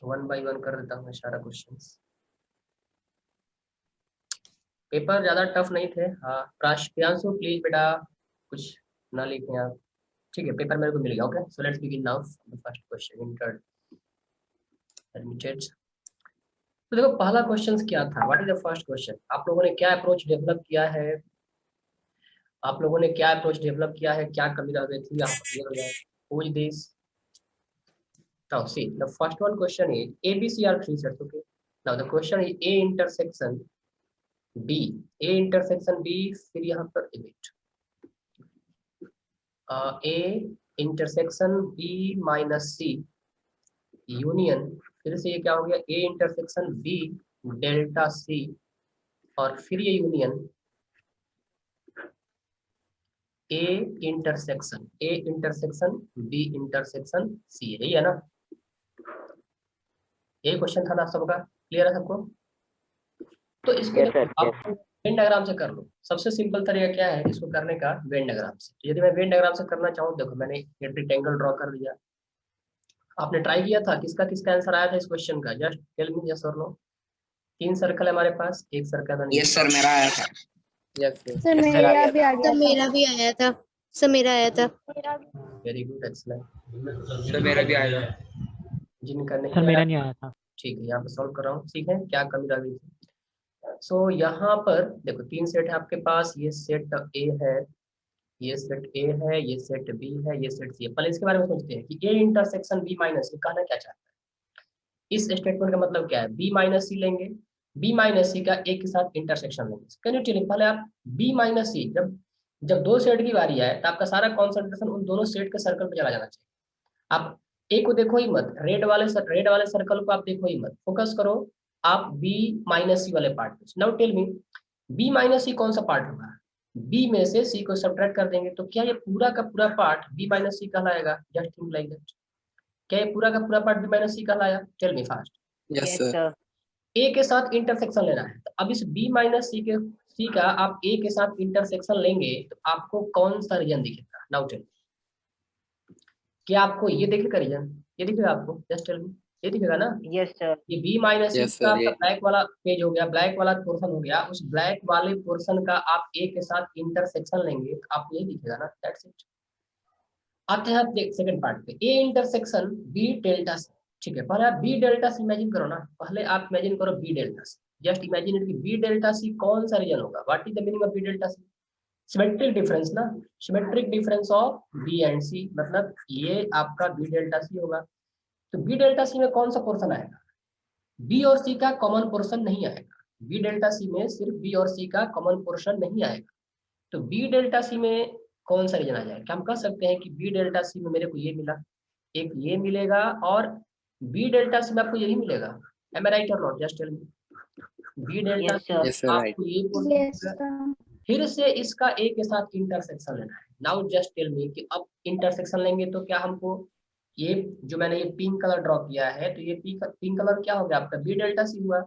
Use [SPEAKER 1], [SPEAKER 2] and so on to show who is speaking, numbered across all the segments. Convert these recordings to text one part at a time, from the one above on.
[SPEAKER 1] One by one कर देता हूँ सारा क्वेश्चंस। पेपर ज्यादा टफ नहीं थे। हाँ प्रांशु प्लीज बेटा कुछ ना लिखें आप। ठीक है पेपर मेरे को मिल गया। Okay so let's begin now the first question intermediate. तो देखो पहला क्वेश्चन क्या था, what is the first question. आप लोगों ने क्या अप्रोच डेवलप किया है, आप लोगों ने क्या अप्रोच डेवलप किया है, क्या कमी रह गई थी, आप क्लियर हो जाए। Who is this. Now see the first one question is ABC are three sets. Okay, now the question is A intersection B, A intersection B, फिर यहाँ पर image A intersection B minus C union, फिर से ये क्या हो गया A intersection B delta C, और फिर ये union A intersection B intersection C, यही है ना। ये क्वेश्चन था ना सबका, क्लियर है सबको। तो इसको आप वेन डायग्राम से कर लो। सबसे सिंपल तरीका क्या है इसको करने का, वेन डायग्राम से। यदि मैं वेन डायग्राम से करना चाहूँ, देखो मैंने एक रेक्टेंगल ड्रॉ कर दिया। आपने ट्राई किया था, किसका किसका आंसर आया था इस क्वेश्चन का, जस्ट टेल मी यस और नो। 3 सर्कल है हमारे पास, एक सर्कल
[SPEAKER 2] यस सर मेरा आया था।
[SPEAKER 1] यस
[SPEAKER 3] सर मेरा भी आ गया था।
[SPEAKER 4] मेरा भी आया था सर, मेरा आया था।
[SPEAKER 1] Very good excellent.
[SPEAKER 2] सर मेरा भी आया था।
[SPEAKER 1] जिनका नहीं
[SPEAKER 5] सर मेरा
[SPEAKER 1] आया
[SPEAKER 5] नहीं आया था।
[SPEAKER 1] ठीक है यहाँ पे सॉल्व कर रहा हूँ। ठीक है क्या कमी रह गई थी। सो यहाँ पर देखो 3 सेट है आपके पास, ये सेट ए है, ये सेट ए है, ये सेट बी है, ये सेट सी है। पहले इसके बारे में सोचते हैं कि ए इंटरसेक्शन बी माइनस सी कहना क्या चाहता है। इस स्टेटमेंट का मतलब क्या है, बी माइनस सी लेंगे, बी माइनस सी का ए के साथ इंटरसेक्शन लेंगे। कैन यू टेल, पहले आप बी माइनस सी, जब जब 2 सेट की बारी आए तो आपका सारा कॉन्सेंट्रेशन उन दोनों सेट के सर्कल पे चला जाना चाहिए। आप ए को देखो ही मत, रेड वाले सर्कल को आप देखो ही मत, फोकस करो आप बी माइनस सी वाले पार्ट पे। Now tell me B minus C कौन सा पार्ट होगा, बी में से सी को सब्ट्रैक्ट कर देंगे तो क्या ये पूरा का पूरा पार्ट बी माइनस सी कहलाएगा। जस्ट थिंक लाइक दैट, क्या ये पूरा का पूरा पार्ट बी माइनस सी कहलाया। Tell me fast.
[SPEAKER 2] Yes sir.
[SPEAKER 1] A के साथ इंटरसेक्शन लेना है, तो अब इस बी माइनस सी का आप ए के साथ इंटरसेक्शन लेंगे तो आपको कौन सा रीजन दिखेगा। नाउ टेल, क्या आपको ये दिखेगा रीजन, ये दिखेगा आपको, जस्ट टेल मी, ये दिखेगा ना।
[SPEAKER 3] Yes sir.
[SPEAKER 1] ये बी माइनस सी
[SPEAKER 2] यस
[SPEAKER 1] का
[SPEAKER 2] सर
[SPEAKER 1] आपका ब्लैक वाला पेज हो गया, ब्लैक वाला पोर्शन हो गया, उस ब्लैक वाले पोर्शन का आप ए के साथ इंटरसेक्शन लेंगे तो आपको ये दिखेगा ना, दैट्स इट। आते हैं सेकंड पार्ट पे, A intersection B delta C. ठीक है पहले आप बी डेल्टा सी इमेजिन करो ना, पहले आप इमेजिन करो B delta C. Just imagine it कि बी डेल्टा सी कौन सा रीजन होगा, what is the meaning of B delta C. Symmetric difference ना, symmetric difference of B and C, मतलब ये आपका बी डेल्टा सी होगा। तो बी डेल्टा सी में कौन सा पोर्शन आएगा, बी और सी का कॉमन पोर्शन नहीं आएगा। बी डेल्टा सी में सिर्फ बी और सी का कॉमन पोर्शन नहीं आएगा। तो बी डेल्टा सी में कौन सा रीजन आ जाएगा, क्या हम कह सकते हैं कि बी डेल्टा सी में मेरे को ये मिला, एक ये मिलेगा, और बी डेल्टा सी में आपको यही मिलेगा। एम आई राइट और not, just tell me. B delta C
[SPEAKER 2] yes sir right.
[SPEAKER 1] आपको ये पोर्शन, फिर से इसका ए के साथ इंटरसेक्शन लेना है। नाउ जस्ट टेल मी कि अब इंटरसेक्शन लेंगे तो क्या हमको, ये जो मैंने ये पिंक कलर ड्रॉ किया है, तो ये पिंक कलर क्या हो गया आपका, बी डेल्टा सी हुआ।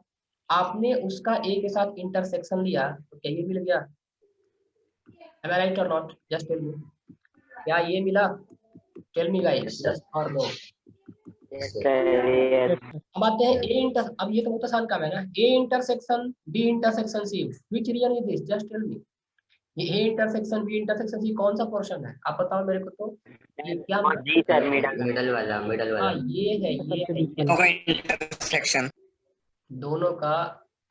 [SPEAKER 1] आपने उसका ए के साथ इंटरसेक्शन लिया तो क्या ये मिल गया, am I right or not, just tell me, क्या ये मिला, टेल मी गाइस यस और नो। अब आते हैं ए इंटर, अब ये तो बहुत आसान काम है ना, A intersection B intersection C, which region is this, just tell me. ये A intersection B intersection C कौन सा पोर्शन है, आप बताओ मेरे को। तो ये क्या
[SPEAKER 3] जी सर,
[SPEAKER 6] मिडल वाला
[SPEAKER 1] हाँ ये है
[SPEAKER 2] इंटरसेक्शन
[SPEAKER 1] दोनों का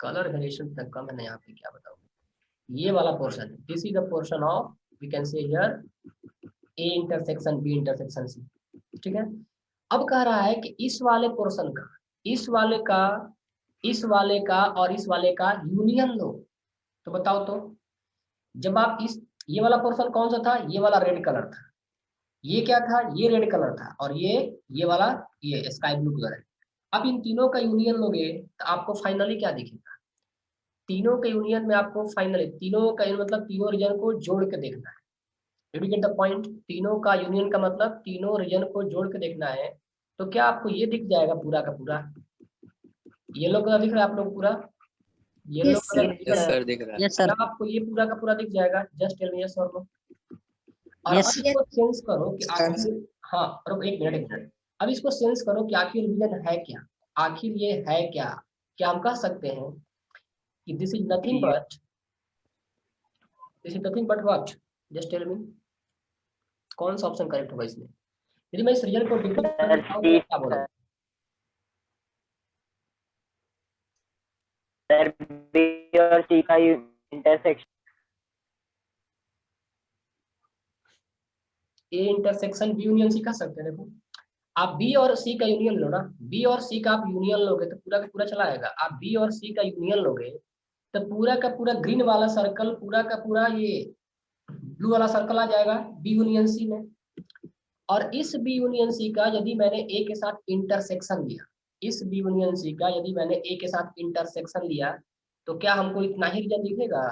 [SPEAKER 1] कलर वेरिएशन तक का मैंने यहाँ पे क्या बताऊँ, ये वाला पोर्शन है, this is the portion of we can say here A intersection B intersection C. ठीक है अब कह रहा है कि इस वाले पोर्शन का, इस वाले का, इस वाले का और इस वाले का यूनियन लो। तो बताओ तो, जब आप इस, ये वाला पोर्शन कौन सा था, ये वाला रेड कलर था, ये क्या था, ये रेड कलर था, और ये वाला ये स्काई ब्लू कलर है। अब इन तीनों का यूनियन लोगे तो आपको फाइनली क्या दिखेगा, तीनों के यूनियन में आपको फाइनली तीनों का मतलब तीनों रीजन को जोड़ के देखना है। Did you get the point? तीनों का यूनियन का मतलब तीनों रीजन को जोड़ के देखना है। तो क्या आपको ये दिख जाएगा पूरा का पूरा, येलो कलर दिख रहा है आप लोग पूरा, येलो कलर दिख रहा है,
[SPEAKER 2] दिख रहा है।
[SPEAKER 3] Yes sir.
[SPEAKER 1] क्या आपको ये पूरा का पूरा दिख जाएगा, जस्ट टेल मी यस और नो। और
[SPEAKER 3] Yes.
[SPEAKER 1] अब इसको सेंस करो कि आखिर, हाँ रुको एक मिनट, अब इसको सेंस करो कि आखिर रीजन है क्या, आखिर ये है क्या? क्या हम कह सकते हैं कि this is nothing but what? Just tell me, कौन सा ऑप्शन करेक्ट होगा इसमें? यदि मैं इस रिजल्ट को डिक्लेयर करना चाहूँ तो क्या बोलूँ?
[SPEAKER 2] सर बी और सी का intersection.
[SPEAKER 1] A intersection B union C कह सकते हैं। देखो आप बी और सी का यूनियन लो ना, बी और सी का आप यूनियन लोगे तो पूरा का पूरा चला आएगा। आप बी और सी का यूनियन लोगे तो पूरा का पूरा ग्रीन वाला सर्कल, पूरा का पूरा ये ब्लू वाला सर्कल आ जाएगा बी यूनियन सी में। और इस बी यूनियन सी का यदि मैंने ए के साथ इंटरसेक्शन लिया, इस बी यूनियन सी का यदि मैंने ए के साथ इंटरसेक्शन लिया तो क्या हमको इतना ही रीजन दिखेगा?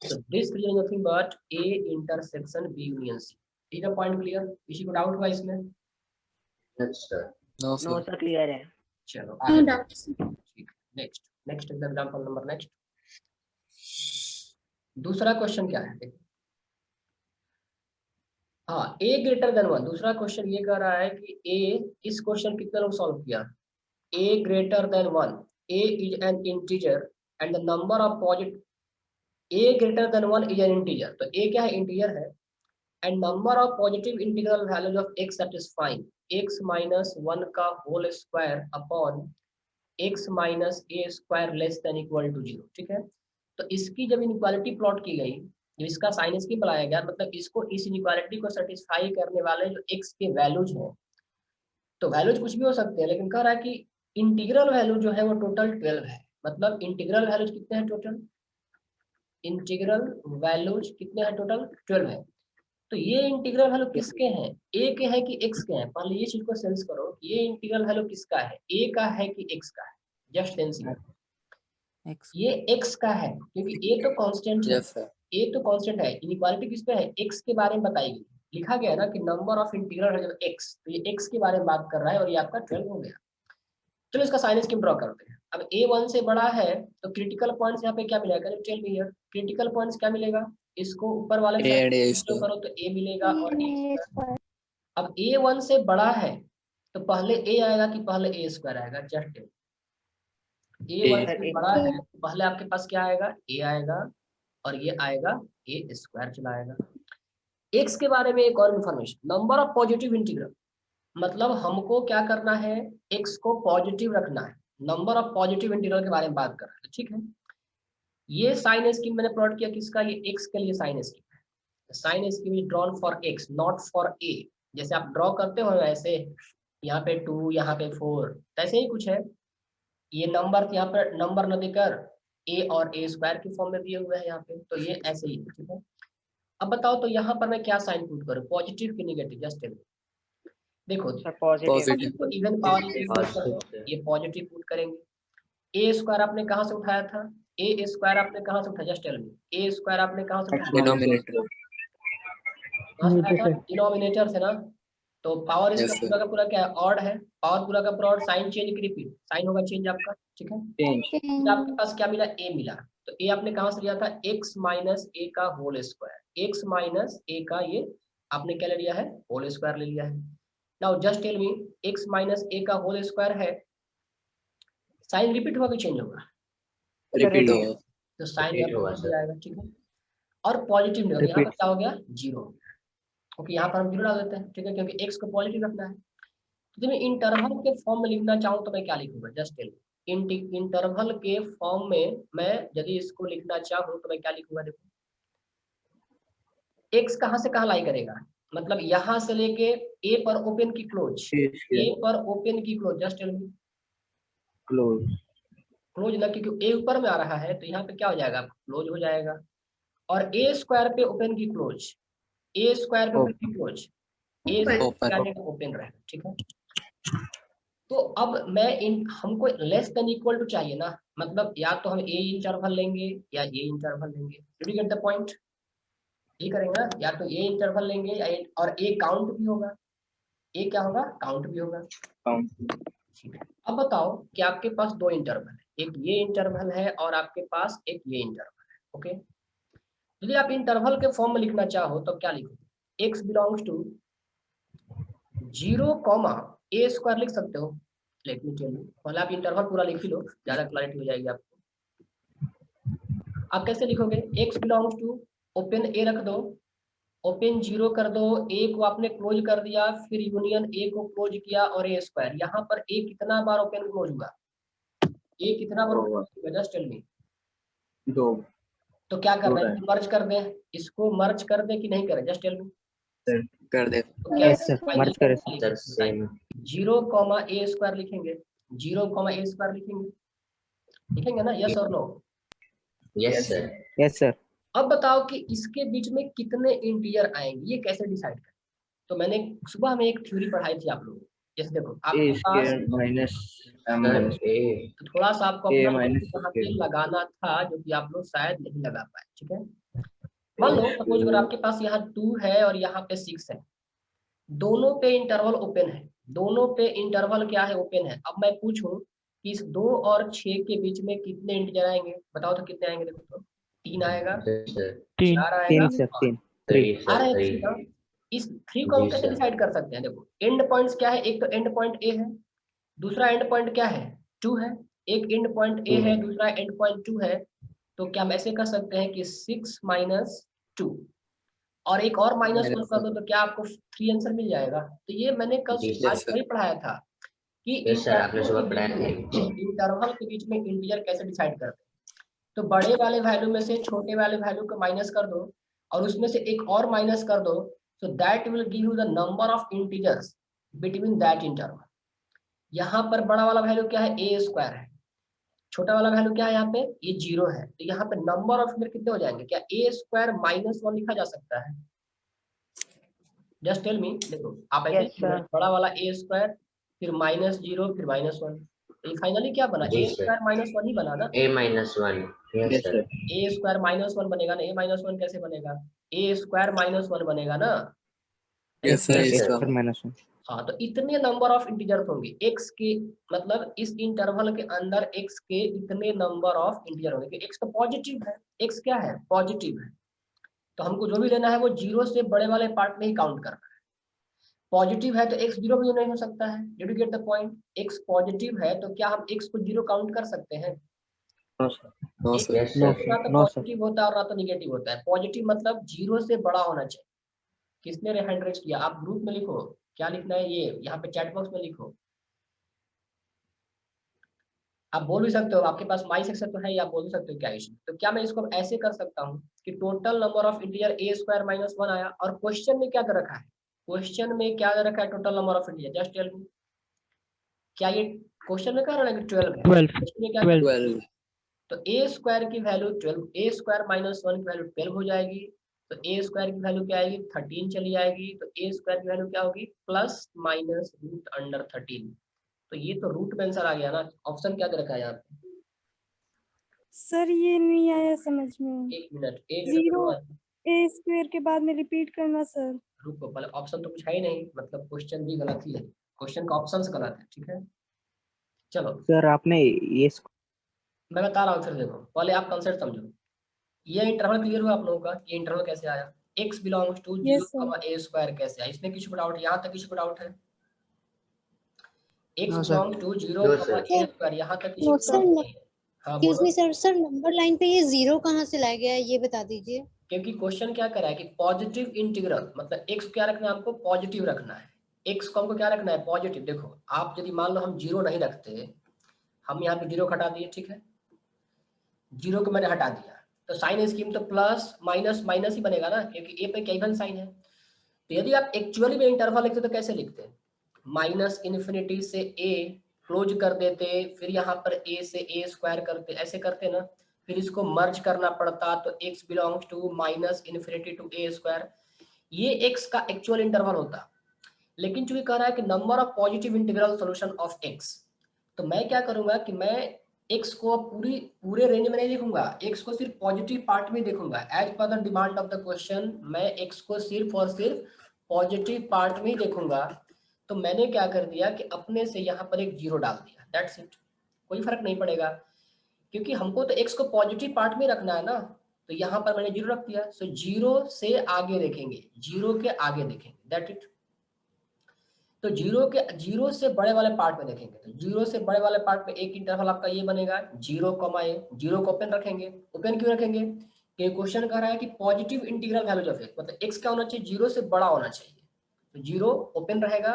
[SPEAKER 1] तो this region nothing but A intersection B union C. ठीक है, पॉइंट क्लियर? किसी को डाउट हुआ इसमें?
[SPEAKER 5] No
[SPEAKER 2] no
[SPEAKER 5] sir.
[SPEAKER 2] Sir clear है।
[SPEAKER 1] चलो आगे ठीक, next next example number next. दूसरा क्वेश्चन क्या है देखो। हाँ, ए ग्रेटर देन 1। दूसरा क्वेश्चन ये कह रहा है कि ए, इस क्वेश्चन कितने लोग सॉल्व किया? A greater than 1, A is an integer and the number of positive, A greater than 1 is an integer, तो ए क्या है? इंटीजर है। And number of positive integral values of x satisfying x minus 1 का whole square upon x minus A square less than equal to 0। ठीक है, तो इसकी जब इनइक्वालिटी प्लॉट की गई, जो इसका साइन स्कीम बनाया गया, मतलब इसको, इस इनइक्वालिटी को सेटिस्फाई करने वाले जो x के वैल्यूज हैं, तो वैल्यूज कुछ भी हो सकते हैं, लेकिन कह रहा है कि इंटीग्रल वैल्यू जो है वो टोटल 12 है। मतलब इंटीग्रल वैल्यूज कितने हैं टोटल? इंटीग्रल वैल्यूज कितने हैं टोटल? 12 है। तो ये इंटीग्रल वैल्यू किसके हैं? ए के हैं कि एक्स के हैं? पहले ये चीज को सेंस करो, ये इंटीग्रल वैल्यू किसका है? ए का है कि एक्स का है? Just sense it. ये एक्स का है क्योंकि ए तो कांस्टेंट है।
[SPEAKER 5] Yes sir.
[SPEAKER 1] ए तो कांस्टेंट है, इनइक्वालिटी किस पे है? एक्स के बारे में बताई गई, लिखा गया ना कि नंबर ऑफ इंटीग्रल है जब एक्स, तो ये एक्स के बारे में बात कर रहा है और ये आपका 12 हो गया। चलो इसका साइन स्कीम ड्रॉ करते हैं। अब ए 1 से बड़ा है तो क्रिटिकल पॉइंट्स यहाँ पे क्या मिलेगा? Tell me here, critical points क्या मिलेगा? इसको ऊपर वाले
[SPEAKER 5] ए एंड ए
[SPEAKER 1] जो करो तो ए मिलेगा और ए। अब ए 1 से बड़ा है तो पहले ए आएगा कि पहले ए स्क्वायर आएगा? जस्ट ए 1 से बड़ा है तो पहले आपके पास क्या आएगा? ए आएगा और ये आएगा ए स्क्वायर चला आएगा। एक्स के बारे में एक और information, number of positive integral, मतलब हमको क्या करना है? एक्स को पॉजिटिव रखना है। नंबर ऑफ पॉजिटिव इंटीग्रल के बारे में बात कर रहे हैं, ठीक है। ये साइन स्कीम मैंने प्लॉट किया किसका? ये एक्स के लिए साइन स्कीम है। Sign scheme is drawn for x not for a. जैसे आप ड्रॉ करते हो ऐसे, यहाँ पे 2, यहाँ पे 4, ऐसे ही कुछ है। ये नंबर यहाँ पर नंबर न देकर ए और ए स्क्वायर की फॉर्म में दिए हुए हैं यहाँ पे, तो ये ऐसे ही, ठीक है। अब बताओ तो यहाँ पर मैं क्या साइन पुट करूँ, पॉजिटिव की नेगेटिव? Just tell me. देखो
[SPEAKER 5] पॉजिटिव।
[SPEAKER 1] तो इवन पावर यूज कर लो, ये पॉजिटिव पुट करेंगे। ए स्क्वायर आपने कहाँ से उठाया था? ए स्क्वायर आपने कहाँ से उठाया? जस्ट टेल मी, ए स्क्वायर आपने कहाँ से उठाया?
[SPEAKER 5] डिनोमिनेटर।
[SPEAKER 1] डिनोमिनेटर से ना। तो पावर इसका
[SPEAKER 5] Yes, sir.
[SPEAKER 1] पूरा का पूरा क्या है? ऑड है। पावर पूरा का पूरा ऑड, साइन चेंज की रिपीट, साइन होगा चेंज आपका, ठीक है। फिर आपके पास क्या मिला? ए मिला। तो ए आपने कहाँ से लिया था? एक्स माइनस ए का whole square. X minus A का ये आपने क्या ले लिया है? होल स्क्वायर ले लिया है। Now just tell me, X minus A का होल स्क्वायर है, साइन रिपीट होगा कि चेंज होगा?
[SPEAKER 5] रिपीट होगा।
[SPEAKER 1] तो साइन हो जाएगा, ठीक है। और पॉजिटिव नहीं, यहाँ पर क्या हो गया? 0। ओके, यहाँ पर हम 0 डाल देते हैं, ठीक है, क्योंकि एक्स को पॉजिटिव रखना है। तो जब मैं इंटरवल के फॉर्म में लिखना चाहूँ तो मैं क्या लिखूंगा? जस्ट टेल मी, इंटरवल के फॉर्म में मैं यदि इसको लिखना चाहूँ तो मैं क्या लिखूंगा? देखो, एक्स कहाँ से कहाँ लाई करेगा? मतलब यहाँ से लेके ए पर ओपन की क्लोज, ए पर ओपन की close, just tell me close ना, क्योंकि ए ऊपर में आ रहा है तो यहाँ पे क्या हो जाएगा? क्लोज हो जाएगा। और ए स्क्वायर पे ओपन की क्लोज, ए स्क्वायर पे ओपन की क्लोज, ए ओपन रहेगा, ठीक है। तो अब मैं हमको लेस देन इक्वल टू चाहिए ना, मतलब या तो हम ए इंटरवल लेंगे या ए इंटरवल लेंगे। Did you get the point? ये करेंगे ना, या तो ए इंटरवल लेंगे या और ए काउंट भी होगा। ए क्या होगा? काउंट भी होगा। ठीक है, अब बताओ कि आपके पास दो इंटरवल है, एक ये इंटरवल है और आपके पास एक ये इंटरवल है, ओके। यदि आप इंटरवल के फॉर्म में लिखना चाहो तो क्या लिखोगे? X belongs to 0, a square लिख सकते हो, लेट मी टेल यू, पहले आप इंटरवल पूरा लिख ही लो, ज्यादा क्लैरिटी हो जाएगी आपको। आप कैसे लिखोगे, x बिलोंग्स टू ओपन ए रख दो, ओपन 0 कर दो, ए को आपने क्लोज कर दिया, फिर यूनियन ए को क्लोज किया और ए स्क्वायर। यहाँ पर ए कितना बार ओपन क्लोज हुआ, ए कितना बार क्लोज हुआ, जस्ट टेल मी।
[SPEAKER 5] 2
[SPEAKER 1] तो क्या कर रहे हैं, मर्ज कर दें, इसको मर्ज कर दें कि नहीं करें, जस्ट टेल मी।
[SPEAKER 5] कर दे
[SPEAKER 1] तो क्या
[SPEAKER 3] Yes, sir.
[SPEAKER 6] मर्ज करें
[SPEAKER 5] सर सेम
[SPEAKER 1] 0 कॉमा ए स्क्वायर लिखेंगे, 0 कॉमा ए स्क्वायर लिखेंगे, लिखेंगे ना, यस और no.
[SPEAKER 5] Yes sir
[SPEAKER 6] yes sir
[SPEAKER 1] अब बताओ कि इसके बीच में कितने इंटीजर आएंगे, ये कैसे डिसाइड करें। तो मैंने सुबह में एक थ्योरी पढ़ाई थी आप लोगों को, जैसे देखो आपके पास
[SPEAKER 6] माइनस
[SPEAKER 5] ए
[SPEAKER 1] तो थोड़ा सा आपको
[SPEAKER 6] A
[SPEAKER 1] अपना
[SPEAKER 6] minus
[SPEAKER 1] यहाँ पे लगाना था, जो कि आप लोग शायद नहीं लगा पाए, ठीक है। मान लो सपोज अगर आपके पास यहाँ 2 है और यहाँ पे 6 है, दोनों पे इंटरवल ओपन है, दोनों पे इंटरवल क्या है, ओपन है। अब मैं पूछूं कि इस 2 और 6 के बीच में कितने इंटीजर आएंगे, बताओ तो कितने आएंगे, देखो तो 3 आएगा, 4 आएगा,
[SPEAKER 6] 3 सर 3
[SPEAKER 1] आ रहा है 3 ना। इस 3 को हम कैसे डिसाइड कर सकते हैं, देखो एंड पॉइंट्स क्या है, एक तो एंड पॉइंट ए है, दूसरा एंड पॉइंट क्या है 2 है, एक एंड पॉइंट ए है, दूसरा एंड पॉइंट 2 है। तो क्या हम ऐसे कर सकते हैं कि 6 माइनस 2 और एक और -1 कर दो, तो क्या आपको 3 आंसर मिल जाएगा। तो ये मैंने कल
[SPEAKER 5] जी, सर,
[SPEAKER 1] आज
[SPEAKER 5] सर।
[SPEAKER 1] वही पढ़ाया था कि
[SPEAKER 5] यस सर, आपने सुबह पढ़ाया था।
[SPEAKER 1] इंटरवल के बीच में इंटीजर कैसे डिसाइड करते हैं। तो बड़े वाले वैल्यू में से छोटे वाले वैल्यू को माइनस कर दो और उसमें से एक और माइनस कर दो, so that will give you the number of integers between that interval. यहाँ पर बड़ा वाला वैल्यू क्या है, ए स्क्वायर है, छोटा वाला वैल्यू क्या है यहाँ पे, ये 0 है। तो यहाँ पे नंबर ऑफ इंटीजर कितने हो जाएंगे, क्या ए स्क्वायर -1 लिखा जा सकता है, जस्ट टेल मी। देखो आप ऐसे
[SPEAKER 2] Yes, sir.
[SPEAKER 1] बड़ा वाला ए स्क्वायर फिर -0 फिर -1, तो ये फाइनली क्या बना,
[SPEAKER 5] जी,
[SPEAKER 1] ए
[SPEAKER 5] सर।
[SPEAKER 1] स्क्वायर -1 ही बना ना।
[SPEAKER 5] A-1 यस सर
[SPEAKER 1] ए स्क्वायर -1 बनेगा ना, ए-1 कैसे बनेगा, ए स्क्वायर -1 बनेगा ना।
[SPEAKER 5] यस सर
[SPEAKER 6] यस सर -1
[SPEAKER 1] हाँ, तो इतने नंबर ऑफ इंटीजर होंगे x के, मतलब इस इंटरवल के अंदर x के इतने नंबर ऑफ इंटीजर होंगे। x तो पॉजिटिव है, x क्या है, पॉजिटिव है, तो हमको जो भी लेना है वो 0 से बड़े वाले पार्ट में ही काउंट करना है। पॉजिटिव है तो x 0 भी नहीं हो सकता है, did you get the point. x positive है तो क्या हम x को 0 काउंट कर सकते हैं,
[SPEAKER 5] no
[SPEAKER 1] X
[SPEAKER 5] sir yes
[SPEAKER 6] no
[SPEAKER 5] sir
[SPEAKER 1] ना तो
[SPEAKER 6] नो सर
[SPEAKER 1] पॉजिटिव होता है और ना तो निगेटिव होता है। पॉजिटिव मतलब 0 से बड़ा होना चाहिए। किसने हैंड रेज किया, आप ग्रुप में लिखो क्या लिखना है, ये यहाँ पे चैट बॉक्स में लिखो। आप बोल भी सकते हो, आपके पास माइक सेक्शन तो है, या आप बोल भी सकते हो क्या इशू। तो क्या मैं इसको ऐसे कर सकता हूँ कि total number of integer a square -1 आया, और क्वेश्चन में क्या दे रखा है, क्वेश्चन में क्या दे रखा है, total number of integer, just tell me. क्या ये क्वेश्चन में कह रहा है कि 12 है,
[SPEAKER 6] 12
[SPEAKER 1] क्वेश्चन में क्या
[SPEAKER 5] 12
[SPEAKER 1] तो ए स्क्वायर की वैल्यू 12, ए स्क्वायर -1 की वैल्यू 12 हो जाएगी, तो ए स्क्वायर की वैल्यू क्या आएगी, 13 चली जाएगी। तो ए स्क्वायर की वैल्यू क्या होगी, +-√13। तो ये तो रूट में आंसर आ गया ना। ऑप्शन क्या दे रखा है यहाँ पे,
[SPEAKER 3] सर ये नहीं आया समझ में।
[SPEAKER 1] एक मिनट, एक
[SPEAKER 3] जीरो
[SPEAKER 1] मिनट
[SPEAKER 3] ए स्क्वायर के बाद में रिपीट करना सर।
[SPEAKER 1] रुको, पहले ऑप्शन तो कुछ है ही नहीं, मतलब क्वेश्चन भी गलत ही है, क्वेश्चन का ऑप्शंस गलत है, ठीक है। चलो
[SPEAKER 6] सर आपने ये
[SPEAKER 1] मैं बता रहा हूँ, फिर देखो पहले आप कंसेप्ट समझो। ये इंटरवल क्लियर हुआ आप लोगों का, ये इंटरवल कैसे आया, x belongs to 0,
[SPEAKER 3] Yes, sir.
[SPEAKER 1] a square कैसे आया, इसमें किसी को डाउट, यहाँ तक किसी को डाउट है। x
[SPEAKER 6] No, sir.
[SPEAKER 1] Belongs to 0,
[SPEAKER 5] No,
[SPEAKER 1] a
[SPEAKER 5] sir.
[SPEAKER 1] Square, यहाँ तक किसी
[SPEAKER 4] No,
[SPEAKER 1] को
[SPEAKER 4] sir.
[SPEAKER 1] डाउट नहीं है। हाँ
[SPEAKER 4] एक्सक्यूज
[SPEAKER 1] बोलो,
[SPEAKER 4] मी सर, सर नंबर लाइन पे ये 0 कहाँ से लाया गया है, ये बता दीजिए।
[SPEAKER 1] क्योंकि क्वेश्चन क्या कर रहा है कि पॉजिटिव इंटीग्रल, मतलब x क्या रखना है हमको, पॉजिटिव रखना है। x को हमको क्या रखना है, पॉजिटिव। देखो आप यदि मान लो हम 0 नहीं रखते, हम यहाँ पे 0 हटा दिए, ठीक है, 0 को मैंने हटा दिया, तो साइन स्कीम तो प्लस माइनस माइनस ही बनेगा ना, क्योंकि ए पे केवल साइन है। तो यदि आप एक्चुअली में इंटरवल लिखते तो कैसे लिखते हैं, -∞ से a क्लोज कर देते, फिर यहाँ पर a से a स्क्वायर करते, ऐसे करते ना, फिर इसको मर्ज करना पड़ता, तो x belongs to -∞ to a square, ये x का एक्चुअल इंटरवल होता। लेकिन चूंकि कह रहा है कि number of positive integral solution of x, तो मैं क्या करूंगा कि मैं x को पूरे रेंज में नहीं लिखूंगा, x को सिर्फ पॉजिटिव पार्ट में देखूंगा। As per the demand of the question मैं x को सिर्फ और सिर्फ पॉजिटिव पार्ट में ही देखूंगा। तो मैंने क्या कर दिया कि अपने से यहाँ पर एक 0 डाल दिया, दैट्स इट, कोई फर्क नहीं पड़ेगा, क्योंकि हमको तो x को पॉजिटिव पार्ट में रखना है ना। तो यहाँ पर मैंने 0 रख दिया, सो 0 से आगे देखेंगे, 0 के आगे देखेंगे, दैट इट। तो जीरो से बड़े वाले पार्ट में देखेंगे, तो जीरो से बड़े वाले पार्ट में एक इंटरवल आपका ये बनेगा 0, जीरो को ओपन रखेंगे। ओपन क्यों रखेंगे? कि क्वेश्चन कह रहा है कि positive integral values of x, मतलब एक्स क्या होना चाहिए, जीरो से बड़ा होना चाहिए। तो जीरो ओपन रहेगा,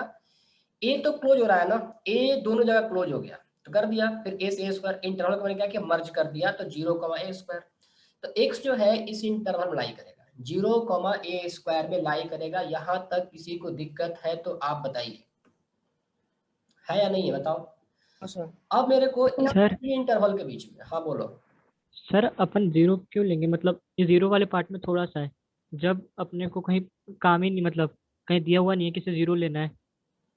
[SPEAKER 1] ए तो क्लोज हो रहा है ना, ए दोनों जगह क्लोज हो गया तो कर दिया, फिर ए से ए स्क्वायर, इंटरवल को मैंने क्या किया, मर्ज कर दिया, तो 0, a स्क्वायर। तो एक्स जो है इस इंटरवल में लाई करेगा, 0, a स्क्वायर में लाई करेगा। यहाँ तक किसी को दिक्कत है तो आप बताइए, है या नहीं है बताओ। अब मेरे को
[SPEAKER 7] सर
[SPEAKER 1] इंटरवल के बीच में, हाँ बोलो।
[SPEAKER 7] सर अपन जीरो क्यों लेंगे, मतलब ये जीरो वाले पार्ट में थोड़ा सा है, जब अपने को कहीं काम ही नहीं, मतलब कहीं दिया हुआ नहीं है किसी जीरो लेना है,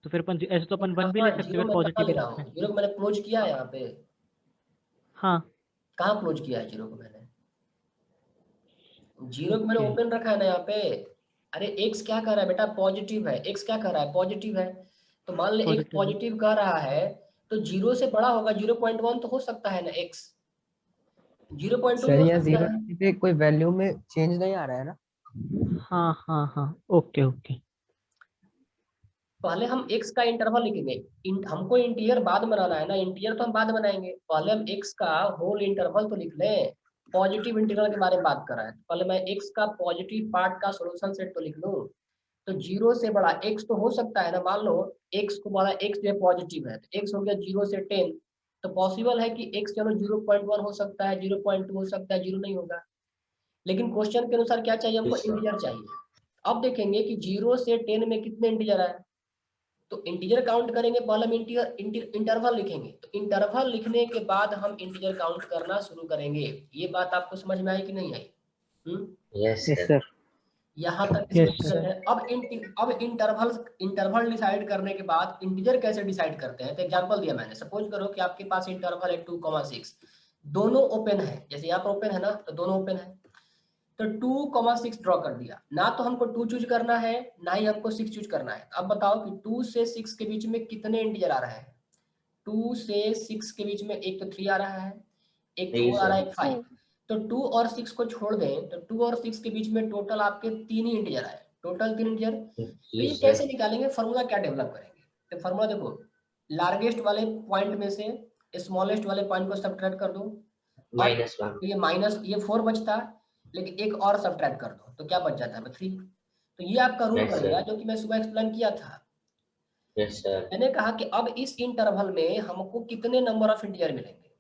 [SPEAKER 7] तो फिर अपन ऐसे तो अपन वन भी ले सकते
[SPEAKER 1] जीरो
[SPEAKER 7] हैं
[SPEAKER 1] मैं कहाँ
[SPEAKER 7] पॉजिटिव
[SPEAKER 1] ले
[SPEAKER 7] ही
[SPEAKER 1] रहा
[SPEAKER 7] रखना है।
[SPEAKER 1] हूँ, जीरो को मैंने क्लोज किया है यहाँ पे,
[SPEAKER 7] हाँ
[SPEAKER 1] कहाँ क्लोज किया है जीरो को मैंने, जीरो को मैंने
[SPEAKER 7] ओके
[SPEAKER 1] ओपन रखा है ना यहाँ पे। अरे एक्स क्या कर रहा है बेटा, पॉजिटिव है, एक्स क्या कर रहा है, पॉजिटिव है। तो मान ले एक्स
[SPEAKER 7] पॉजिटिव है।
[SPEAKER 1] पॉजिटिव कर रहा है, तो जीरो से बड़ा होगा, 0.1 तो हो सकता है ना एक्स, 0.2
[SPEAKER 8] सर
[SPEAKER 1] हो
[SPEAKER 8] यहाँ
[SPEAKER 1] सकता
[SPEAKER 8] जीरो
[SPEAKER 1] है।
[SPEAKER 8] पे कोई वैल्यू में चेंज नहीं आ रहा है ना?
[SPEAKER 7] हाँ हाँ हाँ ओके ओके।
[SPEAKER 1] पहले हम x का इंटरवल लिखेंगे, हमको इंटीजर बाद में बनाना है ना, इंटीजर तो हम बाद में बनाएंगे, पहले हम x का होल इंटरवल तो लिख लें। पॉजिटिव इंटीग्रल के बारे में बात कर रहा है, पहले मैं x का पॉजिटिव पार्ट का सॉल्यूशन सेट तो लिख लूं। तो जीरो से बड़ा x तो हो सकता है ना, मान लो x को बड़ा, x जो पॉजिटिव है तो x हो गया 0 से 10, तो पॉसिबल है कि x चलो 0.1 हो सकता है, 0.2 हो सकता है, 0 नहीं होगा। लेकिन क्वेश्चन के अनुसार क्या चाहिए हमको,
[SPEAKER 5] Yes, sir.
[SPEAKER 1] इंटीजर चाहिए। अब देखेंगे कि 0 से 10 में कितने इंटीजर आए, तो इंटीजर काउंट करेंगे, पहले हम इंटरवल लिखेंगे, तो इंटरवल लिखने के बाद हम इंटीजर काउंट करना शुरू करेंगे। ये बात आपको समझ में आई कि नहीं आई?
[SPEAKER 5] Yes,
[SPEAKER 6] yes
[SPEAKER 5] sir.
[SPEAKER 6] सर।
[SPEAKER 1] यहाँ तक
[SPEAKER 7] Yes,
[SPEAKER 1] किसी दिक्कत है? अब इंटरवल डिसाइड करने के बाद इंटीजर कैसे डिसाइड करते हैं, तो एग्जांपल दिया मैंने, सपोज करो कि आपके पास इंटरवल है 2,6, दोनों ओपन है, जैसे यहाँ पर ओपन है ना, तो दोनों ओपन है, तो 2,6 ड्रॉ कर दिया ना, तो हमको 2 चूज करना है ना ही हमको 6 चूज करना है। अब बताओ कि 2 से 6 के बीच में कितने इंटीजर आ रहे हैं, 2 से 6 के बीच में एक तो 3 आ रहा है, एक 4 आ रहा है, एक 5, तो 2 और 6 को छोड़ दें तो 2 और 6 के बीच में टोटल आपके 3 ही इंटीजर आए, टोटल 3 इंटीजर। तो ये
[SPEAKER 5] Yes,
[SPEAKER 1] कैसे
[SPEAKER 5] sir.
[SPEAKER 1] निकालेंगे, फॉर्मूला क्या डेवलप करेंगे, तो फॉर्मूला देखो, लार्जेस्ट वाले पॉइंट में से स्मॉलेस्ट वाले पॉइंट को सब्ट्रैक्ट कर दो,
[SPEAKER 5] -1.
[SPEAKER 1] तो ये माइनस, ये 4 बचता, लेकिन एक और सब्ट्रैक्ट कर दो तो क्या बच जाता है, 3। तो ये आपका रूल
[SPEAKER 5] Yes,
[SPEAKER 1] बन
[SPEAKER 5] sir.
[SPEAKER 1] गया, जो कि मैं सुबह एक्सप्लेन किया था।
[SPEAKER 5] Yes, sir.
[SPEAKER 1] मैंने कहा कि अब इस इंटरवल में हमको कितने नंबर ऑफ इंटीजर मिलेंगे,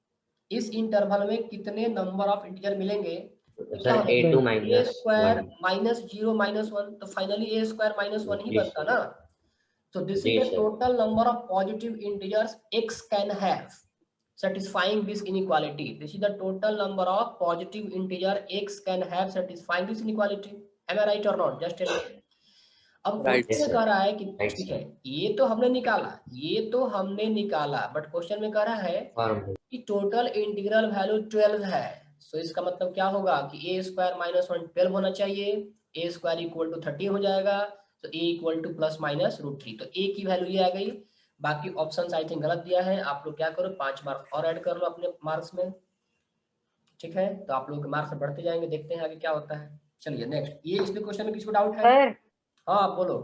[SPEAKER 1] इस इंटरवल में कितने नंबर ऑफ इंटीजर मिलेंगे, तो क्या
[SPEAKER 5] Sir,
[SPEAKER 1] होगा,
[SPEAKER 5] A2
[SPEAKER 1] ए स्क्वायर
[SPEAKER 5] -1.
[SPEAKER 1] -0 -1, तो फाइनली ए स्क्वायर -1 ही
[SPEAKER 5] Yes,
[SPEAKER 1] बनता ना। So this is
[SPEAKER 5] Yes,
[SPEAKER 1] the
[SPEAKER 5] sir.
[SPEAKER 1] total number of positive integers x can have satisfying this inequality. This is the total number of positive integer x can have satisfying this inequality. Am I right or not? Just tell me. अब
[SPEAKER 8] Right,
[SPEAKER 1] question में
[SPEAKER 5] sir.
[SPEAKER 1] कह रहा है कि
[SPEAKER 5] Right,
[SPEAKER 1] ठीक
[SPEAKER 5] sir.
[SPEAKER 1] है, ये तो हमने निकाला, बट क्वेश्चन में कह रहा है
[SPEAKER 5] Form.
[SPEAKER 1] कि टोटल इंटीग्रल वैल्यू 12 है। सो इसका मतलब क्या होगा कि ए स्क्वायर -1 12 होना चाहिए, ए स्क्वायर इक्वल टू 30 हो जाएगा, तो ए इक्वल टू ±√3, तो ए की वैल्यू ये आ गई। बाकी ऑप्शंस आई थिंक गलत दिया है, आप लोग क्या करो 5 मार्क्स और ऐड कर लो अपने मार्क्स में, ठीक है। तो आप लोग के मार्क्स बढ़ते जाएंगे, देखते हैं आगे क्या होता है। चलिए नेक्स्ट, ये इसमें क्वेश्चन में किसी को डाउट है?
[SPEAKER 2] सर
[SPEAKER 1] हाँ आप बोलो।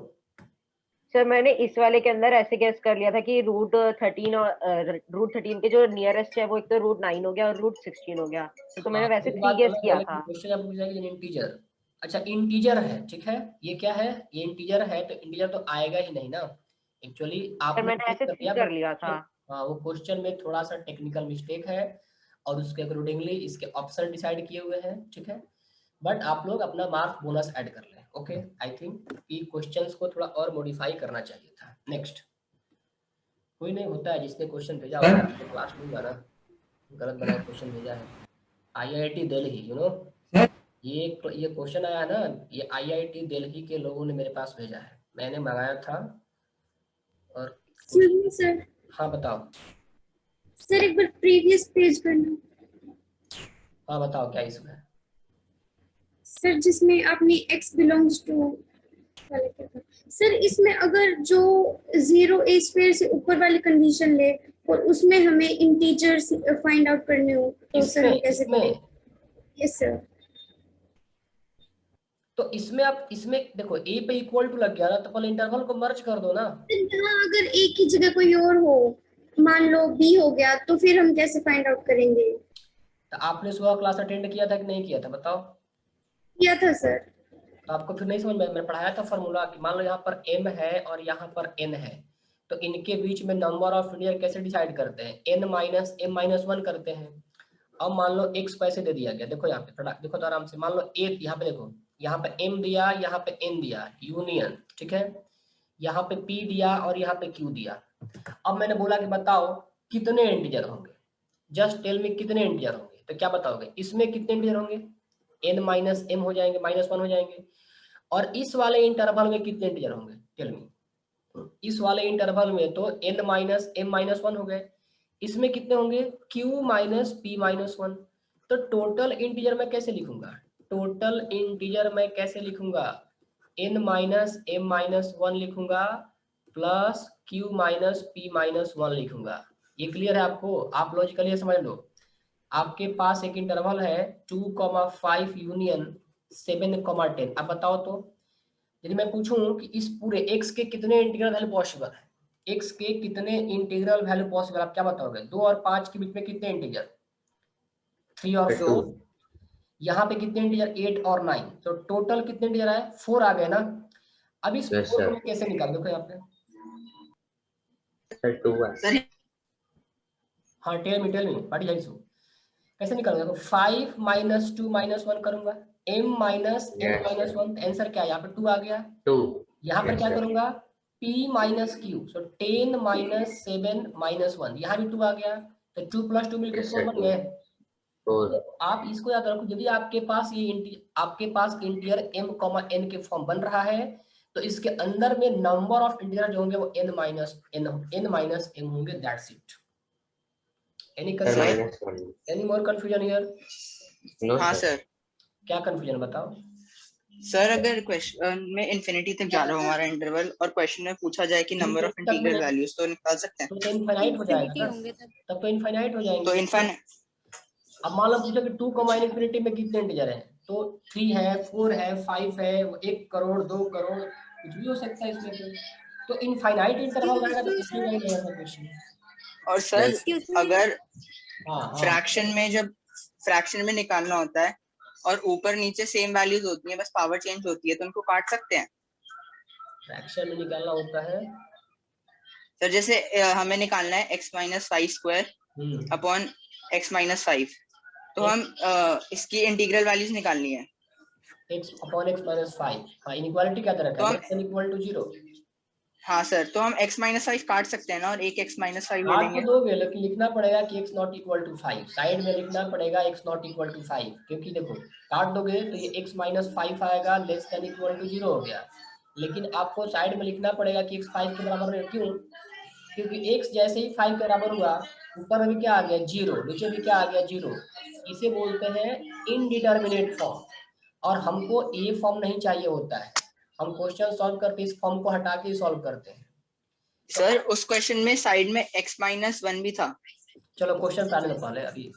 [SPEAKER 2] सर मैंने इस वाले के अंदर ऐसे गेस कर लिया था कि √13 और √13 के जो नियरेस्ट है वो एक तो √9 हो गया और √16 हो गया, तो मैंने वैसे 3 गेस किया था।
[SPEAKER 1] क्वेश्चन आपको पूछा कि इंटीजर, अच्छा इंटीजर है, ठीक है, ये क्या है, ये इंटीजर है, तो इंटीजर तो आएगा ही नहीं ना एक्चुअली,
[SPEAKER 2] सर
[SPEAKER 1] आपने
[SPEAKER 2] मैंने
[SPEAKER 1] ठीक
[SPEAKER 2] ऐसे
[SPEAKER 1] कर
[SPEAKER 2] 3
[SPEAKER 1] दिया,
[SPEAKER 2] कर लिया था।
[SPEAKER 1] हाँ वो क्वेश्चन में थोड़ा सा टेक्निकल मिस्टेक है और उसके अकॉर्डिंगली इसके ऑप्शन डिसाइड किए हुए हैं, ठीक है। बट आप लोग अपना मार्क्स बोनस ऐड कर लें, ओके। आई थिंक कि क्वेश्चंस को थोड़ा और मॉडिफाई करना चाहिए था। नेक्स्ट, कोई नहीं, होता है, जिसने क्वेश्चन भेजा होगा तो क्लास लूंगा ना, गलत बनाया क्वेश्चन भेजा है। IIT दिल्ली, यू नो, ये क्वेश्चन आया ना, ये IIT दिल्ली के लोगों ने मेरे पास भेजा है, मैंने मंगाया था। और
[SPEAKER 3] सर
[SPEAKER 1] हाँ बताओ।
[SPEAKER 3] सर एक बार प्रीवियस पेज करना
[SPEAKER 1] हाँ बताओ क्या इसमें,
[SPEAKER 3] सर, जिसमें आपने x बिलोंग्स टू सर, इसमें अगर जो 0 a² से ऊपर वाली कंडीशन ले और उसमें हमें इंटीजर्स फाइंड आउट करने हो तो सर हम कैसे करें? Yes sir.
[SPEAKER 1] तो इसमें आप इसमें देखो a पे इक्वल टू लग गया ना, तो पहले इंटरवल को मर्ज कर दो ना।
[SPEAKER 3] यहाँ अगर एक की जगह कोई और हो, मान लो बी हो गया, तो फिर हम कैसे फाइंड आउट करेंगे?
[SPEAKER 1] तो आपने सुबह क्लास अटेंड किया था कि नहीं किया था बताओ?
[SPEAKER 3] किया था सर।
[SPEAKER 1] तो आपको फिर नहीं समझ में, मैंने पढ़ाया था फॉर्मूला कि मान लो यहाँ पर m है और यहाँ पर n है, तो इनके बीच में नंबर ऑफ इंटीजर कैसे डिसाइड करते हैं? n माइनस m माइनस 1 करते हैं। अब मान लो x को ऐसे दे दिया गया, देखो यहाँ पे थोड़ा देखो तो आराम से, मान लो a यहाँ पे देखो, यहाँ पे m दिया, यहाँ पे n दिया, यूनियन, ठीक है, यहाँ पे p दिया और यहाँ पे q दिया। अब मैंने बोला कि बताओ कितने इंटीजर होंगे, जस्ट टेल मी कितने इंटीजर होंगे, तो क्या बताओगे? इसमें कितने इंटीजर होंगे? n माइनस m हो जाएंगे, -1 हो जाएंगे। और इस वाले इंटरवल में कितने इंटीजर होंगे टेल मी? इस वाले इंटरवल में तो n माइनस m माइनस 1 हो गए, इसमें कितने होंगे? q minus p minus 1। तो टोटल इंटीजर मैं कैसे लिखूंगा? टोटल इंटीजर मैं कैसे लिखूंगा? n माइनस m माइनस 1 लिखूंगा plus q minus p minus 1 लिखूंगा। ये क्लियर है आपको? आप लॉजिकली समझ लो। आपके पास एक इंटरवल है 2,5 यूनियन 7,10। अब बताओ तो, यदि मैं पूछूं कि इस पूरे x के कितने इंटीग्रल वैल्यू पॉसिबल है, x के कितने इंटीग्रल वैल्यू पॉसिबल, आप क्या बताओगे? 2 और 5 के बीच में कितने इंटीजर? 3 और 4। यहाँ पे कितने इंटीजर? 8 और 9। तो टोटल कितने इंटीजर आए? 4 आ गए ना। अब इस
[SPEAKER 5] Yes,
[SPEAKER 1] 4 को
[SPEAKER 5] sir.
[SPEAKER 1] मैं कैसे निकाल, देखो यहाँ पे,
[SPEAKER 5] Sir, 2
[SPEAKER 1] हाँ tell me what is answer, कैसे निकालूंगा? देखो 5 माइनस 2 माइनस 1 करूंगा, m minus m
[SPEAKER 5] Yes,
[SPEAKER 1] minus 1, answer क्या है? यहाँ पे 2 आ गया।
[SPEAKER 5] 2.
[SPEAKER 1] यहाँ पर
[SPEAKER 5] Yes,
[SPEAKER 1] क्या
[SPEAKER 5] sir.
[SPEAKER 1] करूंगा? p माइनस q, सो 10 माइनस 7 माइनस 1, यहाँ भी 2 आ गया, तो 2 प्लस 2 मिलकर
[SPEAKER 5] Yes,
[SPEAKER 1] 4
[SPEAKER 5] sir.
[SPEAKER 1] बन गए।
[SPEAKER 5] 4.
[SPEAKER 1] तो आप इसको याद रखो, यदि आपके पास आपके पास इंटीजर m n के फॉर्म बन रहा है, तो इसके अंदर में नंबर ऑफ इंटीजर जो होंगे वो n माइनस m होंगे, that's it. Any
[SPEAKER 5] Sir,
[SPEAKER 1] confusion?
[SPEAKER 5] -1.
[SPEAKER 1] Any more confusion here?
[SPEAKER 5] No,
[SPEAKER 9] हाँ
[SPEAKER 5] sir.
[SPEAKER 9] सर।
[SPEAKER 1] क्या कंफ्यूजन बताओ?
[SPEAKER 9] सर अगर क्वेश्चन में इंफिनिटी तक जा रहा हो हमारा इंटरवल और क्वेश्चन में पूछा जाए कि नंबर ऑफ
[SPEAKER 1] तक
[SPEAKER 9] इंटीग्रल वैल्यूज, तो निकाल सकते हैं?
[SPEAKER 1] तो इनफाइनाइट हो जाएगा
[SPEAKER 4] इन्फिनिटी
[SPEAKER 1] ना,
[SPEAKER 4] होंगे तब।
[SPEAKER 1] तब तो इनफाइनाइट हो जाएंगे।
[SPEAKER 9] तो इनफाइन
[SPEAKER 1] अब मान लो पूछो कि 2 कॉमा इनफिनिटी में कितने इंटीजर हैं, तो 3 है, 4 है, 5 है, 1 करोड़, 2 करोड़, कुछ भी हो सकता है इसमें। तो इनफाइनाइट इंटरवल रहेगा तो पूछेगा ही नहीं ऐसा क्वेश्चन।
[SPEAKER 9] और सर
[SPEAKER 4] Excuse me.
[SPEAKER 9] अगर
[SPEAKER 1] हाँ
[SPEAKER 9] फ्रैक्शन में, जब फ्रैक्शन में निकालना होता है और ऊपर नीचे सेम वैल्यूज होती है, बस पावर चेंज होती है, तो उनको काट सकते हैं?
[SPEAKER 1] फ्रैक्शन में निकालना होता है
[SPEAKER 9] सर जैसे हमें निकालना है x minus 5 square upon x minus 5, तो हम इसकी इंटीग्रल वैल्यूज निकालनी है।
[SPEAKER 1] x अपॉन x माइनस 5, हाँ इनइक्वालिटी क्या तरह
[SPEAKER 9] तो
[SPEAKER 1] का
[SPEAKER 9] हम
[SPEAKER 1] है, इक्वल टू 0।
[SPEAKER 9] हाँ सर, तो हम x माइनस 5 काट सकते हैं ना, और एक x माइनस 5 ले
[SPEAKER 1] काट
[SPEAKER 9] लेंगे।
[SPEAKER 1] तो दोगे, लेकिन लिखना पड़ेगा कि x not equal to 5, side में लिखना पड़ेगा x नॉट इक्वल टू 5, क्योंकि देखो काट दोगे तो ये x माइनस 5 आएगा, लेस देन इक्वल टू 0 हो गया, लेकिन आपको साइड में लिखना पड़ेगा कि x 5 के बराबर है। क्यों? क्योंकि x जैसे ही 5 के बराबर हुआ, ऊपर में भी क्या आ गया? 0, नीचे भी क्या आ गया? 0। इसे बोलते हैं इनडिटर्मिनेट फॉर्म, और हमको ये फॉर्म नहीं चाहिए होता है, हम क्वेश्चन सॉल्व करके इस फॉर्म को हटा के सॉल्व करते हैं।
[SPEAKER 9] सर उस क्वेश्चन में साइड में x माइनस 1 भी था।
[SPEAKER 1] चलो क्वेश्चन आने दो पहले, अभी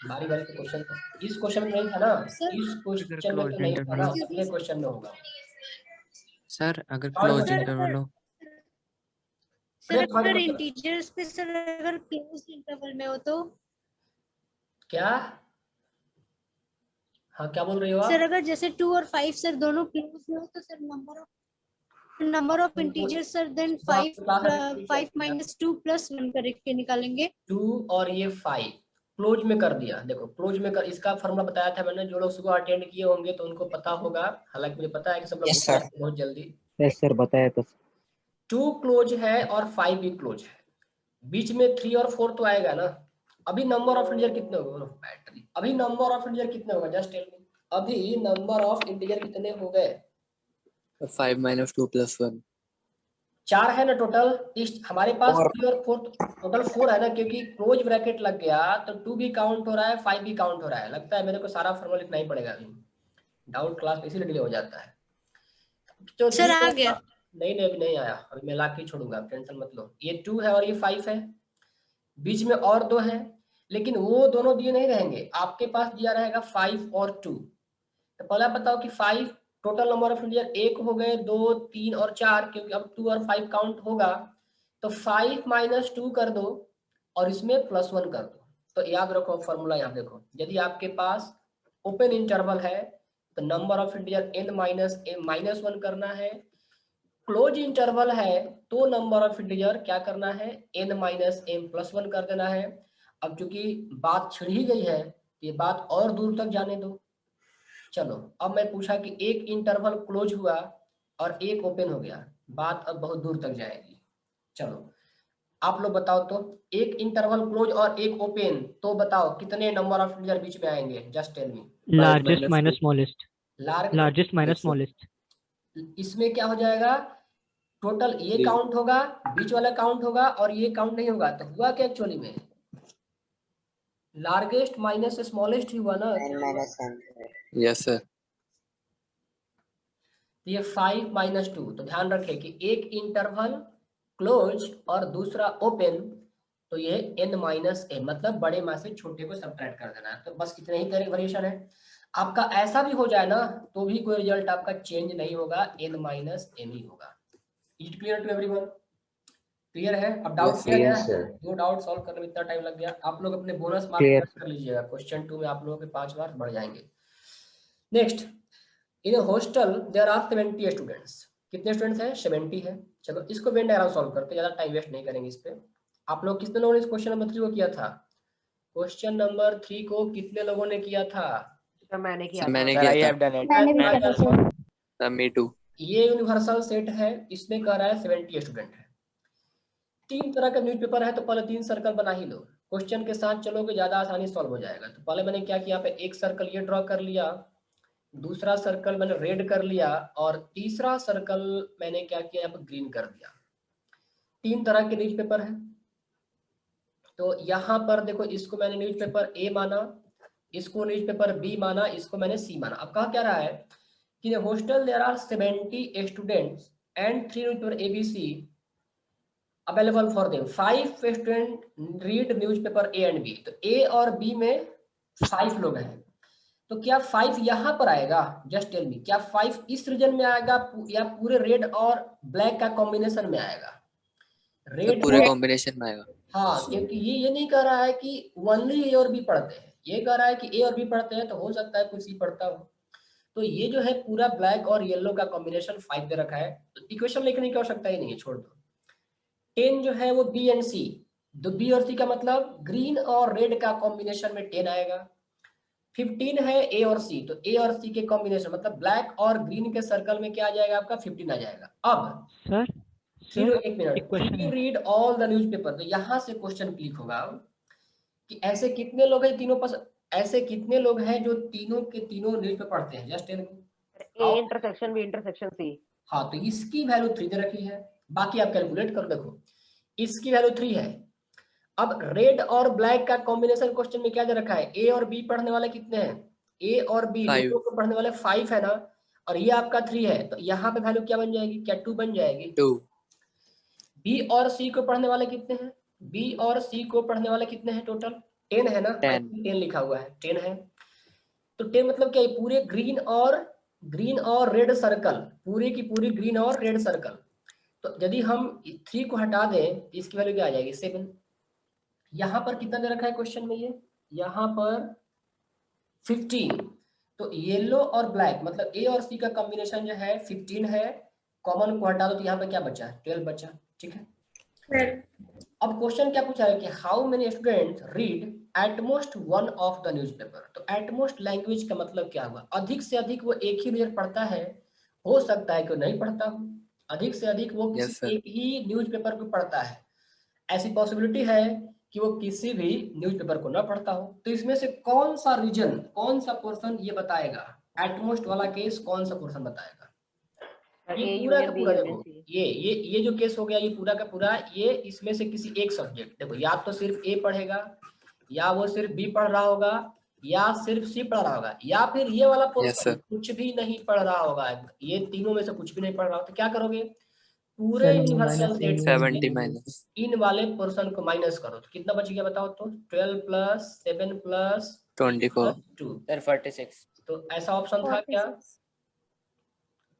[SPEAKER 1] बारी बारी के क्वेश्चन, इस क्वेश्चन में नहीं था ना, इस क्वेश्चन में तो नहीं था ना, अगले क्वेश्चन में होगा।
[SPEAKER 10] सर अगर क्लोज इंटरवल हो,
[SPEAKER 4] सर अगर इंटीजर्स पे सर अगर क्लोज इंटरवल में हो तो?
[SPEAKER 1] क्या? हाँ क्या बोल रही हो आप?
[SPEAKER 4] सर अगर जैसे 2 और 5 सर दोनों क्लोज में हो तो sir number of integers sir then 5 minus 2 plus 1 करके निकालेंगे।
[SPEAKER 1] 2 और ये 5 क्लोज में कर दिया। देखो क्लोज में कर, इसका फॉर्मूला बताया था मैंने, जो लोग सुबह अटेंड किए होंगे तो उनको पता होगा, हालांकि मुझे पता है कि सब लोग भूल जाते हैं बहुत जल्दी।
[SPEAKER 6] यस सर, बताया तो।
[SPEAKER 1] 2 क्लोज है और 5 भी क्लोज है, बीच में 3 और 4 तो आएगा ना। अभी नंबर ऑफ इंटीजर कितने होगा? बैटरी, अभी नंबर ऑफ इंटीजर कितने होगा? जस्ट टेल मी, अभी नंबर ऑफ इंटीजर कितने हो गए?
[SPEAKER 10] 5 माइनस 2 प्लस 1,
[SPEAKER 1] 4 है ना टोटल। इस हमारे पास 3 और 4 टोटल 4 है ना, क्योंकि क्लोज ब्रैकेट लग गया तो 2 भी काउंट हो रहा है, 5 भी काउंट हो रहा है। लगता है मेरे को सारा फॉर्मूला लिखना ही पड़ेगा, अभी डाउट क्लास इसीलिए डिले हो जाता है। तो
[SPEAKER 4] सर आ गया।
[SPEAKER 1] नहीं अभी नहीं आया, अभी मैं ला के छोड़ूंगा, टेंशन मत लो। ये 2 है और ये 5 है, बीच में और 2 है, लेकिन वो दोनों दिए नहीं रहेंगे, आपके पास दिया रहेगा 5 और 2। तो पहले बताओ कि 5 टोटल नंबर ऑफ इंटीजर 1 हो गए, 2, 3 और 4, क्योंकि अब 2 और 5 काउंट होगा, तो 5 - 2 कर दो और इसमें +1 कर दो। तो याद रखो फॉर्मूला, यहाँ देखो, यदि आपके पास ओपन इंटरवल है तो नंबर ऑफ इंटीजर n - -1 करना है, क्लोज इंटरवल है तो नंबर ऑफ इंटीजर क्या करना है, n - m+1 कर देना है। अब चूंकि बात छिड़ ही गई है, ये बात और दूर तक जाने दो। चलो अब मैं पूछा कि एक इंटरवल क्लोज हुआ और एक ओपन हो गया, बात अब बहुत दूर तक जाएगी। चलो आप लोग बताओ तो, एक इंटरवल क्लोज और एक ओपन, तो बताओ कितने नंबर ऑफ इंटीजर बीच में आएंगे, just tell me.
[SPEAKER 7] Largest minus smallest,
[SPEAKER 1] large,
[SPEAKER 7] largest minus smallest.
[SPEAKER 1] इसमें क्या हो जाएगा, टोटल ये काउंट होगा, बीच वाला काउंट होगा और ये काउंट नहीं होगा। तो हुआ क्या एक्चुअली में, लार्जेस्ट माइनस स्मॉलेस्ट ही हुआ ना।
[SPEAKER 5] Yes sir.
[SPEAKER 1] ये 5 - 2, तो ध्यान रखें कि एक इंटरवल क्लोज और दूसरा ओपन, तो ये n - a, मतलब बड़े में से छोटे को सब्ट्रैक्ट कर देना है। तो बस इतने ही तरह वेरिएशन है। आपका ऐसा भी हो जाए ना तो भी कोई रिजल्ट आपका चेंज नहीं होगा, n - m ही होगा। Is clear to everyone? Clear है? अब डाउट
[SPEAKER 5] Yes,
[SPEAKER 1] किया गया
[SPEAKER 5] yes,
[SPEAKER 1] है?
[SPEAKER 5] sir.
[SPEAKER 1] दो डाउट सॉल्व करने में इतना टाइम लग गया। आप लोग अपने बोनस मार्क
[SPEAKER 6] Clear.
[SPEAKER 1] कर लीजिएगा, क्वेश्चन 2 में आप लोगों के 5 मार्क बढ़ जाएंगे। Next, in hostel there are 70 students. कितने स्टूडेंट्स हैं? 70 है। चलो इसको वेन डायग्राम सॉल्व करके ज्यादा टाइम वेस्ट नहीं करेंगे इस पे। आप लोग कितने लोगों ने इस क्वेश्चन नंबर 3 को किया था? क्वेश्चन नंबर 3 को कितने लोगों ने किया था?
[SPEAKER 2] सर मैंने किया
[SPEAKER 5] सर
[SPEAKER 2] था।
[SPEAKER 5] मैंने
[SPEAKER 10] Sir,
[SPEAKER 5] किया
[SPEAKER 10] I
[SPEAKER 5] था।
[SPEAKER 10] have done it.
[SPEAKER 3] मैंने भी किया था सर।
[SPEAKER 5] Sir me too.
[SPEAKER 1] ये यूनिवर्सल सेट है, इसमें कह रहा है 70 स्टूडेंट है। 3 तरह का न्यूज़पेपर है, तो पहले 3 सर्कल बना ही लो। क्वेश्चन के साथ चलोगे ज्यादा आसानी सॉल्व हो जाएगा। तो पहले मैंने क्या किया, पे एक सर्कल ये ड्रॉ कर लिया, दूसरा सर्कल मैंने रेड कर लिया और तीसरा सर्कल मैंने क्या किया, यहाँ पर ग्रीन कर दिया। 3 तरह के न्यूज़पेपर है। तो यहाँ पर देखो, इसको मैंने न्यूज़पेपर ए माना, इसको न्यूज़पेपर बी माना, इसको मैंने सी माना। अब कहा क्या रहा है कि hostel there are 70 students and 3 newspaper A B C available for them. 5 student read newspaper A and B. तो ए और बी में 5 लोग हैं, तो क्या 5 यहाँ पर आएगा? जस्ट टेल मी, क्या 5 इस रीजन में आएगा या पूरे रेड और ब्लैक का कॉम्बिनेशन में आएगा? रेड
[SPEAKER 5] पूरे कॉम्बिनेशन में आएगा।
[SPEAKER 1] हाँ, क्योंकि ये नहीं कह रहा है कि ओनली ए और बी पढ़ते हैं, ये कह रहा है कि ए और बी पढ़ते हैं, तो हो सकता है कुछ सी पढ़ता हो। तो ये जो है पूरा ब्लैक और येलो का कॉम्बिनेशन 5 दे रखा है। तो इक्वेशन लिखने की आवश्यकता ही नहीं है, छोड़ दो। 10 जो है वो बी एंड सी, तो बी और सी का मतलब ग्रीन और रेड का कॉम्बिनेशन में 10 आएगा। 15 है ए और सी, तो ए और सी के कॉम्बिनेशन मतलब ब्लैक और ग्रीन के सर्कल में क्या आ जाएगा आपका? 15 आ जाएगा। अब
[SPEAKER 7] सर
[SPEAKER 1] एक मिनट,
[SPEAKER 7] question है।
[SPEAKER 1] Read all the newspaper. तो यहाँ से क्वेश्चन क्लिक होगा कि ऐसे कितने लोग हैं तीनों पास, ऐसे कितने लोग हैं जो तीनों के तीनों न्यूज़पेपर पढ़ते हैं? Just tell me.
[SPEAKER 2] A intersection B intersection C.
[SPEAKER 1] हाँ, तो इसकी वैल्यू 3 दे रखी है, बाकी आप कैलकुलेट कर देखो। इसकी वैल्यू 3 है। अब रेड और ब्लैक का कॉम्बिनेशन क्वेश्चन में क्या दे रखा है? ए और बी पढ़ने वाले कितने हैं? ए और बी
[SPEAKER 5] 5
[SPEAKER 1] दोनों को पढ़ने वाले 5 है ना, और ये आपका 3 है, तो यहाँ पे वैल्यू क्या बन जाएगी? क्या 2 बन जाएगी?
[SPEAKER 5] 2।
[SPEAKER 1] बी और सी को पढ़ने वाले कितने हैं? बी और सी को पढ़ने वाले कितने हैं? टोटल 10 है ना, 10 लिखा हुआ है, 10 है। तो 10 मतलब क्या है? पूरे ग्रीन और रेड सर्कल, पूरी की पूरी ग्रीन और रेड सर्कल। तो यदि हम 3 को हटा दें, इसकी वैल्यू क्या आ जाएगी? 7। यहाँ पर कितना दे रखा है क्वेश्चन में? ये यहाँ पर 15। तो येलो और ब्लैक मतलब ए और सी का कॉम्बिनेशन जो है 15 है। कॉमन को हटा दो तो यहाँ पे क्या बचा? 12 बचा। ठीक है। अब क्वेश्चन क्या पूछा है कि how many students read at most one of the newspaper. तो एटमोस्ट लैंग्वेज का मतलब क्या हुआ? अधिक से अधिक वो एक ही न्यूज़पेपर पढ़ता है, हो सकता है कि नहीं पढ़ता हो। अधिक से अधिक वो किसी एक ही न्यूज़पेपर को पढ़ता है, ऐसी पॉसिबिलिटी है कि वो किसी भी न्यूज़पेपर को ना पढ़ता हो। तो इसमें से कौन सा रीजन, कौन सा पोर्शन ये बताएगा? एटमोस्ट वाला केस कौन सा पोर्शन बताएगा? ये पूरा का पूरा देखो, ये जो केस हो गया, ये पूरा का पूरा, ये इसमें से किसी एक सब्जेक्ट, देखो या तो सिर्फ ए पढ़ेगा, या वो सिर्फ बी पढ़ रहा होगा, या सिर्फ सी पढ़ रहा होगा, या फिर ये वाला पोर्शन कुछ भी नहीं पढ़ रहा होगा। ये तीनों में से कुछ भी नहीं पढ़ रहा हो, तो क्या करोगे? पूरे यूनिवर्सल सेट से
[SPEAKER 5] 70 माइनस
[SPEAKER 1] इन वाले पोर्शन को माइनस करो, तो कितना बच गया बताओ? तो 12 + 7 +
[SPEAKER 5] 24
[SPEAKER 1] 2,
[SPEAKER 10] सर 46।
[SPEAKER 1] तो ऐसा ऑप्शन था क्या?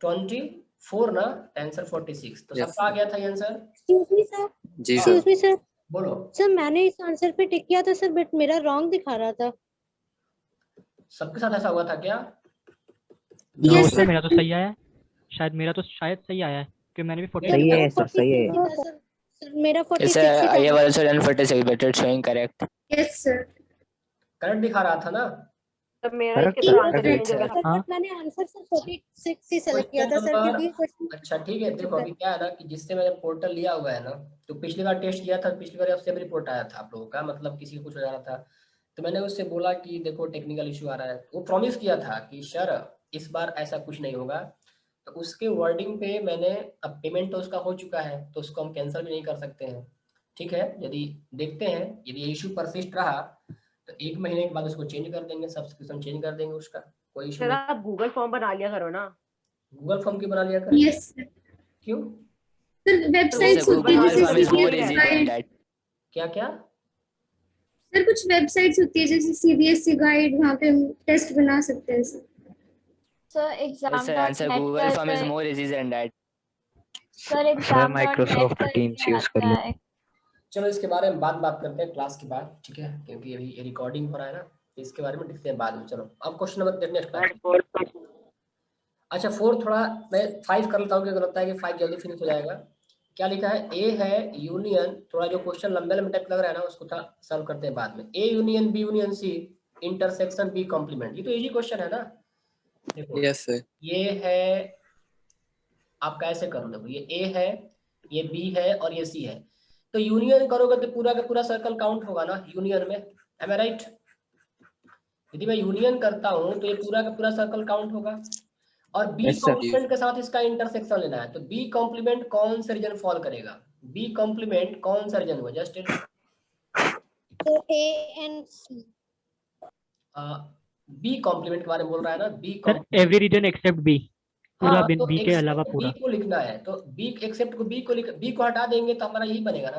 [SPEAKER 1] 24 ना, आंसर 46। तो सबका आ गया था ये आंसर।
[SPEAKER 4] Excuse me sir,
[SPEAKER 5] जी
[SPEAKER 1] हाँ।
[SPEAKER 5] सर।
[SPEAKER 4] excuse me sir,
[SPEAKER 1] बोलो।
[SPEAKER 4] सर मैंने इस आंसर पे टिक किया था सर, बट मेरा रॉन्ग दिखा रहा था।
[SPEAKER 1] सबके साथ ऐसा हुआ था क्या?
[SPEAKER 7] नो
[SPEAKER 3] Yes,
[SPEAKER 7] सर,
[SPEAKER 3] sir.
[SPEAKER 7] मेरा तो सही आया है। शायद सही आया है कि मैंने भी 46
[SPEAKER 6] सही
[SPEAKER 1] मेरा
[SPEAKER 6] है सर, सही है।
[SPEAKER 4] था सर, मेरा 46
[SPEAKER 11] Sir,
[SPEAKER 4] ही
[SPEAKER 11] I have
[SPEAKER 4] था।
[SPEAKER 11] also done 46, but it's showing correct.
[SPEAKER 3] Yes, sir.
[SPEAKER 1] Correct दिखा रहा था ना?
[SPEAKER 2] तब मेरा
[SPEAKER 6] करेक्ट
[SPEAKER 2] इसके तरह आंसर
[SPEAKER 6] करेक्ट
[SPEAKER 2] चेंज हो गया
[SPEAKER 4] सर
[SPEAKER 2] था।
[SPEAKER 7] हाँ।
[SPEAKER 4] बट मैंने आंसर सर 46 ही सेलेक्ट किया था सर,
[SPEAKER 1] क्वेश्चन
[SPEAKER 4] क्योंकि
[SPEAKER 1] नंबर,
[SPEAKER 4] क्वेश्चन
[SPEAKER 1] अच्छा ठीक है, देखो अभी क्या है ना कि जिससे मैंने पोर्टल लिया हुआ है ना, तो पिछली बार टेस्ट किया था, पिछली बार उससे भी रिपोर्ट आया था आप लोगों का, मतलब किसी को कुछ हो जा रहा था, तो मैंने उससे बोला कि देखो टेक्निकल इशू आ रहा है। वो प्रॉमिस किया था कि सर इस बार ऐसा कुछ नहीं होगा, तो उसके वर्डिंग पे मैंने, अब पेमेंट तो उसका हो चुका है तो उसको हम कैंसिल भी नहीं कर सकते हैं, ठीक है। यदि देखते हैं यदि इशू परसिस्ट रहा तो 1 महीने के बाद उसको चेंज कर देंगे, सब्सक्रिप्शन चेंज कर देंगे, उसका कोई इशू
[SPEAKER 2] सर
[SPEAKER 1] नहीं।
[SPEAKER 2] आप गूगल फॉर्म बना लिया करो ना।
[SPEAKER 1] गूगल फॉर्म क्यों बना लिया करें?
[SPEAKER 3] Yes, sir.
[SPEAKER 1] क्यों?
[SPEAKER 3] Sir,
[SPEAKER 11] Sir,
[SPEAKER 3] websites होती है
[SPEAKER 11] Google
[SPEAKER 3] जैसे
[SPEAKER 11] Form is more
[SPEAKER 3] CBSE
[SPEAKER 11] easy than
[SPEAKER 3] guide.
[SPEAKER 11] that.
[SPEAKER 1] क्या क्या?
[SPEAKER 3] सर कुछ वेबसाइट्स होती है जैसे CBSE गाइड, वहाँ पे हम टेस्ट बना सकते हैं sir.
[SPEAKER 12] Sir
[SPEAKER 11] Yes, sir.
[SPEAKER 12] exam.net
[SPEAKER 11] Answer Google Form is more easy than that.
[SPEAKER 12] Sir
[SPEAKER 10] sir
[SPEAKER 12] exam.net
[SPEAKER 10] Microsoft
[SPEAKER 12] करके
[SPEAKER 10] टीम्स यूज कर लो।
[SPEAKER 12] आता है।
[SPEAKER 1] चलो इसके बारे में बात करते हैं क्लास के बाद, ठीक है, क्योंकि अभी ये रिकॉर्डिंग हो रहा है ना, तो इसके बारे में देखते हैं बाद में। चलो अब क्वेश्चन नंबर देखते हैं क्लास। अच्छा 4 थोड़ा मैं 5 कर लेता हूँ, क्योंकि लगता है कि 5 जल्दी फिनिश हो जाएगा। क्या लिखा है? ए है यूनियन, थोड़ा जो क्वेश्चन लंबे लंबे टाइप लग रहा है ना, उसको थोड़ा सॉल्व करते हैं बाद में। A union B union C intersection B complement, ये तो इजी क्वेश्चन है ना। देखो
[SPEAKER 5] यस सर।
[SPEAKER 1] ये है, आप कैसे करो, देखो ये ए है, ये बी है और ये सी है, तो यूनियन करोगे तो पूरा का पूरा सर्कल काउंट होगा ना यूनियन में, एम आई राइट? यदि मैं यूनियन करता हूं तो ये पूरा का पूरा सर्कल काउंट होगा, और बी
[SPEAKER 6] Yes, sir.
[SPEAKER 1] कॉम्प्लीमेंट के साथ इसका इंटरसेक्शन लेना है, तो बी कॉम्प्लीमेंट कौन से रीजन फॉल करेगा? बी कॉम्प्लीमेंट कौन सा रीजन हुआ? जस्ट
[SPEAKER 4] तो A and C.
[SPEAKER 1] B complement के बारे में बोल रहा है ना, B
[SPEAKER 7] sir every region except B, पूरा
[SPEAKER 1] हाँ, तो
[SPEAKER 7] बी के अलावा
[SPEAKER 1] बी
[SPEAKER 7] पूरा।
[SPEAKER 1] को लिखना है, तो बी एक्सेप्ट को बी को हटा देंगे तो हमारा यही बनेगा ना,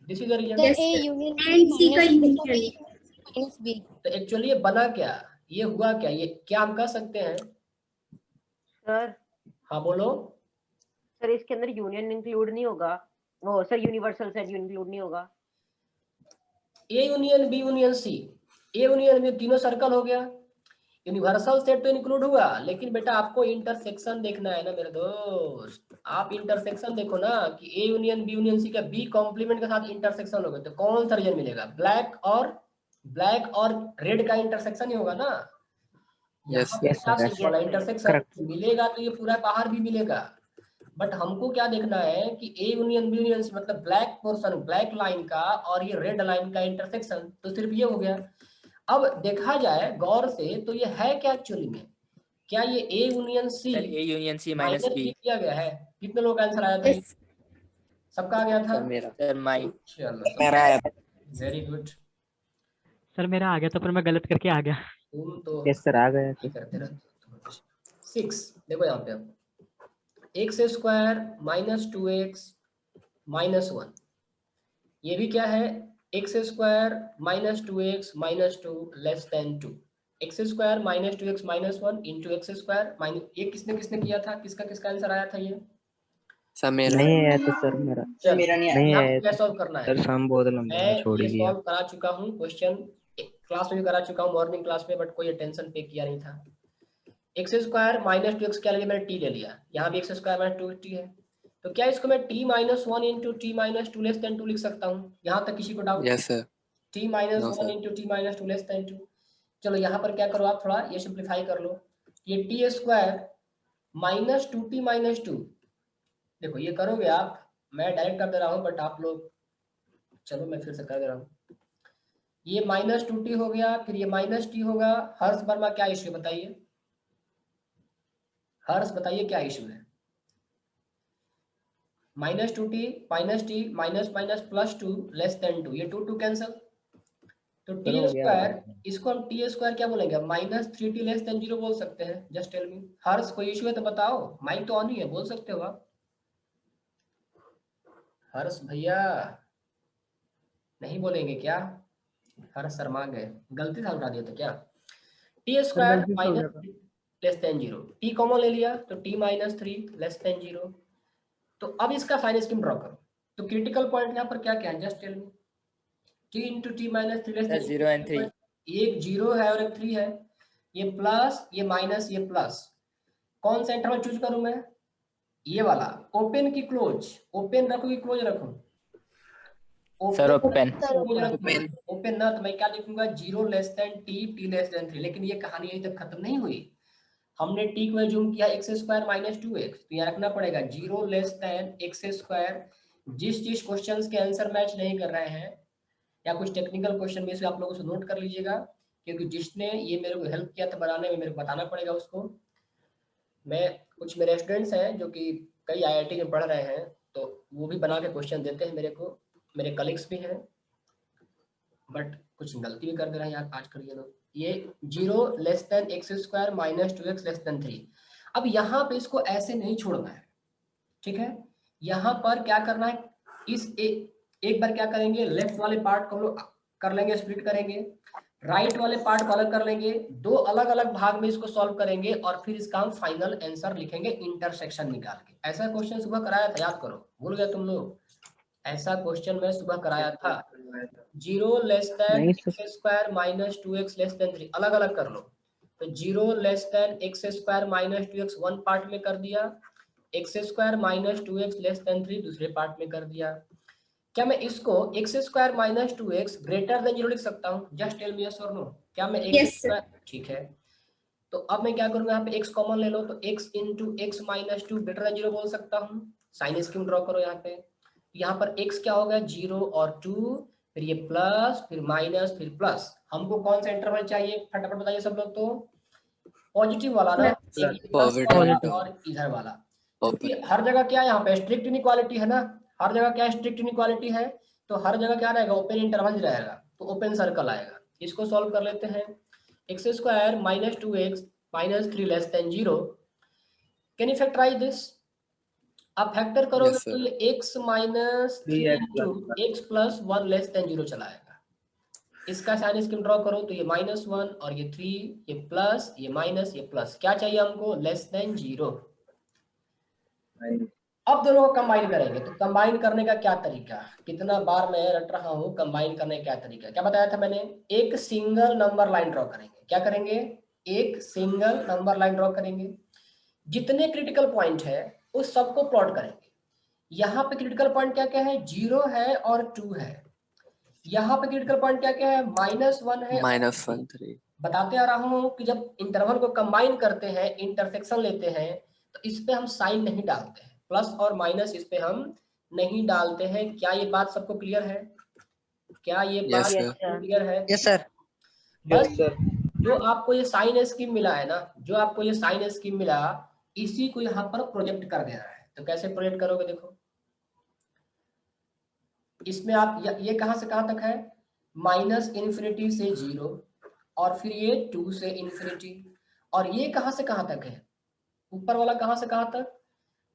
[SPEAKER 1] दिस इज द रीजन।
[SPEAKER 4] तो
[SPEAKER 3] Yes,
[SPEAKER 4] A
[SPEAKER 3] sir.
[SPEAKER 4] Union
[SPEAKER 3] And C का
[SPEAKER 4] बी
[SPEAKER 3] union.
[SPEAKER 4] Minus B.
[SPEAKER 1] तो एक्चुअली ये बना क्या, ये हुआ क्या, ये क्या हम कह सकते हैं?
[SPEAKER 2] सर
[SPEAKER 1] हाँ बोलो।
[SPEAKER 2] सर इसके अंदर यूनियन इंक्लूड नहीं होगा, वो सर यूनिवर्सल सेट इंक्लूड नहीं होगा।
[SPEAKER 1] A union B union C, A union में तीनों सर्कल हो गया, यूनिवर्सल सेट तो इंक्लूड हुआ, लेकिन बेटा आपको इंटरसेक्शन देखना है ना मेरे दोस्त, आप इंटरसेक्शन देखो ना कि A union B union C का बी कॉम्प्लीमेंट के साथ इंटरसेक्शन होगा, तो कौन सा रीजन मिलेगा? ब्लैक और रेड का इंटरसेक्शन ही होगा ना।
[SPEAKER 5] Yes,
[SPEAKER 6] yes, sir, yes,
[SPEAKER 1] वाला
[SPEAKER 2] sir.
[SPEAKER 1] Intersection
[SPEAKER 6] Correct.
[SPEAKER 1] मिलेगा तो ये पूरा बाहर भी मिलेगा, बट हमको क्या देखना है कि A union B union C मतलब ब्लैक पोर्शन, ब्लैक लाइन का और ये रेड लाइन का इंटरसेक्शन, तो सिर्फ ये हो गया। अब देखा जाए गौर से तो ये है क्या एक्चुअली में, क्या ये A union C
[SPEAKER 11] Sir, A union C
[SPEAKER 1] minus
[SPEAKER 11] minus
[SPEAKER 1] B
[SPEAKER 11] B.
[SPEAKER 1] किया गया है? कितने लोग आंसर आया था?
[SPEAKER 3] Yes.
[SPEAKER 1] सबका आ गया था?
[SPEAKER 5] सर मेरा।
[SPEAKER 11] Sir, mine.
[SPEAKER 1] चलो वेरी गुड।
[SPEAKER 7] सर मेरा आ गया था पर मैं गलत करके आ गया।
[SPEAKER 1] तुम तो
[SPEAKER 6] यस सर, आ गया
[SPEAKER 1] नहीं करते ना। 6 देखो यहाँ पे, अब x square minus 2x minus 1, ये भी क्या है? X square minus 2x minus 2 less than 2, x square minus 2x minus 1 into x square minus, ये किसने किया था? किसका किसका आंसर आया था ये?
[SPEAKER 5] सर मेरा।
[SPEAKER 6] नहीं आया तो सर मेरा
[SPEAKER 1] चलो
[SPEAKER 9] मेरा नहीं
[SPEAKER 6] नहीं
[SPEAKER 1] यहाँ
[SPEAKER 6] आया
[SPEAKER 1] पे क्या
[SPEAKER 6] था
[SPEAKER 1] सॉल्व करना है?
[SPEAKER 6] सर, सम बहुत लंबा
[SPEAKER 1] मैं
[SPEAKER 6] छोड़
[SPEAKER 1] ये
[SPEAKER 6] ही दिया।
[SPEAKER 1] सॉल्व करा चुका हूँ क्वेश्चन, क्लास में भी करा चुका हूँ, मॉर्निंग क्लास में, बट कोई अटेंशन पे किया नहीं था। एक्स स्क्वायर माइनस 2x क्या लिया मैंने? टी ले लिया, यहाँ भी एक्स स्क्वायर माइनस 2t है, तो क्या इसको मैं t minus 1 into t minus 2 less than 2 लिख सकता हूँ? यहाँ तक किसी को doubt?
[SPEAKER 5] Yes sir.
[SPEAKER 1] t minus
[SPEAKER 5] No,
[SPEAKER 1] 1
[SPEAKER 5] sir.
[SPEAKER 1] Into t minus 2 less than 2। चलो यहाँ पर क्या करो आप, थोड़ा ये सिंप्लीफाई कर लो, ये T square minus 2t minus 2, देखो ये करोगे आप, मैं डायरेक्ट कर दे रहा हूँ बट आप लोग, चलो मैं फिर से कर दे रहा हूँ, ये माइनस 2t हो गया, फिर ये माइनस t होगा। हर्ष वर्मा क्या इश्यू बताइए, हर्ष बताइए क्या इश्यू है? Minus 2t minus T minus minus plus 2 less than 2, ये 2 कैंसिल, तो टी
[SPEAKER 6] हो गया।
[SPEAKER 1] स्क्वायर, इसको हम टी स्क्वायर क्या बोलेंगे? माइनस 3t लेस देन 0 बोल सकते हैं। जस्ट टेल मी। हर्ष कोई इश्यू है तो बताओ, माइक तो ऑन ही है, बोल सकते हो आप। हर्ष भैया नहीं बोलेंगे क्या? हर्ष शर्मा गए, गलती से उठा दिया था क्या? T square minus less than 0, t common ले लिया तो t माइनस 3 लेस देन 0। तो अब इसका साइन स्कीम ड्रॉ करो। तो क्रिटिकल पॉइंट यहाँ पर क्या क्या है, just tell me. t into t minus 3 less than
[SPEAKER 11] 0 and 3.
[SPEAKER 1] एक 0 है और एक 3 है, ये प्लस ये माइनस ये प्लस। कौन सा इंटरवल चूज करूं मैं, ये वाला, ओपन की क्लोज, ओपन रखो कि क्लोज रखूं,
[SPEAKER 11] Sir, open.
[SPEAKER 1] ओपन ना, तो मैं क्या लिखूंगा 0 less then t, t less than 3। लेकिन ये कहानी यहीं तक खत्म नहीं हुई, हमने t को जूम किया x स्क्वायर माइनस 2x, तो यहाँ रखना पड़ेगा 0 लेस देन x स्क्वायर। जिस क्वेश्चंस के आंसर मैच नहीं कर रहे हैं या कुछ टेक्निकल क्वेश्चन में से आप लोगों से नोट कर लीजिएगा, क्योंकि जिसने ये मेरे को हेल्प किया था बनाने में, मेरे को बताना पड़ेगा उसको। मैं कुछ मेरे स्टूडेंट्स हैं जो कि कई IIT में पढ़ रहे हैं, तो वो भी बना के क्वेश्चन देते हैं मेरे को, मेरे कलीग्स भी हैं, बट कुछ गलती भी कर दे रहे हैं यार आजकल ये लोग। ये 0 less then x square minus 2x less than 3। अब यहाँ पे इसको ऐसे नहीं छोड़ना है, ठीक है। यहाँ पर क्या करना है, इस एक बार क्या करेंगे, लेफ्ट वाले पार्ट को हम लोग कर लेंगे, स्प्लिट करेंगे, राइट वाले पार्ट को अलग कर लेंगे, दो अलग अलग भाग में इसको सॉल्व करेंगे और फिर इसका हम फाइनल आंसर लिखेंगे इंटरसेक्शन निकाल के। ऐसा क्वेश्चन सुबह कराया था, याद करो, भूल गए तुम लोग? ऐसा क्वेश्चन मैं सुबह कराया था। 0 less then x square minus 2x less than 3, अलग अलग कर लो। तो 0 less then x square minus 2x one part में कर दिया, x square minus 2x less than 3 दूसरे पार्ट में कर दिया। क्या मैं इसको x square minus 2x greater than 0 लिख सकता हूँ? जस्ट टेल मी यस और नो। क्या मैं x स्क्वायर, ठीक है। तो अब मैं क्या करूंगा, यहाँ पे x कॉमन ले लो, तो x into x minus 2 greater than 0 बोल सकता हूँ। साइन स्कीम ड्रॉ करो यहाँ पे। यहाँ पर x क्या होगा, 0 और 2, फिर ये प्लस, फिर माइनस, फिर प्लस। हमको कौन सा इंटरवल चाहिए, फटाफट बताइए सब लोग। तो पॉजिटिव वाला ना, और इधर वाला, क्योंकि हर जगह क्या है, यहाँ पे स्ट्रिक्ट इनइक्वालिटी है ना, हर जगह क्या स्ट्रिक्ट इनइक्वालिटी है, तो हर जगह क्या रहेगा, ओपन इंटरवल रहेगा, तो ओपन सर्कल आएगा। इसको सॉल्व कर लेते हैं। X square minus 2x minus 3 less than 0, can you factorize this? आप फैक्टर करोगे तो ये x minus 3 into x plus 1 less than 0 चला आएगा। इसका साइन स्कीम ड्रॉ करो, तो ये -1 और ये 3, ये प्लस, ये माइनस, ये प्लस। क्या चाहिए हमको, लेस देन 0। अब दोनों को कंबाइन करेंगे, तो कंबाइन करने का क्या तरीका, कितना बार मैं रट रहा हूँ, कंबाइन करने का क्या तरीका, क्या बताया था मैंने? एक सिंगल नंबर लाइन ड्रॉ करेंगे। क्या करेंगे, एक सिंगल नंबर लाइन ड्रॉ करेंगे, जितने क्रिटिकल पॉइंट है उस सबको प्लॉट करेंगे। यहाँ पे क्रिटिकल पॉइंट क्या क्या है, 0 है और 2 है। यहाँ पे क्रिटिकल पॉइंट क्या क्या है, -1 है,
[SPEAKER 5] -1 3।
[SPEAKER 1] बताते आ रहा हूँ कि जब इंटरवल को कंबाइन करते हैं, इंटरसेक्शन लेते हैं, तो इस पे हम साइन नहीं डालते हैं, प्लस और माइनस इस पे हम नहीं डालते हैं। क्या ये बात सबको क्लियर है? क्या ये बात क्लियर है?
[SPEAKER 8] Yes sir.
[SPEAKER 1] बस जो आपको ये साइन स्कीम मिला है ना, जो आपको ये साइन स्कीम मिला, इसी को यहाँ पर प्रोजेक्ट कर देना है। तो कैसे प्रोजेक्ट करोगे, देखो इसमें आप ये कहां से कहां तक है, -∞ से 0, और फिर ये 2 से इन्फिनिटी, और ये कहां से कहां तक है, ऊपर वाला कहां से कहां तक,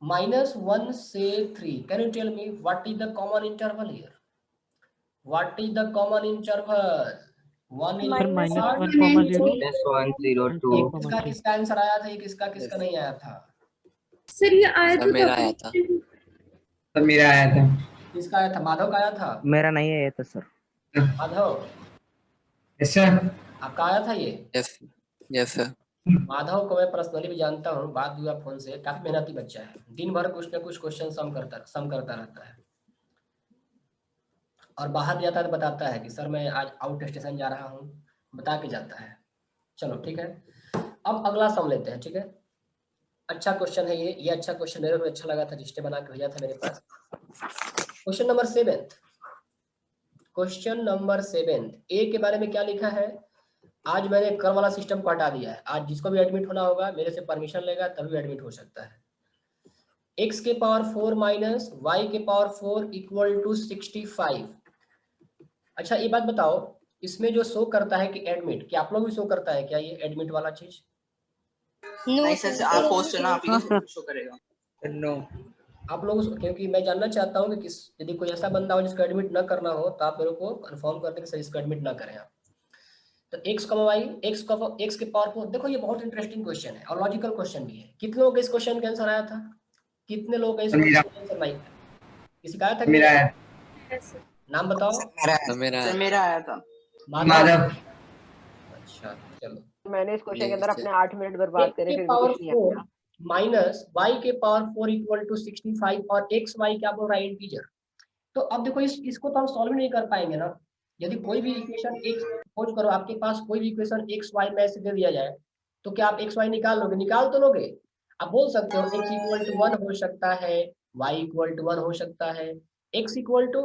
[SPEAKER 1] -1 से 3। Can you tell me what is the common interval here? What is the common interval? 1 किसका किसका आंसर आया था, ये किसका किसका नहीं आया था?
[SPEAKER 3] सर ये आया था,
[SPEAKER 5] मेरा आया था।
[SPEAKER 12] सर मेरा आया था।
[SPEAKER 1] किसका आया था? माधव का आया था?
[SPEAKER 6] मेरा नहीं आया था सर।
[SPEAKER 1] Madhav
[SPEAKER 12] yes sir.
[SPEAKER 1] आपका आया था ये?
[SPEAKER 5] Yes sir.
[SPEAKER 1] माधव को मैं पर्सनली भी जानता हूँ, बात हुआ फोन से, काफी मेहनती बच्चा है, दिन भर कुछ ना कुछ क्वेश्चन सम करता रहता है, और बाहर भी जाता है तो बताता है कि सर मैं आज आउट स्टेशन जा रहा हूँ, बता के जाता है। चलो ठीक है, अब अगला सम लेते हैं, ठीक है। अच्छा क्वेश्चन है ये अच्छा क्वेश्चन मेरे को अच्छा लगा था, रिश्ते बना के भेजा था मेरे पास। क्वेश्चन नंबर 7, क्वेश्चन नंबर 7 ए के बारे में क्या लिखा है? आज मैंने कर वाला सिस्टम को हटा दिया है। आज जिसको भी एडमिट होना होगा मेरे से परमिशन लेगा तभी एडमिट हो सकता है। x के पावर 4 माइनस y के पावर 4 इक्वल टू 65। अच्छा ये बात बताओ, इसमें जो शो करता है कि एडमिट, क्या आप लोग भी शो करता है क्या ये एडमिट वाला चीज?
[SPEAKER 9] नहीं सर, आप पोस्ट ना आप ही शो करेगा।
[SPEAKER 12] नो
[SPEAKER 1] आप लोग, क्योंकि मैं जानना चाहता हूँ कि यदि कोई ऐसा बंदा हो जिसको एडमिट ना करना हो तो आप मेरे को कंफर्म कर दें कि सर इसको एडमिट ना करें आप। तो x, y, x के पावर 4। देखो ये बहुत इंटरेस्टिंग क्वेश्चन है और लॉजिकल क्वेश्चन भी है। कितने लोगों को इस क्वेश्चन का आंसर आया था? कितने लोगों का इस क्वेश्चन का आंसर नहीं था? किसी का आया था?
[SPEAKER 12] मेरा है।
[SPEAKER 1] नाम बताओ।
[SPEAKER 9] मेरा आया था।
[SPEAKER 12] माधव।
[SPEAKER 1] अच्छा चलो,
[SPEAKER 2] मैंने इस क्वेश्चन के अंदर
[SPEAKER 5] Yes,
[SPEAKER 2] अपने 8 मिनट बर्बाद
[SPEAKER 1] x
[SPEAKER 2] करे
[SPEAKER 1] के
[SPEAKER 2] फिर भी
[SPEAKER 1] पावर
[SPEAKER 2] कुछ नहीं
[SPEAKER 1] 4
[SPEAKER 2] आया।
[SPEAKER 1] माइनस y के पावर 4 इक्वल टू 65 और x y क्या बोल रहा है? इंटीजर। तो अब देखो इसको तो हम सॉल्व नहीं कर पाएंगे ना। यदि कोई भी इक्वेशन x, सपोज करो आपके पास कोई भी इक्वेशन x y में से दे दिया जाए, तो क्या आप x y निकाल लोगे? निकाल तो लोगे। आप बोल सकते हो x इक्वल टू 1 हो सकता है, y इक्वल टू 1 हो सकता है, x इक्वल टू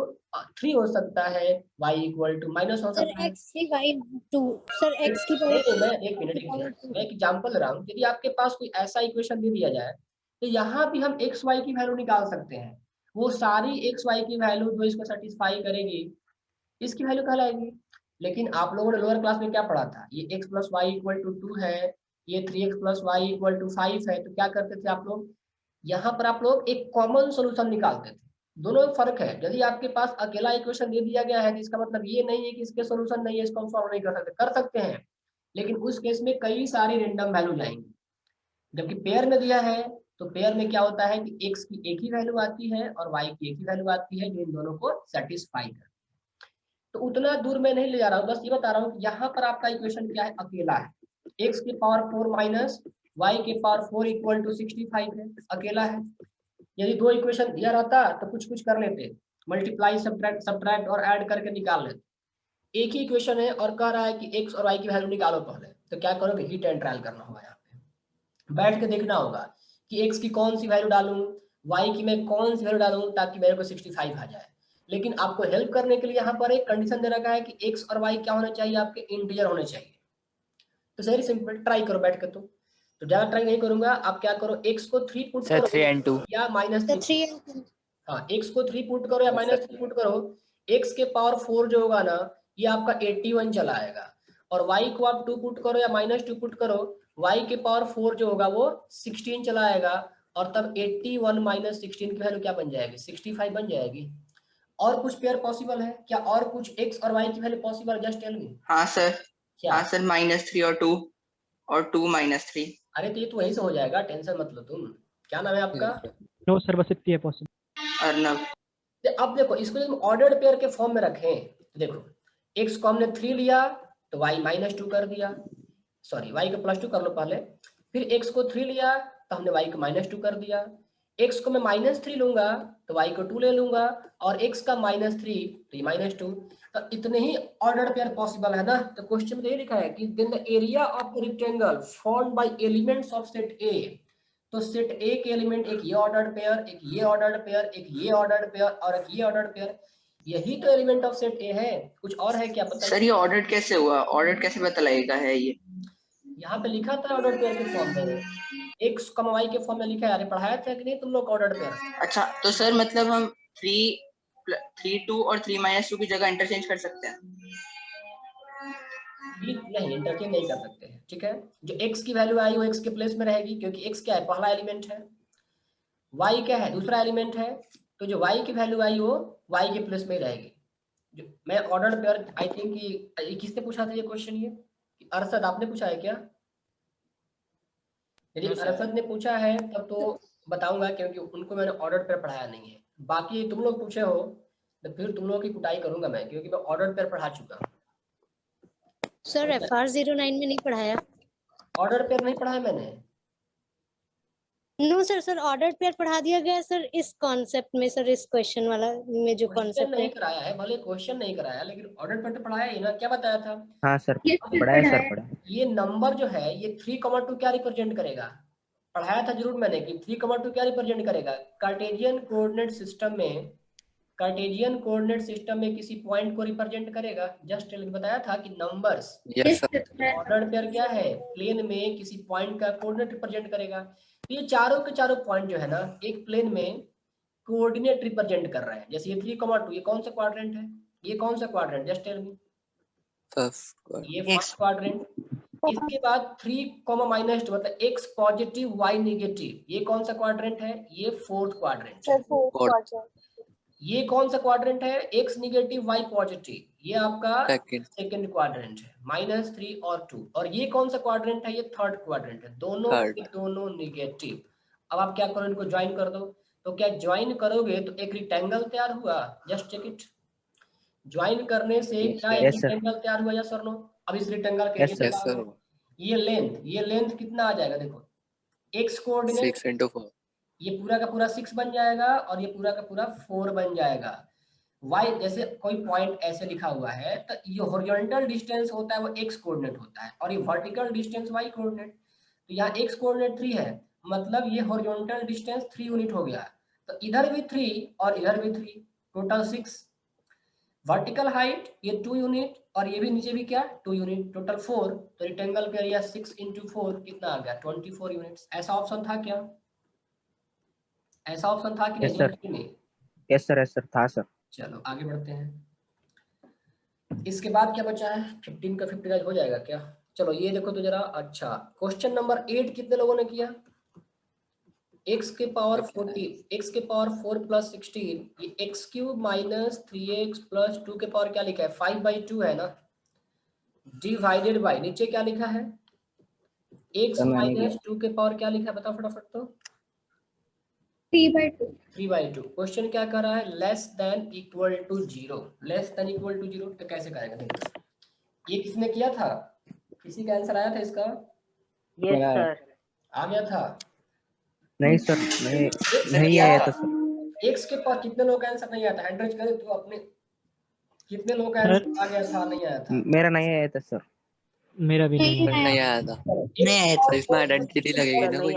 [SPEAKER 1] 3 हो सकता है, y इक्वल टू माइनस हो
[SPEAKER 4] सर
[SPEAKER 1] सकता है।
[SPEAKER 4] x की पावर 2, सर x की
[SPEAKER 1] नहीं,
[SPEAKER 4] पावर
[SPEAKER 1] मैं एक मिनट मैं एक एग्जांपल ले रहा हूँ। यदि आपके पास कोई ऐसा इक्वेशन दे दिया जाए, तो यहाँ भी हम x y की वैल्यू निकाल सकते हैं। वो सारी x y की वैल्यू जो इसको सेटिस्फाई करेगी, इसकी वैल्यू कहलाएगी। लेकिन आप लोगों ने लोअर क्लास में क्या पढ़ा था? ये x plus y equal to 2 है, ये 3x plus y equal to 5 है। तो क्या करते थे आप लोग? यहाँ पर आप लोग एक कॉमन सोल्यूशन निकालते थे। दोनों में फर्क है। यदि आपके पास अकेला इक्वेशन दे दिया गया है, तो इसका मतलब ये नहीं है कि इसके सोल्यूशन नहीं है, इसको हम सॉल्व नहीं कर सकते हैं। लेकिन उस केस में कई सारी रैंडम वैल्यू जाएंगी। जबकि पेयर में दिया है, तो पेयर में क्या होता है कि x की एक ही वैल्यू आती है और y की एक ही वैल्यू आती है, जो इन दोनों को सेटिस्फाई कर। तो उतना दूर मैं नहीं ले जा रहा हूँ, बस ये बता रहा हूँ कि यहाँ पर आपका इक्वेशन क्या है? अकेला है। x की पावर 4 माइनस y के पावर 4 इक्वल टू 65 है, अकेला है। यदि दो इक्वेशन दिया रहता तो कुछ कुछ कर लेते, मल्टीप्लाई सब्ट्रैक्ट और ऐड करके निकाल लेते। एक ही इक्वेशन है और कह रहा है कि x और y की वैल्यू निकालो पहले। तो क्या करोगे? हीट एंड ट्रायल करना होगा। यहाँ पे बैठ के देखना होगा कि x की कौन सी वैल्यू डालूं, y की मैं कौन सी वैल्यू डालूं ताकि मेरे को 65 आ जाए। लेकिन आपको हेल्प करने के लिए यहाँ पर एक कंडीशन दे रखा है कि x और y क्या होने चाहिए? आपके इंटीजर होने चाहिए। तो वेरी सिंपल, ट्राई करो बैठ के। तो ज्यादा ट्राई नहीं करूंगा। आप क्या करो, x को 3 पुट
[SPEAKER 11] सर
[SPEAKER 1] करो
[SPEAKER 11] 3 and 2
[SPEAKER 1] या माइनस 3। हाँ, x को 3 पुट करो या माइनस 3 पुट करो। x के पावर 4 जो होगा ना, ये आपका 81 चला आएगा। और y को आप 2 पुट करो या माइनस 2 पुट करो, y के पावर 4 जो होगा वो 16 चला आएगा। और तब 81 माइनस 16 की वैल्यू क्या बन जाएगी? 65 बन जाएगी। और कुछ पेयर पॉसिबल है क्या? और कुछ x और y की value possible? Just tell me.
[SPEAKER 9] हाँ सर।
[SPEAKER 1] क्या?
[SPEAKER 9] हाँ सर, -3 और 2 और 2 -3।
[SPEAKER 1] अरे तो ये तो वहीं से हो जाएगा, टेंशन मत लो तुम। क्या नाम है आपका?
[SPEAKER 7] नो सर, बस इतनी है पॉसिबल।
[SPEAKER 9] अर्नब।
[SPEAKER 1] अब देखो, इसको जब ऑर्डर्ड पेयर के फॉर्म में रखें, तो देखो x को हमने 3 लिया तो y -2 कर दिया, सॉरी y को +2 कर लो पहले। फिर x को 3 लिया तो हमने y को -2 कर दिया। x को मैं -3 लूंगा तो y को 2 ले लूंगा, और x का -3 तो ये -2। तो इतने ही ऑर्डर पेयर पॉसिबल है ना। तो क्वेश्चन में ये लिखा है कि then the area of the rectangle formed by elements of set A. तो सेट ए के एलिमेंट एक ये ऑर्डर्ड पेयर, एक ये ऑर्डर्ड पेयर, एक ये ऑर्डर्ड पेयर और एक ये ऑर्डर्ड पेयर, यही तो एलिमेंट ऑफ सेट ए है। कुछ और है क्या? पता
[SPEAKER 9] सर ये ऑर्डर कैसे हुआ? ऑर्डर कैसे पता लगेगा है ये?
[SPEAKER 1] यहाँ पे लिखा था ऑर्डर पेयर के फॉर्म में, x, y के फॉर्म में लिखा है। अरे पढ़ाया था कि नहीं तुम लोग ऑर्डर पेयर?
[SPEAKER 9] अच्छा, तो सर मतलब हम 3 2 और 3 -2 की जगह इंटरचेंज कर सकते हैं?
[SPEAKER 1] नहीं, इंटरचेंज नहीं कर सकते हैं। ठीक है, जो x की वैल्यू आई वो x के प्लेस में रहेगी, क्योंकि x क्या है? पहला एलिमेंट है। y क्या है? दूसरा एलिमेंट है। तो जो y की वैल्यू आई वो y के प्लेस में ही रहेगी। जो मैं ऑर्डर पेयर, आई थिंक कि किसने पूछा था ये क्वेश्चन? ये अरशद आपने पूछा है क्या? यदि अरशद ने पूछा है तब तो बताऊंगा, क्योंकि उनको मैंने ऑर्डर पेयर पढ़ाया नहीं है। बाकी तुम लोग पूछे हो तो फिर तुम लोगों की कुटाई करूंगा मैं, क्योंकि मैं ऑर्डर पेयर पढ़ा चुका हूँ।
[SPEAKER 4] सर FR09 में नहीं पढ़ाया।
[SPEAKER 1] ऑर्डर पेयर नहीं पढ़ाया मैंने।
[SPEAKER 4] No sir, sir order pair पढ़ा दिया गया सर इस कॉन्सेप्ट में, सर इस क्वेश्चन वाला में जो
[SPEAKER 1] क्वेश्चन
[SPEAKER 4] कॉन्सेप्ट
[SPEAKER 1] नहीं
[SPEAKER 4] है।
[SPEAKER 1] कराया है, भले क्वेश्चन नहीं कराया, लेकिन ऑर्डर पेयर तो पढ़ाया ही ना। क्या बताया था?
[SPEAKER 6] हाँ सर,
[SPEAKER 3] ये
[SPEAKER 6] पढ़ा है सर, पढ़ा है।
[SPEAKER 1] ये नंबर जो है ये 3,2 क्या रिप्रेजेंट करेगा? पढ़ाया था जरूर मैंने कि 3,2 क्या रिप्रेजेंट करेगा? कार्टेशियन कोऑर्डिनेट सिस्टम में, कार्टेशियन कोऑर्डिनेट सिस्टम में किसी पॉइंट को रिप्रेजेंट करेगा। जस्ट बताया था कि numbers
[SPEAKER 5] Yes, sir.
[SPEAKER 1] Order pair क्या है? प्लेन में किसी पॉइंट का कोऑर्डिनेट रिप्रेजेंट करेगा। तो ये चारों के चारों पॉइंट जो है ना, एक प्लेन में कोऑर्डिनेट रिप्रेजेंट कर रहे हैं। जैसे ये 3,2 ये कौन सा क्वाड्रेंट है? ये कौन सा क्वाड्रेंट? Just tell me. ये फर्स्ट क्वाड्रेंट। इसके बाद 3, -2 मतलब x पॉजिटिव y नेगेटिव, ये कौन सा क्वाड्रेंट है? ये फोर्थ क्वाड्रेंट है। ये कौन सा क्वाड्रेंट है, एक्स निगेटिव वाई पॉजिटिव, ये आपका
[SPEAKER 5] सेकंड
[SPEAKER 1] सेकंड क्वाड्रेंट है, -3 और 2। और ये कौन सा क्वाड्रेंट है, ये थर्ड क्वाड्रेंट है, दोनों
[SPEAKER 5] थर्ड
[SPEAKER 1] के दोनों निगेटिव। अब आप क्या करो, इनको ज्वाइन कर दो। तो क्या ज्वाइन करोगे तो एक रिक्टेंगल तैयार हुआ, जस्ट चेक इट। ज्वाइन करने से क्या एक
[SPEAKER 6] Yes, sir.
[SPEAKER 1] रिक्टेंगल तैयार हुआ या सर नो? अब इस रिक्टेंगल के
[SPEAKER 6] Yes,
[SPEAKER 1] area
[SPEAKER 6] sir.
[SPEAKER 5] Yes sir
[SPEAKER 1] ये लेंथ कितना आ जाएगा, देखो एक्स कोऑर्डिनेट
[SPEAKER 5] 6 × 4
[SPEAKER 1] ये पूरा का पूरा 6 बन जाएगा और ये पूरा का पूरा 4 बन जाएगा। y जैसे कोई पॉइंट ऐसे लिखा हुआ है तो ये हॉरिजॉन्टल डिस्टेंस होता है वो x कोऑर्डिनेट होता है और ये वर्टिकल डिस्टेंस y कोऑर्डिनेट। तो यहाँ x कोऑर्डिनेट 3 है, मतलब ये हॉरिजॉन्टल डिस्टेंस 3 यूनिट हो गया। तो इधर भी 3 और इधर भी 3, टोटल 6। वर्टिकल हाइट ये 2 यूनिट और ये भी नीचे भी क्या 2 यूनिट, टोटल 4। तो रेक्टेंगल का एरिया 6 × 4 कितना आ गया 24 यूनिट्स। ऐसा ऑप्शन था क्या, ऐसा ऑप्शन था कि
[SPEAKER 6] Yes, sir.
[SPEAKER 1] नहीं?
[SPEAKER 6] Yes, sir. Yes, sir. था सर।
[SPEAKER 1] चलो आगे बढ़ते हैं। इसके बाद क्या बचा है, 15 का 50 हो जाएगा क्या? चलो ये देखो तो जरा। अच्छा, क्वेश्चन नंबर 8 कितने लोगों ने किया? x के पावर 40, x के पावर 4 + 16, ये x³ - 3x + 2 के पावर क्या लिखा है 5/2 है ना, डिवाइडेड बाय नीचे क्या लिखा है x - 2 के पावर क्या लिखा है, बताओ फटाफट। तो
[SPEAKER 3] 3/2।
[SPEAKER 1] 3/2। क्वेश्चन क्या कर रहा है, less than equal to 0, less than equal to 0। तो कैसे करेगा, देखो ये किसने किया था, किसी का आंसर आया था इसका?
[SPEAKER 2] Yes sir.
[SPEAKER 1] आ गया था?
[SPEAKER 6] नहीं सर, नहीं आया था सर।
[SPEAKER 1] एक्स के पास कितने लोग का आंसर नहीं आया था, हैंड रेज करें तो अपने कितने लोग का आंसर आ गया था, नहीं आया था?
[SPEAKER 6] मेरा नहीं आया था सर।
[SPEAKER 7] मेरा भी नहीं है।
[SPEAKER 5] नहीं आया था, नहीं आया था। इसमें आइडेंटिटी लगेगी ना कोई।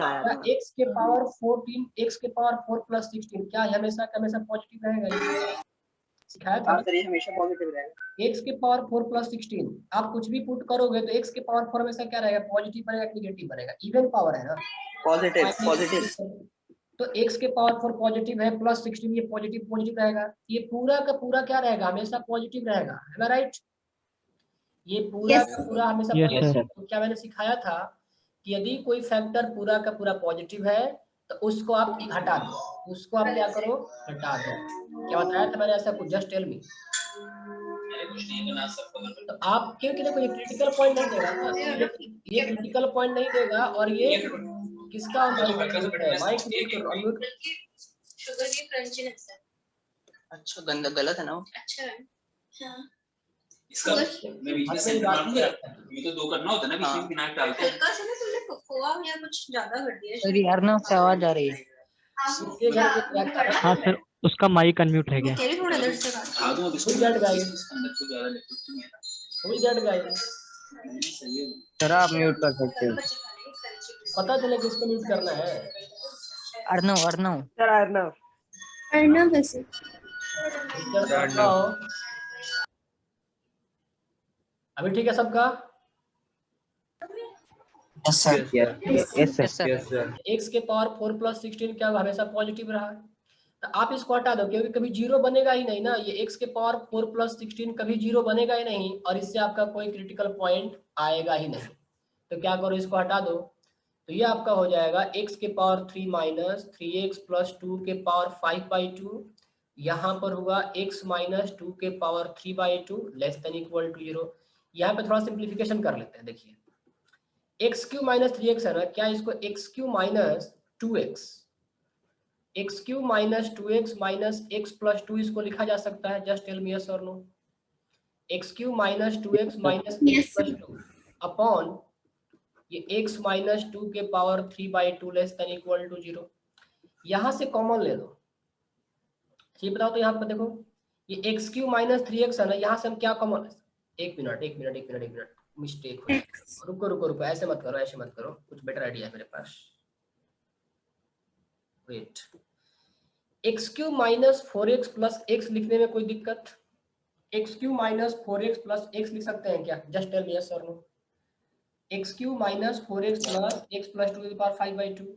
[SPEAKER 1] x के पावर 14, x के पावर 4 + 16 क्या हमेशा हमेशा पॉजिटिव रहेगा? सिखाया था
[SPEAKER 9] सर, ये हमेशा पॉजिटिव रहेगा।
[SPEAKER 1] x के पावर 4 + 16 आप कुछ भी पुट करोगे तो x के पावर 4 हमेशा क्या रहेगा, पॉजिटिव बनेगा कि नेगेटिव बनेगा? इवन पावर है ना,
[SPEAKER 9] पॉजिटिव।
[SPEAKER 1] तो x के पावर 4 पॉजिटिव है, +16 ये पॉजिटिव रहेगा। ये पूरा का पूरा क्या रहेगा, हमेशा पॉजिटिव रहेगा, है ना, राइट? ये पूरा का पूरा हमेशा पॉजिटिव। तो क्या मैंने सिखाया था कि यदि कोई फैक्टर पूरा का पूरा पॉजिटिव है तो उसको आप हटा दो, उसको आप क्या करो, हटा दो। क्या बताया था मैंने ऐसा कुछ, जस्ट टेल मी। तो आप क्योंकि देखो ये क्रिटिकल पॉइंट नहीं देगा ना, ये क्रिटिकल पॉइंट नहीं देगा। और ये किसका माइक म्यूट
[SPEAKER 3] शुगर की क्रंचीनेस है।
[SPEAKER 9] अच्छा, गंदा गलत है ना वो?
[SPEAKER 3] अच्छा है। हाँ।
[SPEAKER 13] इसका मैं बीच में सेंटर मारता हूं, ये तो 2 करना होता है ना, बीच में किनारे डालते हैं।
[SPEAKER 3] हल्का सा ना तुमने खोआ या कुछ ज्यादा कर दिया
[SPEAKER 8] सर यार ना उससे आवाज आ रही है।
[SPEAKER 7] हाँ सर, उसका माइक अनम्यूट है क्या?
[SPEAKER 3] तेरे थोड़ा देर से
[SPEAKER 13] खा दूं अब इसको, इसके अंदर तो ज्यादा लेते हैं।
[SPEAKER 8] सर आप म्यूट कर सकते हो।
[SPEAKER 1] पता चले किसको म्यूट करना है।
[SPEAKER 8] अर्नव
[SPEAKER 2] सर अर्नव
[SPEAKER 3] वैसे
[SPEAKER 1] अभी ठीक है सबका?
[SPEAKER 8] Yes sir.
[SPEAKER 1] x के पावर 4 + 16 क्या हमेशा पॉजिटिव रहा, तो आप इसको हटा दो क्योंकि कभी 0 बनेगा ही नहीं ना। ये x के पावर 4 + 16 कभी 0 बनेगा ही नहीं और इससे आपका कोई क्रिटिकल पॉइंट आएगा ही नहीं। तो क्या करो, इसको हटा दो। तो ये आपका हो जाएगा x के पावर 3 - 3x + 2 के पावर 5/2। यहाँ पर हुआ x - 2 के power 3/2 less than equal to 0। यहाँ पे थोड़ा सिंप्लीफिकेशन कर लेते हैं। देखिए x³ - 3x है ना, क्या इसको x³ - 2x, x³ - 2x - x + 2 इसको लिखा जा सकता है? जस्ट टेल मी यस और no. x³ - 2x - x + 2 upon ये x - 2 के power 3/2 less than equal to 0। यहाँ से कॉमन ले लो। ये बताओ तो यहाँ पर देखो ये x³ - 3x है ना, यहाँ से हम क्या कॉमन, एक मिनट मिस्टेक हो, रुको ऐसे मत करो, कुछ बेटर आइडिया है मेरे पास। वेट, x³ - 4x + x लिखने में कोई दिक्कत? x³ - 4x + x लिख सकते हैं क्या? जस्ट टेल मी यस और नो। x³ - 4x + x + 2 की पावर 5/2।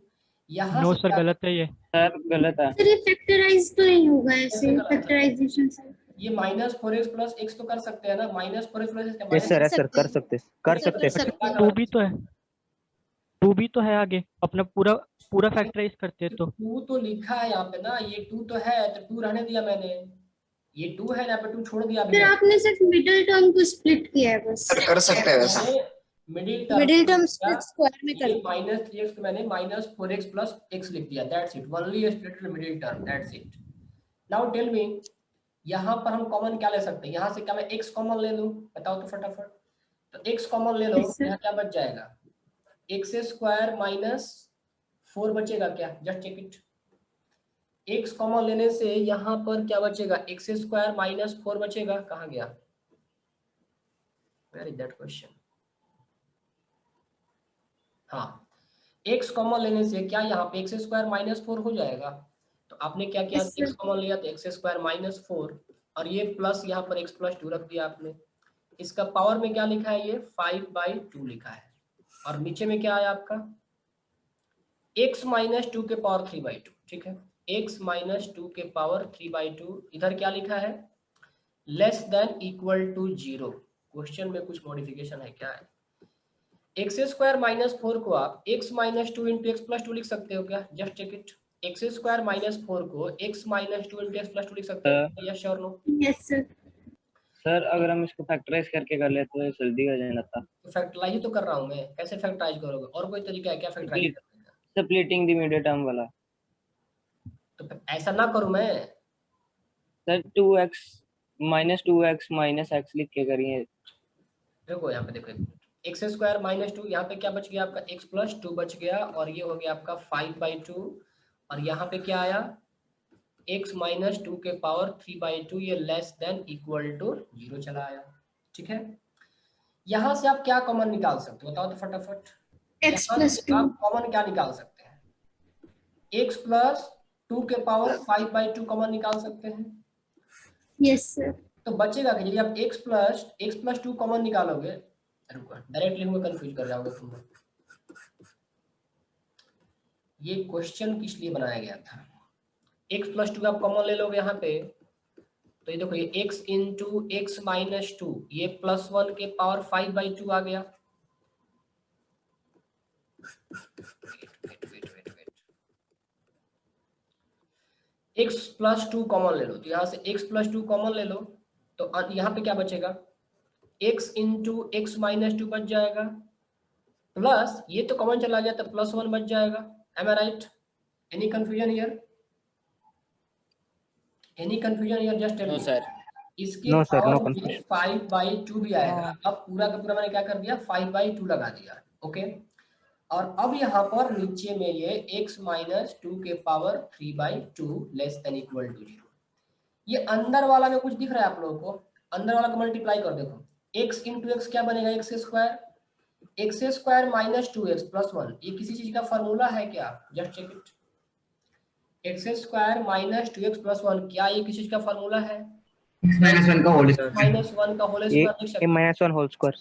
[SPEAKER 1] यहाँ
[SPEAKER 7] नो
[SPEAKER 1] से
[SPEAKER 7] सर, गलत है ये।
[SPEAKER 8] सर गलत है।
[SPEAKER 3] सर ये फैक्टराइज तो नहीं होगा ऐसे, फैक्टराइजेशन से
[SPEAKER 1] ये -4x + x तो कर सकते हैं ना, -4x + x
[SPEAKER 6] यस सर कर सकते।
[SPEAKER 7] 2 भी तो है। 2 भी तो है आगे, अपना पूरा पूरा फैक्टराइज करते हैं तो
[SPEAKER 1] 2 तो लिखा है यहाँ पे ना, ये 2 तो है तो 2 रहने दिया मैंने, ये 2 है यहाँ पे 2 छोड़ दिया अभी
[SPEAKER 3] फिर आपने सिर्फ मिडिल टर्म को स्प्लिट किया है बस।
[SPEAKER 13] कर सकते हैं वैसा।
[SPEAKER 1] मिडिल
[SPEAKER 4] टर्म स्क्वायर में कर
[SPEAKER 1] माइनस 3x को मैंने माइनस 4x प्लस x लिख दिया, that's it, only split middle term, that's it. Now tell me, यहाँ पर हम कॉमन क्या ले सकते हैं? यहाँ से क्या मैं x कॉमन ले लूं? बताओ तो फटाफट। तो x कॉमन ले लो, यहाँ क्या बच जाएगा? x स्क्वायर माइनस 4 बचेगा क्या? Just check it. x common लेने से यहाँ पर क्या बचेगा? x स्क्वायर माइनस 4 बचेगा। कहाँ गया? Where is that question? हाँ, x कॉमन लेने से क्या यहाँ पे x स्क्वायर माइनस 4 हो जाएगा? तो आपने क्या किया? x कॉमन लिया तो x स्क्वायर माइनस 4 और ये प्लस यहाँ पर x प्लस 2 रख दिया आपने। इसका पावर में क्या लिखा है? ये 5/2 लिखा है। और नीचे में क्या आया आपका? x माइनस 2 के पावर 3/2, ठीक है, x माइनस 2 के पावर 3/2। इधर क्या लिखा है? Less than equal to 0। Question में कुछ मॉडिफिकेशन है क्या है? x स्क्वायर माइनस 4 को आप x minus 2 into x plus 2 लिख सकते हो क्या? Just check it. x square minus 4 को x minus 2 into x plus 2 लिख सकते हो? यस और नो?
[SPEAKER 8] Yes sir. सर अगर हम इसको फैक्टराइज करके कर ले तो जल्दी हो जाना था।
[SPEAKER 1] तो फैक्टराइज तो कर रहा हूँ मैं, कैसे फैक्टराइज करोगे? और कोई तरीका है क्या फैक्टराइज करने का?
[SPEAKER 8] स्प्लिटिंग द मिडिल टर्म वाला।
[SPEAKER 1] तो ऐसा ना करूँ मैं
[SPEAKER 8] sir 2x minus 2x minus x लिख के करिए।
[SPEAKER 1] देखो यहाँ पे, देखो एक्स स्क्वायर माइनस 2, यहाँ पे क्या बच गया आपका? x प्लस 2 बच गया और ये हो गया आपका 5/2 और यहाँ पे क्या आया? x माइनस 2 के पावर 3/2, ये लेस देन इक्वल टू 0 चला आया, ठीक है। यहाँ से आप क्या कॉमन निकाल सकते हो? बताओ तो फटाफट।
[SPEAKER 3] x प्लस 2
[SPEAKER 1] आप कॉमन क्या निकाल सकते हैं? x प्लस 2 के पावर 5/2 कॉमन निकाल सकते हैं।
[SPEAKER 3] Yes sir.
[SPEAKER 1] तो बचेगा कि यदि आप x प्लस 2 कॉमन निकालोगे, रुको डायरेक्ट लिखूंगा, कंफ्यूज कर जाओगे तुम। ये क्वेश्चन किस लिए बनाया गया था? x प्लस 2 आप कॉमन ले लोगे यहाँ पे, तो ये देखो ये x इंटू एक्स माइनस 2, ये प्लस 1 के पावर 5/2 आ गया। x प्लस 2 कॉमन ले लो, तो यहाँ से x प्लस 2 कॉमन ले लो, तो यहाँ पे क्या बचेगा? x इंटू एक्स माइनस 2 बच जाएगा, प्लस ये तो कॉमन चला गया तो प्लस 1 बच जाएगा। Am I right? Any confusion here? Any confusion here? Just tell me.
[SPEAKER 11] Sir
[SPEAKER 1] इसके पावर में 5/2 भी आएगा। अब पूरा का पूरा मैंने क्या कर दिया? 5/2 लगा दिया, ओके। और अब यहाँ पर नीचे में ये x माइनस 2 के power 3/2 less than equal to 0। ये अंदर वाला में कुछ दिख रहा है आप लोगों को? अंदर वाला को मल्टीप्लाई कर देखो, x इंटू एक्स क्या बनेगा? X square minus 2x plus 1, ये किसी चीज का फॉर्मूला है क्या? Just check it. X square minus 2x plus 1, क्या ये किसी चीज का फॉर्मूला है?
[SPEAKER 12] -1 का होल स्क्वायर।
[SPEAKER 1] -1 का होल स्क्वायर लिख सकते हैं।
[SPEAKER 6] -1 होल स्क्वायर।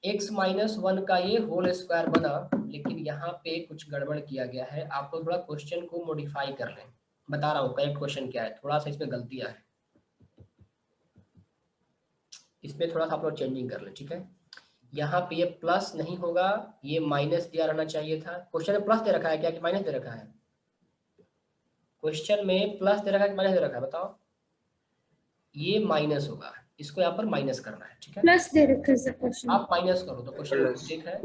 [SPEAKER 1] x -1 का ये होल स्क्वायर बना, लेकिन यहाँ पे कुछ गड़बड़ किया गया है। आप लोग थोड़ा क्वेश्चन को मॉडिफाई कर लें। बता रहा हूँ करेक्ट क्वेश्चन क्या है, थोड़ा सा इसमें गलतियाँ है, इसमें थोड़ा सा आप लोग चेंजिंग कर लें, ठीक है। यहाँ पे ये प्लस नहीं होगा, ये माइनस दिया रहना चाहिए था। क्वेश्चन में प्लस दे रखा है क्या कि माइनस दे रखा है? क्वेश्चन में प्लस दे रखा है कि माइनस दे रखा है? बताओ। ये माइनस होगा, इसको यहाँ पर माइनस करना है, ठीक है।
[SPEAKER 3] प्लस दे रखा है क्वेश्चन,
[SPEAKER 1] आप माइनस करो तो क्वेश्चन ठीक है।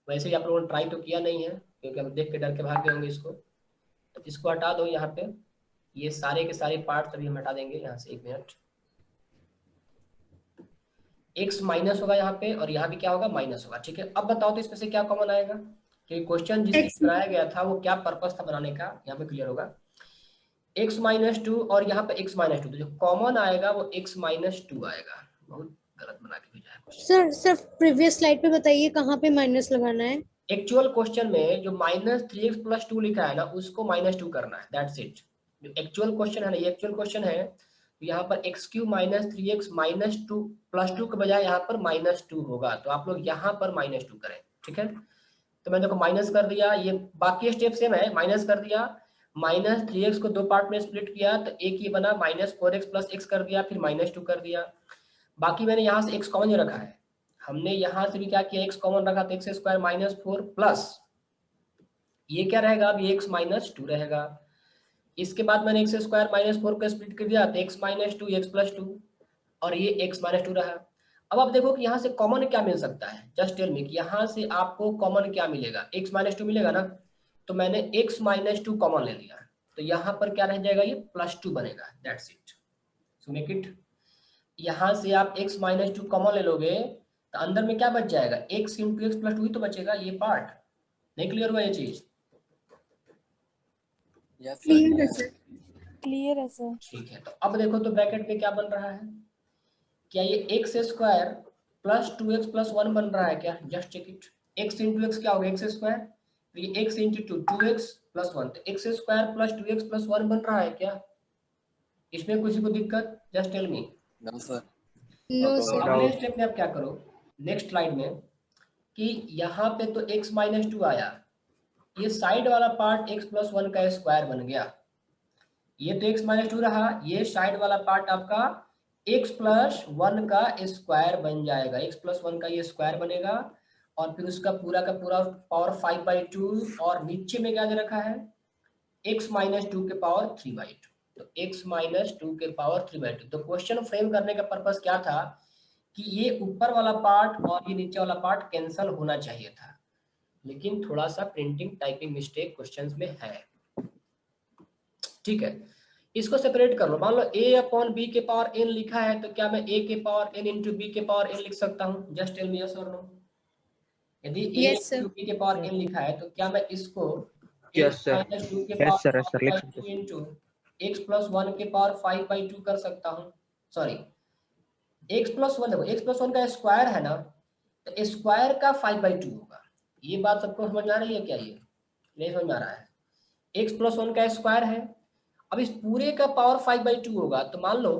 [SPEAKER 1] वैसे ही आप लोगों ने ट्राई तो किया नहीं है, क्योंकि आप देख के डर के भाग गए होंगे इसको। तो इसको हटा दो यहाँ पे, ये सारे के सारे पार्ट अभी हम हटा देंगे यहाँ से। 1 मिनट। x माइनस होगा यहाँ पे और यहाँ भी क्या होगा? माइनस होगा, ठीक है। अब बताओ तो इसमें से क्या कॉमन आएगा? क्योंकि क्वेश्चन जिस बनाया गया था वो क्या पर्पस था बनाने का, यहाँ पे क्लियर होगा। x -2 और यहाँ पे x -2, तो जो कॉमन आएगा वो x -2 आएगा। बहुत गलत बना के भेजा है
[SPEAKER 4] सर प्रीवियस स्लाइड पे बताइए कहाँ पे माइनस लगाना है।
[SPEAKER 1] एक्चुअल क्वेश्चन में जो -3x + 2 लिखा है ना, उसको -2 करना है, दैट्स इट। जो एक्चुअल क्वेश्चन है ना, ये एक्चुअल क्वेश्चन है, तो यहाँ पर x³ -3x -2 + 2 के बजाय यहाँ पर -2 होगा, तो आप लोग यहाँ पर -2 करें, ठीक है। तो मैंने देखो माइनस कर दिया, ये बाकी स्टेप सेम है, माइनस कर दिया, -3x को 2 पार्ट में स्प्लिट किया तो एक ये बना, -4x + x कर दिया, फिर -2 कर दिया। बाकी मैंने यहाँ से x कॉमन रखा है, हमने यहाँ से भी क्या किया, x कॉमन रखा तो x² -4 प्लस ये क्या रहेगा, अब ये x माइनस 2 रहेगा। इसके बाद मैंने x स्क्वायर माइनस 4 को स्प्लिट कर दिया तो x माइनस 2 x प्लस 2 और ये x माइनस 2 रहा। अब आप देखो कि यहाँ से कॉमन क्या मिल सकता है, जस्ट टेल मी कि यहाँ से आपको कॉमन क्या मिलेगा, x माइनस 2 मिलेगा ना, तो मैंने x माइनस 2 कॉमन ले लिया, तो यहाँ पर क्या रह जाएगा, ये प्लस 2 बनेगा, that's it. So make it, यहाँ से आप x माइनस 2 कॉमन ले लोगे तो अंदर में क्या बच जाएगा, x इंटू एक्स प्लस 2 ही तो बचेगा, ये पार्ट नहीं क्लियर हुआ ये चीज?
[SPEAKER 3] क्लियर है सर।
[SPEAKER 14] क्लियर है सर।
[SPEAKER 1] ठीक है, तो अब देखो तो ब्रैकेट में क्या बन रहा है, क्या ये X square plus 2x plus 1 बन रहा है क्या, just check it. x into x क्या होगा, एक्स स्क्वायर, तो ये x इंटू 2x प्लस 1, तो X square plus 2x plus 1 बन रहा है क्या, इसमें किसी को दिक्कत, just tell me.
[SPEAKER 5] No sir.
[SPEAKER 4] No sir.
[SPEAKER 1] अगले स्टेप में आप क्या करो, नेक्स्ट स्लाइड में, कि यहाँ पे तो x माइनस 2 आया, ये साइड वाला पार्ट x प्लस 1 का स्क्वायर बन गया, ये तो x माइनस 2 रहा, ये साइड वाला पार्ट आपका x प्लस 1 का स्क्वायर बन जाएगा, x प्लस 1 का ये स्क्वायर बनेगा और फिर उसका पूरा का पूरा पावर 5/2 और नीचे में क्या दे रखा है, x माइनस 2 के पावर 3/2, तो x माइनस 2 के पावर 3/2। तो क्वेश्चन फ्रेम करने का पर्पस क्या था कि ये ऊपर वाला पार्ट और ये नीचे वाला पार्ट कैंसल होना चाहिए था, लेकिन थोड़ा सा प्रिंटिंग टाइपिंग मिस्टेक क्वेश्चंस में है, ठीक है। इसको सेपरेट कर लो, मान लो a अपॉन b के पावर n लिखा है, तो क्या मैं a के पावर n इंटू b के पावर n लिख सकता हूँ, जस्ट टेल मी यस और नो। यदि a
[SPEAKER 4] Yes, sir.
[SPEAKER 1] Into b के पावर n लिखा है तो क्या मैं इसको
[SPEAKER 6] Yes, sir.
[SPEAKER 1] माइनस 2 के
[SPEAKER 6] Yes, sir. Yes, sir.
[SPEAKER 1] Power
[SPEAKER 6] लिख सकते
[SPEAKER 1] 5/2 इंटू x प्लस 1 के पावर 5/2 कर सकता हूँ, सॉरी x प्लस 1, देखो x प्लस 1 का स्क्वायर है ना, तो स्क्वायर का 5/2 होगा, ये बात सबको समझ आ रही है क्या, ये नहीं समझ आ रहा है, x प्लस 1 का स्क्वायर है, अब इस पूरे का पावर 5/2 होगा, तो मान लो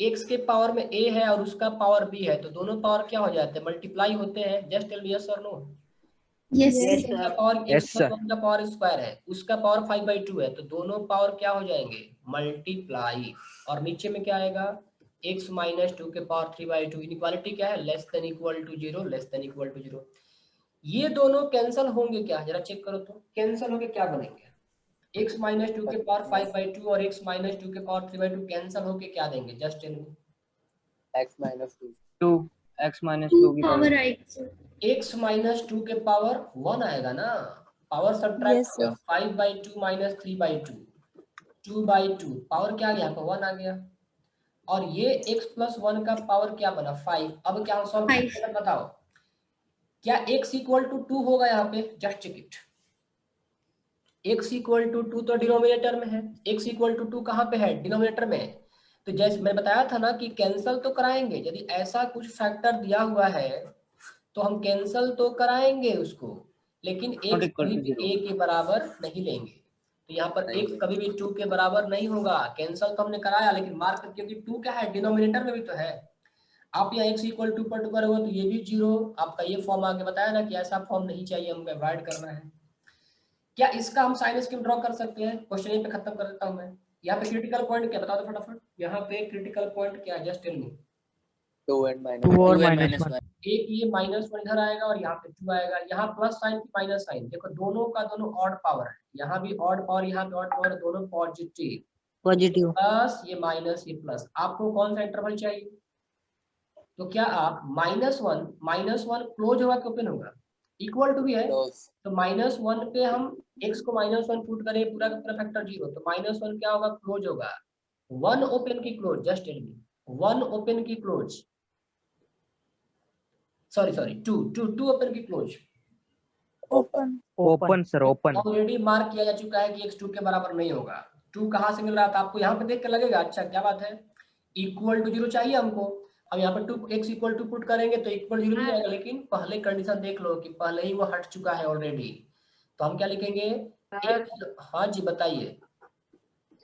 [SPEAKER 1] x के पावर में a है और उसका पावर b है, तो दोनों पावर क्या हो जाते हैं, मल्टीप्लाई होते हैं, जस्ट टेल मी यस और नो।
[SPEAKER 3] Yes
[SPEAKER 2] Yes,
[SPEAKER 3] sir.
[SPEAKER 1] का power
[SPEAKER 6] Yes,
[SPEAKER 1] x
[SPEAKER 6] sir.
[SPEAKER 1] Plus 1 का पावर स्क्वायर है, उसका पावर 5/2 है, तो दोनों पावर क्या हो जाएंगे, मल्टीप्लाई, और नीचे में क्या आएगा, x माइनस 2 के पावर 3/2, इनइक्वालिटी क्या है, less than equal to 0, less than equal to 0। ये दोनों कैंसिल होंगे क्या, जरा चेक करो तो, कैंसिल होंगे क्या बनेंगे, x माइनस 2 के पावर 5/2 और x माइनस 2 के पावर 3/2 कैंसिल होके क्या देंगे, just tell me.
[SPEAKER 5] x minus 2
[SPEAKER 8] 2 x minus 2 की
[SPEAKER 3] पावर आएगी सर।
[SPEAKER 1] x माइनस 2 के पावर 1 आएगा ना, power subtract
[SPEAKER 14] Yes, sir.
[SPEAKER 1] 5/2 minus 3/2, 2/2, power क्या आ गया, 1 आ गया, और ये x प्लस 1 का पावर क्या बना, 5। अब क्या सॉल्व करेंगे बताओ, क्या x इक्वल टू 2 होगा यहाँ पे, just check it, x equal to 2 तो डिनोमिनेटर में है, x इक्वल टू 2 कहाँ पे है, डिनोमिनेटर में है, तो जैसे मैं बताया था ना कि कैंसिल तो कराएंगे, यदि ऐसा कुछ फैक्टर दिया हुआ है तो हम कैंसिल तो कराएंगे उसको, लेकिन x कभी भी a के बराबर नहीं लेंगे, तो यहाँ पर x कभी भी 2 के बराबर नहीं होगा, कैंसिल तो हमने कराया, लेकिन मार्क क्योंकि 2 क्या है, डिनोमिनेटर में भी तो है, आप यहाँ x इक्वल टू पर 2 करोगे तो ये भी 0, आपका ये फॉर्म आगे बताया ना कि ऐसा फॉर्म नहीं चाहिए, हमको अवॉइड करना है। क्या इसका हम साइन स्कीम ड्रॉ कर सकते हैं, क्वेश्चन यहीं पे खत्म कर देता हूं मैं। यहाँ पे क्रिटिकल पॉइंट क्या, बता दो फटाफट, यहाँ पे क्रिटिकल पॉइंट क्या है, जस्ट टेल मी।
[SPEAKER 5] 2 और
[SPEAKER 7] -1
[SPEAKER 1] एक ये -1 इधर आएगा और यहाँ पे 2 आएगा, यहाँ प्लस साइन की माइनस साइन, देखो दोनों का दोनों ऑड पावर है, यहाँ भी ऑड पावर, यहाँ पे ऑड पावर, दोनों पॉजिटिव, प्लस ये माइनस ये प्लस, आपको कौन सा इंटरवल चाहिए, तो क्या आप -1 क्लोज होगा कि ओपन होगा, इक्वल टू भी है, तो -1 पे हम x को -1 पुट करें, पूरा का पूरा फैक्टर 0, तो -1 क्या होगा, क्लोज होगा, 1 ओपन की close, just tell me 1 open की क्लोज, सॉरी 2 ओपन की close,
[SPEAKER 6] open sir, open
[SPEAKER 1] already mark किया जा चुका है कि x 2 के बराबर नहीं होगा, 2 कहाँ से मिल रहा था आपको, यहाँ पे देख के लगेगा अच्छा क्या बात है, इक्वल टू 0 चाहिए हमको, हम यहाँ पर 2x इक्वल टू पुट करेंगे तो इक्वल 0 मिल जाएगा, लेकिन पहले कंडीशन देख लो कि पहले ही वो हट चुका है ऑलरेडी, तो हम क्या लिखेंगे, हाँ जी बताइए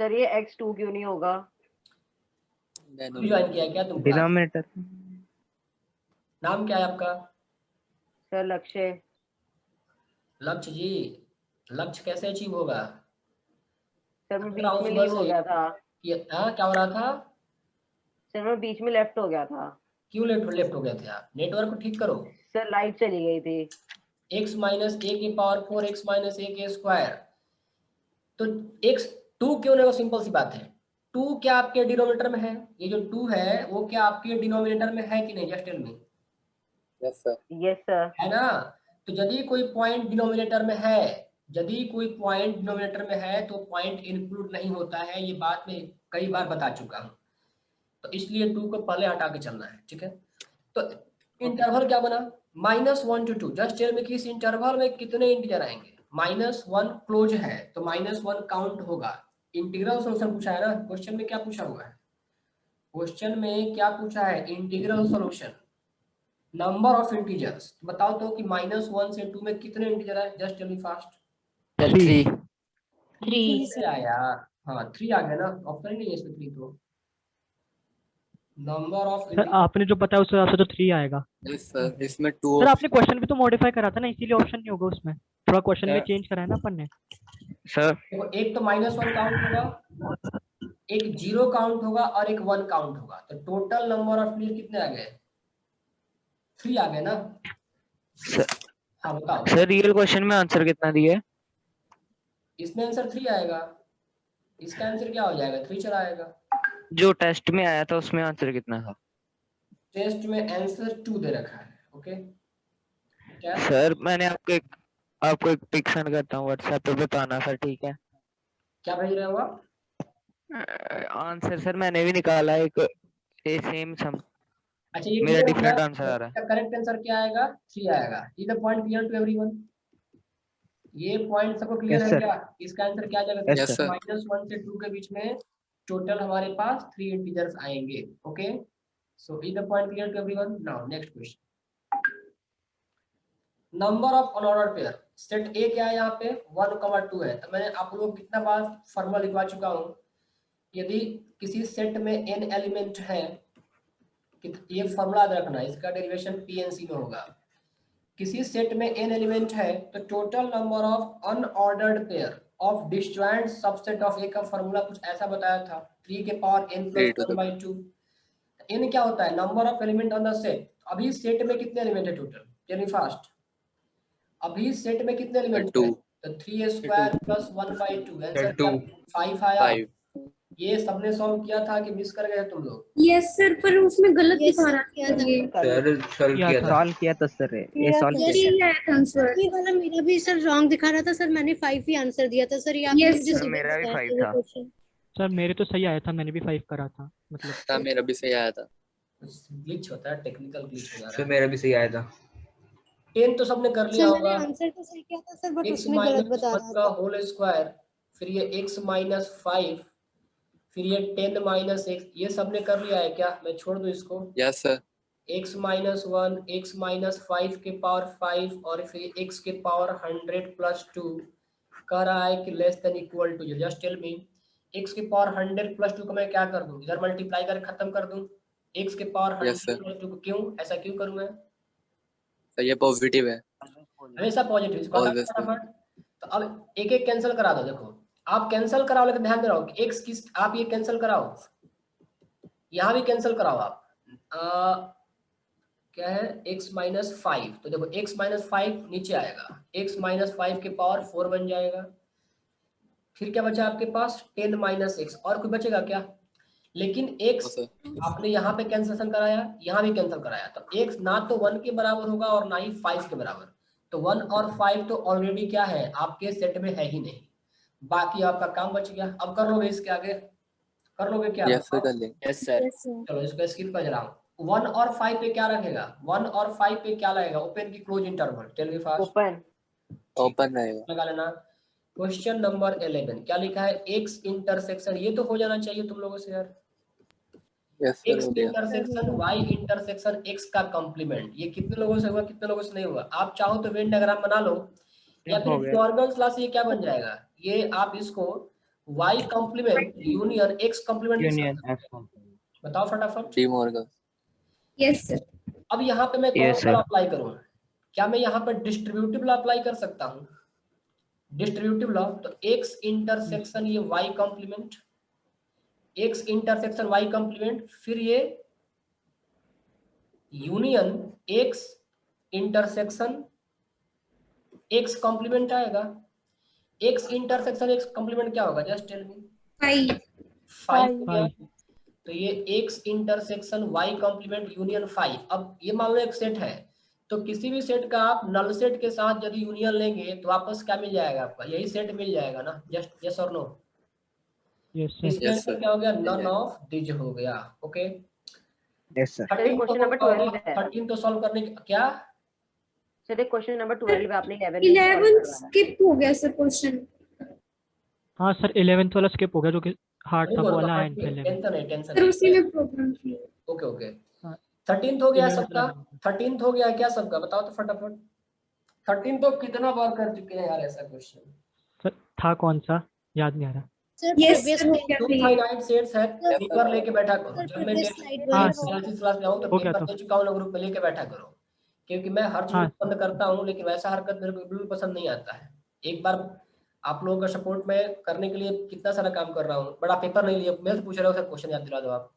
[SPEAKER 2] सर, ये x2 क्यों नहीं होगा,
[SPEAKER 1] ज्वाइन किया क्या तुमने,
[SPEAKER 6] डिनोमिनेटर,
[SPEAKER 1] नाम क्या है आपका,
[SPEAKER 2] सर लक्ष्य
[SPEAKER 1] जी, लक्ष्य कैसे अचीव होगा,
[SPEAKER 2] सर मैं बीच में लीव हो गया था,
[SPEAKER 1] क्या हो रहा था,
[SPEAKER 2] सर मैं बीच में लेफ्ट हो गया था,
[SPEAKER 1] क्यों लेफ्ट हो गए थे आप, नेटवर्क को ठीक करो,
[SPEAKER 2] सर लाइट चली गई थी,
[SPEAKER 1] x माइनस a की पावर 4 x माइनस a के स्क्वायर। तो x 2 क्यों नहीं? सिंपल सी बात है, 2 क्या आपके डिनोमिनेटर में है? ये जो 2 है वो क्या आपके डिनोमिनेटर में है कि नहीं? Just tell me.
[SPEAKER 5] Yes sir.
[SPEAKER 2] Yes sir.
[SPEAKER 1] है ना? तो यदि कोई पॉइंट डिनोमिनेटर में है, यदि कोई पॉइंट डिनोमिनेटर में है तो पॉइंट इंक्लूड नहीं होता है, ये बात मैं कई बार बता चुका हूँ। तो इसलिए 2 को पहले हटा के चलना है, ठीक है। तो इंटरवल क्या बना? -1 to 2। जस्ट टेल मी कि इस इंटरवल में कितने इंटीजर आएंगे? -1 क्लोज है तो -1 काउंट होगा। इंटीग्रल सॉल्यूशन पूछा है ना क्वेश्चन में, क्या पूछा हुआ है क्वेश्चन में? क्या पूछा है? Integral solution, number of integers. बताओ तो कि -1 से 2 में कितने इंटीजर है? Just tell me fast.
[SPEAKER 11] 3।
[SPEAKER 1] 3 आया। हाँ 3 आ गया ना, ऑप्शन नहीं है इसमें 3 तो। नंबर ऑफ
[SPEAKER 7] सर आपने जो बताया उससे आपसे तो 3 आएगा।
[SPEAKER 5] यस सर, इसमें 2
[SPEAKER 7] सर आपने क्वेश्चन भी तो मॉडिफाई करा था ना, इसीलिए ऑप्शन नहीं होगा उसमें, थोड़ा क्वेश्चन में चेंज करा है ना अपन ने।
[SPEAKER 10] सर
[SPEAKER 1] देखो, एक तो -1 काउंट होगा, एक 0 काउंट होगा और एक 1 काउंट होगा। तो टोटल नंबर ऑफ इंटीजर कितने आ गए? 3 आ गए ना। हाँ बताओ।
[SPEAKER 10] सर रियल क्वेश्चन में आंसर कितना दिया है?
[SPEAKER 1] इसमें आंसर 3 आएगा, इसका आंसर क्या हो जाएगा? 3 चला आएगा।
[SPEAKER 10] जो टेस्ट में आया था उसमें आंसर कितना था?
[SPEAKER 1] टेस्ट में आंसर 2 दे रखा है। ओके क्या?
[SPEAKER 10] सर मैंने आपको एक पिक सेंड करता हूँ व्हाट्सएप पे, बताना सर, ठीक है?
[SPEAKER 1] क्या भेज रहे हो आप?
[SPEAKER 10] आंसर सर मैंने भी निकाला एक सेम सम।
[SPEAKER 1] अच्छा ये
[SPEAKER 10] मेरा
[SPEAKER 1] क्लियर हो
[SPEAKER 10] डिफरेंट
[SPEAKER 1] गया?
[SPEAKER 10] आंसर आ रहा है।
[SPEAKER 1] करेक्ट आंसर क्या आएगा? 3 आएगा। Is the point clear to everyone? ये पॉइंट सबको क्लियर
[SPEAKER 6] यस
[SPEAKER 1] है
[SPEAKER 6] सर।
[SPEAKER 1] क्या? इसका आंसर क्या आ जाएगा?
[SPEAKER 6] Yes
[SPEAKER 5] yes
[SPEAKER 6] sir.
[SPEAKER 5] सर।
[SPEAKER 1] -1 से 2 के बीच में टोटल हमारे पास 3 इंटीजर्स आएंगे। Okay so is the point clear to everyone? Now next question, number of unordered pair. Set a क्या है यहाँ पे? 1, 2 है। तो मैंने आप लोगों को कितना बार फॉर्मूला लिखवा चुका हूँ, यदि किसी सेट में n एलिमेंट है, ये फॉर्मूला याद रखना, इसका डेरिवेशन पीएनसी में होगा। किसी सेट में n एलिमेंट है तो total number of unordered pair of disjoint subset of A का फॉर्मूला कुछ ऐसा बताया था, 3 के पावर n + 1/2। n क्या होता है? Number of element on the set. अभी सेट में कितने एलिमेंट है टोटल? Tell me fast. अभी सेट में कितने एलिमेंट है? तो 3 स्क्वायर + 1/2, आंसर क्या? 5 आया।
[SPEAKER 5] 5।
[SPEAKER 1] ये सबने सॉल्व किया था कि मिस कर गए तुम लोग?
[SPEAKER 3] यस सर, पर उसमें गलत
[SPEAKER 4] Yes,
[SPEAKER 3] दिखा
[SPEAKER 4] sir,
[SPEAKER 3] रहा
[SPEAKER 4] किया
[SPEAKER 3] है
[SPEAKER 4] था।
[SPEAKER 3] ये।
[SPEAKER 12] सर सॉल्व किया था।
[SPEAKER 6] सॉल्व किया था सर, ये सॉल्व
[SPEAKER 3] ये
[SPEAKER 6] किया
[SPEAKER 3] आया था आंसर।
[SPEAKER 4] ये वाला मेरा भी सर रॉन्ग दिखा रहा था सर, मैंने 5 ही आंसर दिया था सर। ये आपने
[SPEAKER 3] Yes,
[SPEAKER 4] मुझे
[SPEAKER 3] sir,
[SPEAKER 4] सीधे
[SPEAKER 10] मेरा भी
[SPEAKER 4] बताया
[SPEAKER 10] 5
[SPEAKER 4] ये
[SPEAKER 10] था।
[SPEAKER 4] क्वेश्चन।
[SPEAKER 7] सर मेरे तो सही आया था, मैंने भी 5 करा था मतलब।
[SPEAKER 5] हाँ मेरा भी सही आया था।
[SPEAKER 1] ग्लिच होता है, टेक्निकल ग्लिच हो जा
[SPEAKER 12] सर
[SPEAKER 1] रहा है।
[SPEAKER 12] मेरा भी सही आया था।
[SPEAKER 1] 10 तो सबने कर लिया
[SPEAKER 4] सर
[SPEAKER 1] होगा।
[SPEAKER 4] मैंने आंसर तो सही किया था सर, बट
[SPEAKER 1] x
[SPEAKER 4] उसमें गलत
[SPEAKER 1] -
[SPEAKER 4] बता
[SPEAKER 1] 1
[SPEAKER 4] रहा
[SPEAKER 1] का
[SPEAKER 4] था।
[SPEAKER 1] होल स्क्वायर, फिर ये x - 5, फिर ये 10 - x, ये सबने कर लिया है क्या? मैं छोड़ दूं इसको?
[SPEAKER 5] Yes sir.
[SPEAKER 1] x - 1, x - 5 के पावर 5 और फिर x के पावर 100 + 2 कह रहा है कि less than equal to. Just tell me, x के पावर 100 + 2 को मैं क्या कर दूं? इधर मल्टीप्लाई कर खत्म कर दूं। x के पावर 100
[SPEAKER 5] Yes, sir.
[SPEAKER 1] + 2 को क्यों ऐसा क्यों करूं मैं?
[SPEAKER 5] सर ये पॉजिटिव है।
[SPEAKER 1] हमेशा पॉजिटिव। इसको हटा
[SPEAKER 5] Always, sir.
[SPEAKER 1] फटाफट। तो अब एक एक कैंसिल करा दो। देखो आप कैंसिल कराओ, लेकिन ध्यान दे रहा हूँ x किस, आप ये कैंसिल कराओ, यहाँ भी कैंसिल कराओ आप। क्या है? x - 5। तो देखो x - 5 नीचे आएगा, x - 5 के पावर 4 बन जाएगा। फिर क्या बचा आपके पास? 10 - x। और कुछ बचेगा क्या? लेकिन x
[SPEAKER 5] हाँ, sir.
[SPEAKER 1] आपने यहाँ पे कैंसिलेशन कराया, यहाँ भी कैंसिल कराया, तो x ना तो 1 के बराबर होगा और ना ही 5 के बराबर। तो 1 और 5 तो ऑलरेडी क्या है? आपके सेट में है ही नहीं। बाकी आपका काम बच गया। अब कर लोगे इसके आगे? कर लोगे क्या?
[SPEAKER 5] Yes, sir, कर लेंगे।
[SPEAKER 11] Yes sir.
[SPEAKER 3] Yes, sir.
[SPEAKER 1] चलो इसको स्किप कर रहा हूँ। 1 और 5 पे क्या रखेगा? 1 और 5 पे क्या लगेगा? ओपन की close interval? Tell me fast.
[SPEAKER 2] Open.
[SPEAKER 5] Open रहेगा।
[SPEAKER 1] लगा लेना। क्वेश्चन नंबर 11 क्या लिखा है? x इंटरसेक्शन, ये तो हो जाना चाहिए तुम लोगों से यार।
[SPEAKER 5] यस सर,
[SPEAKER 1] x
[SPEAKER 5] हो गया।
[SPEAKER 1] इंटरसेक्शन y इंटरसेक्शन x का कॉम्प्लीमेंट। ये कितने लोगों से हुआ, कितने लोगों से नहीं हुआ? आप चाहो तो वेन डायग्राम बना लो, या
[SPEAKER 10] हो
[SPEAKER 1] फिर
[SPEAKER 10] गया।
[SPEAKER 1] जॉर्गन्स लॉ से ये क्या बन जाएगा? ये आप इसको y complement union x complement लिख
[SPEAKER 6] यूनियन
[SPEAKER 1] सकते
[SPEAKER 6] एक्स
[SPEAKER 1] हो। बताओ फटाफट।
[SPEAKER 5] De Morgan.
[SPEAKER 3] Yes, sir.
[SPEAKER 1] अब यहाँ पे मैं कौन
[SPEAKER 10] Yes,
[SPEAKER 1] सा
[SPEAKER 10] sir.
[SPEAKER 1] अप्लाई करूँ? क्या मैं यहाँ पर डिस्ट्रीब्यूटिव लॉ अप्लाई कर सकता हूँ? डिस्ट्रीब्यूटिव लॉ, तो x इंटरसेक्शन ये y complement, x intersection y complement, फिर ये union x intersection x complement आएगा, एक्स इंटरसेक्शन एक्स कॉम्प्लीमेंट क्या होगा, जस्ट टेल मी। 5 हो गया, तो ये x intersection y complement union 5। अब ये मान लो एक सेट है, तो किसी भी सेट का आप नल सेट के साथ यदि यूनियन लेंगे तो वापस क्या मिल जाएगा आपका, यही सेट मिल जाएगा ना, जस्ट यस और नो। इसका आंसर क्या हो गया, नन ऑफ दिस हो गया। Okay,
[SPEAKER 6] yes sir.
[SPEAKER 2] Question number 12 है।
[SPEAKER 1] 13 तो सॉल्व करने का क्या,
[SPEAKER 2] चलिए क्वेश्चन नंबर 12 आपने
[SPEAKER 3] 11 स्किप हो गया सर क्वेश्चन।
[SPEAKER 7] हाँ सर 11th वाला स्किप हो गया जो कि हार्ड था वो वाला है
[SPEAKER 1] टेंशन है, टेंशन
[SPEAKER 3] सर उसी में प्रॉब्लम थी।
[SPEAKER 1] ओके ओके, 13th हो गया
[SPEAKER 7] 11th
[SPEAKER 1] सबका,
[SPEAKER 7] वाला
[SPEAKER 1] 13th हो गया क्या सबका, बताओ तो फटाफट। 13 तो कितना बार कर चुके हैं यार ऐसा क्वेश्चन,
[SPEAKER 7] सर था कौन सा याद नहीं आ रहा।
[SPEAKER 4] सर
[SPEAKER 3] यस
[SPEAKER 4] previous
[SPEAKER 3] सर हो
[SPEAKER 4] slide-
[SPEAKER 3] गया
[SPEAKER 1] टू फाइनाइट सेट्स है, पेपर लेके बैठा करो।
[SPEAKER 4] सर
[SPEAKER 1] जब मैं
[SPEAKER 4] previous slide में
[SPEAKER 7] हाँ
[SPEAKER 4] ये
[SPEAKER 7] सर
[SPEAKER 1] एनालिसिस क्लास में आऊँ तो
[SPEAKER 7] हो गया
[SPEAKER 1] पेपर
[SPEAKER 7] तो
[SPEAKER 1] दे चुका हूँ ना, ग्रुप में लेके बैठा करो, क्योंकि मैं हर
[SPEAKER 7] हाँ
[SPEAKER 1] चीज पसंद करता हूँ लेकिन वैसा हरकत मेरे को बिल्कुल पसंद नहीं आता है। एक बार आप लोगों का सपोर्ट में करने के लिए कितना सारा काम कर रहा हूँ, बड़ा पेपर नहीं लिया, मैं पूछ रहा हूँ सर, क्वेश्चन याद दिला दो आप।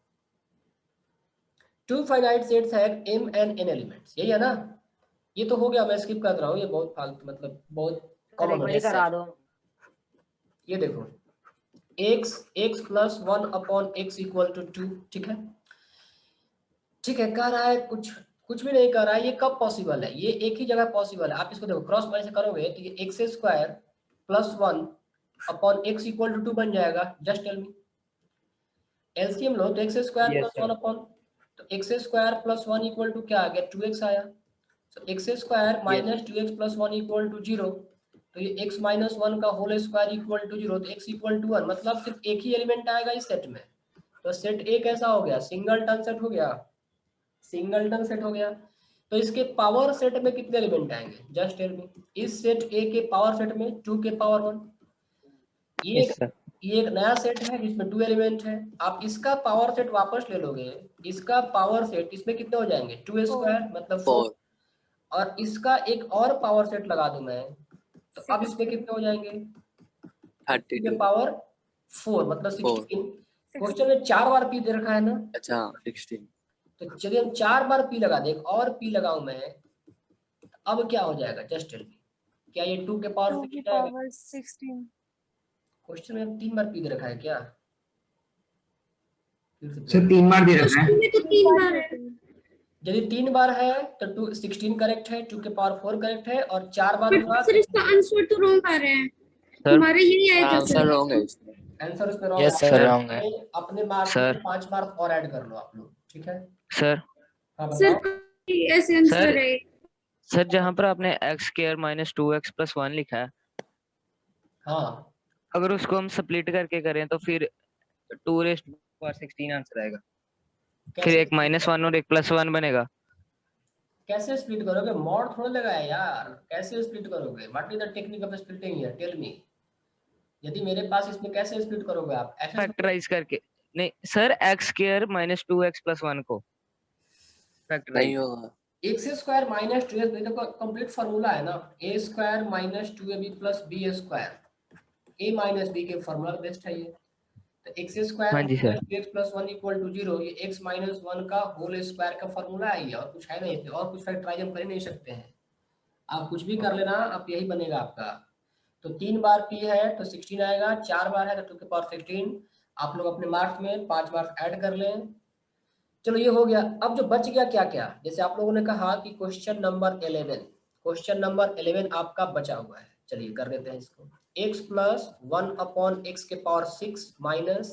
[SPEAKER 1] टू फाइनाइट सेट्स है m and n एलिमेंट्स, यही है ना, ये तो हो गया, मैं स्किप कर रहा हूँ, ये बहुत फालतू मतलब बहुत कॉमन है।
[SPEAKER 2] करा दो।
[SPEAKER 1] ये देखो x plus 1 upon x equal to 2, ठीक है, ठीक है, कह रहा है कुछ भी नहीं कर रहा है, ये कब पॉसिबल है, ये एक ही जगह पॉसिबल है। आप इसको देखो क्रॉस मल्टीप्लाई से करोगे तो ये X square plus 1 upon x equal to 2 बन जाएगा, जस्ट टेल मी। एलसीएम लो तो X square
[SPEAKER 8] Yes,
[SPEAKER 1] plus 1 upon, तो X square plus 1 equal to क्या आ गया, 2x आया। तो X square minus 2x plus 1 equal to 0, तो ये x माइनस 1 का होल स्क्वायर इक्वल टू 0, तो x इक्वल टू 1, मतलब सिर्फ एक ही एलिमेंट आएगा इस सेट में। तो सेट ए कैसा हो गया, सिंगलटन सेट हो गया, सिंगलटन सेट हो गया। तो इसके पावर सेट में कितने एलिमेंट आएंगे, जस्ट टेल मी। इस सेट ए के पावर सेट में 2 के पावर 1, ये एक नया सेट है जिसमें 2 एलिमेंट है। आप इसका पावर सेट वापस ले लोगे, इसका पावर सेट इसमें कितने हो जाएंगे, 2 स्क्वायर मतलब 4, और इसका एक और पावर सेट लगा दूं मैं, तो अब इसमें कितने हो जाएंगे, 32 पावर 4 मतलब 16। क्वेश्चन में 4 बार पी दे रखा है ना,
[SPEAKER 5] अच्छा 16,
[SPEAKER 1] तो चलिए हम 4 बार पी लगा दे, एक और पी लगाऊं मैं, अब क्या हो जाएगा, जस्ट टेल मी, क्या ये 2 के पावर 16? क्वेश्चन में 3 बार पी दे रखा है क्या,
[SPEAKER 12] सर 3 बार दे रखा है,
[SPEAKER 3] तो 3 बार है।
[SPEAKER 1] यदि 3 बार है तो 2 16 करेक्ट है, 2 के पावर 4 करेक्ट है, और 4 बार
[SPEAKER 3] बट
[SPEAKER 1] हुआ
[SPEAKER 3] सर इसका आंसर तो रॉन्ग आ रहा है, हमारा यही आएगा
[SPEAKER 5] आंसर
[SPEAKER 3] सर।
[SPEAKER 5] रॉन्ग है इसमें।
[SPEAKER 1] आंसर उसमें रॉन्ग
[SPEAKER 11] Yes, sir, wrong है।
[SPEAKER 1] अपने मार्क्स में 5 मार्क्स और ऐड कर लो आप लोग, ठीक है।
[SPEAKER 10] सर
[SPEAKER 1] हाँ
[SPEAKER 3] सर
[SPEAKER 1] बताओ।
[SPEAKER 3] ऐसे आंसर है
[SPEAKER 10] सर जहाँ पर आपने x square minus 2x plus 1 लिखा है,
[SPEAKER 1] हाँ
[SPEAKER 10] अगर उसको हम स्प्लिट करके करें तो फिर 2 रेस्ट पावर 16 आंसर आएगा, फिर एक -1 और एक +1 बनेगा।
[SPEAKER 1] कैसे स्प्लिट करोगे, मॉड थोड़ा लगाया यार, कैसे स्प्लिट करोगे, what is the technique of splitting here, tell me. यदि मेरे पास इसमें कैसे स्प्लिट करोगे आप, ऐसे
[SPEAKER 10] फैक्टराइज करके नहीं sir, x square minus 2x plus 1 को फैक्टराइज
[SPEAKER 5] नहीं होगा,
[SPEAKER 1] एक्स स्क्वायर माइनस 2 देखो कंप्लीट फार्मूला है ना, A square minus 2ab plus B square, A minus B के फार्मूला बेस्ट है ये। तो एक्स स्क्वायर
[SPEAKER 10] हाँ जी sir.
[SPEAKER 1] Minus 2x plus 1 equal to 0, ये x माइनस 1 का होल स्क्वायर का फार्मूला है ये, और कुछ है नहीं, और कुछ फैक्टराइज हम कर ही नहीं सकते हैं, आप कुछ भी कर लेना, आप यही बनेगा आपका। तो 3 बार p है तो 16 आएगा, 4 बार है तो 2 के पावर 16, आप लोग अपने मार्क्स में 5 मार्क्स ऐड कर लें। चलो ये हो गया। अब जो बच गया क्या क्या, जैसे आप लोगों ने कहा कि क्वेश्चन नंबर 11 आपका बचा हुआ है, चलिए कर देते हैं इसको। x प्लस 1 अपॉन x के पावर 6 माइनस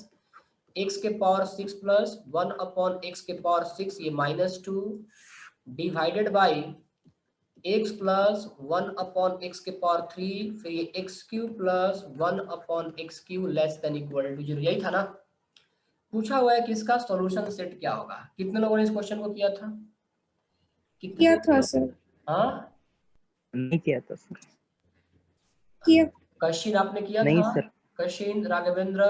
[SPEAKER 1] x के पावर 6 प्लस 1 अपॉन x के पावर 6, ये -2 divided by x plus 1 upon x के पावर 3, फिर ये x cube plus 1 upon x cube less than equal to 0, यही था ना। पूछा हुआ है कि इसका सॉल्यूशन सेट क्या होगा, कितने लोगों ने इस क्वेश्चन को किया था,
[SPEAKER 3] किया था सर,
[SPEAKER 1] हाँ
[SPEAKER 6] नहीं किया था सर,
[SPEAKER 3] किया
[SPEAKER 1] कशिन आपने किया
[SPEAKER 6] नहीं
[SPEAKER 1] था,
[SPEAKER 6] sir,
[SPEAKER 1] Kashin Raghavendra,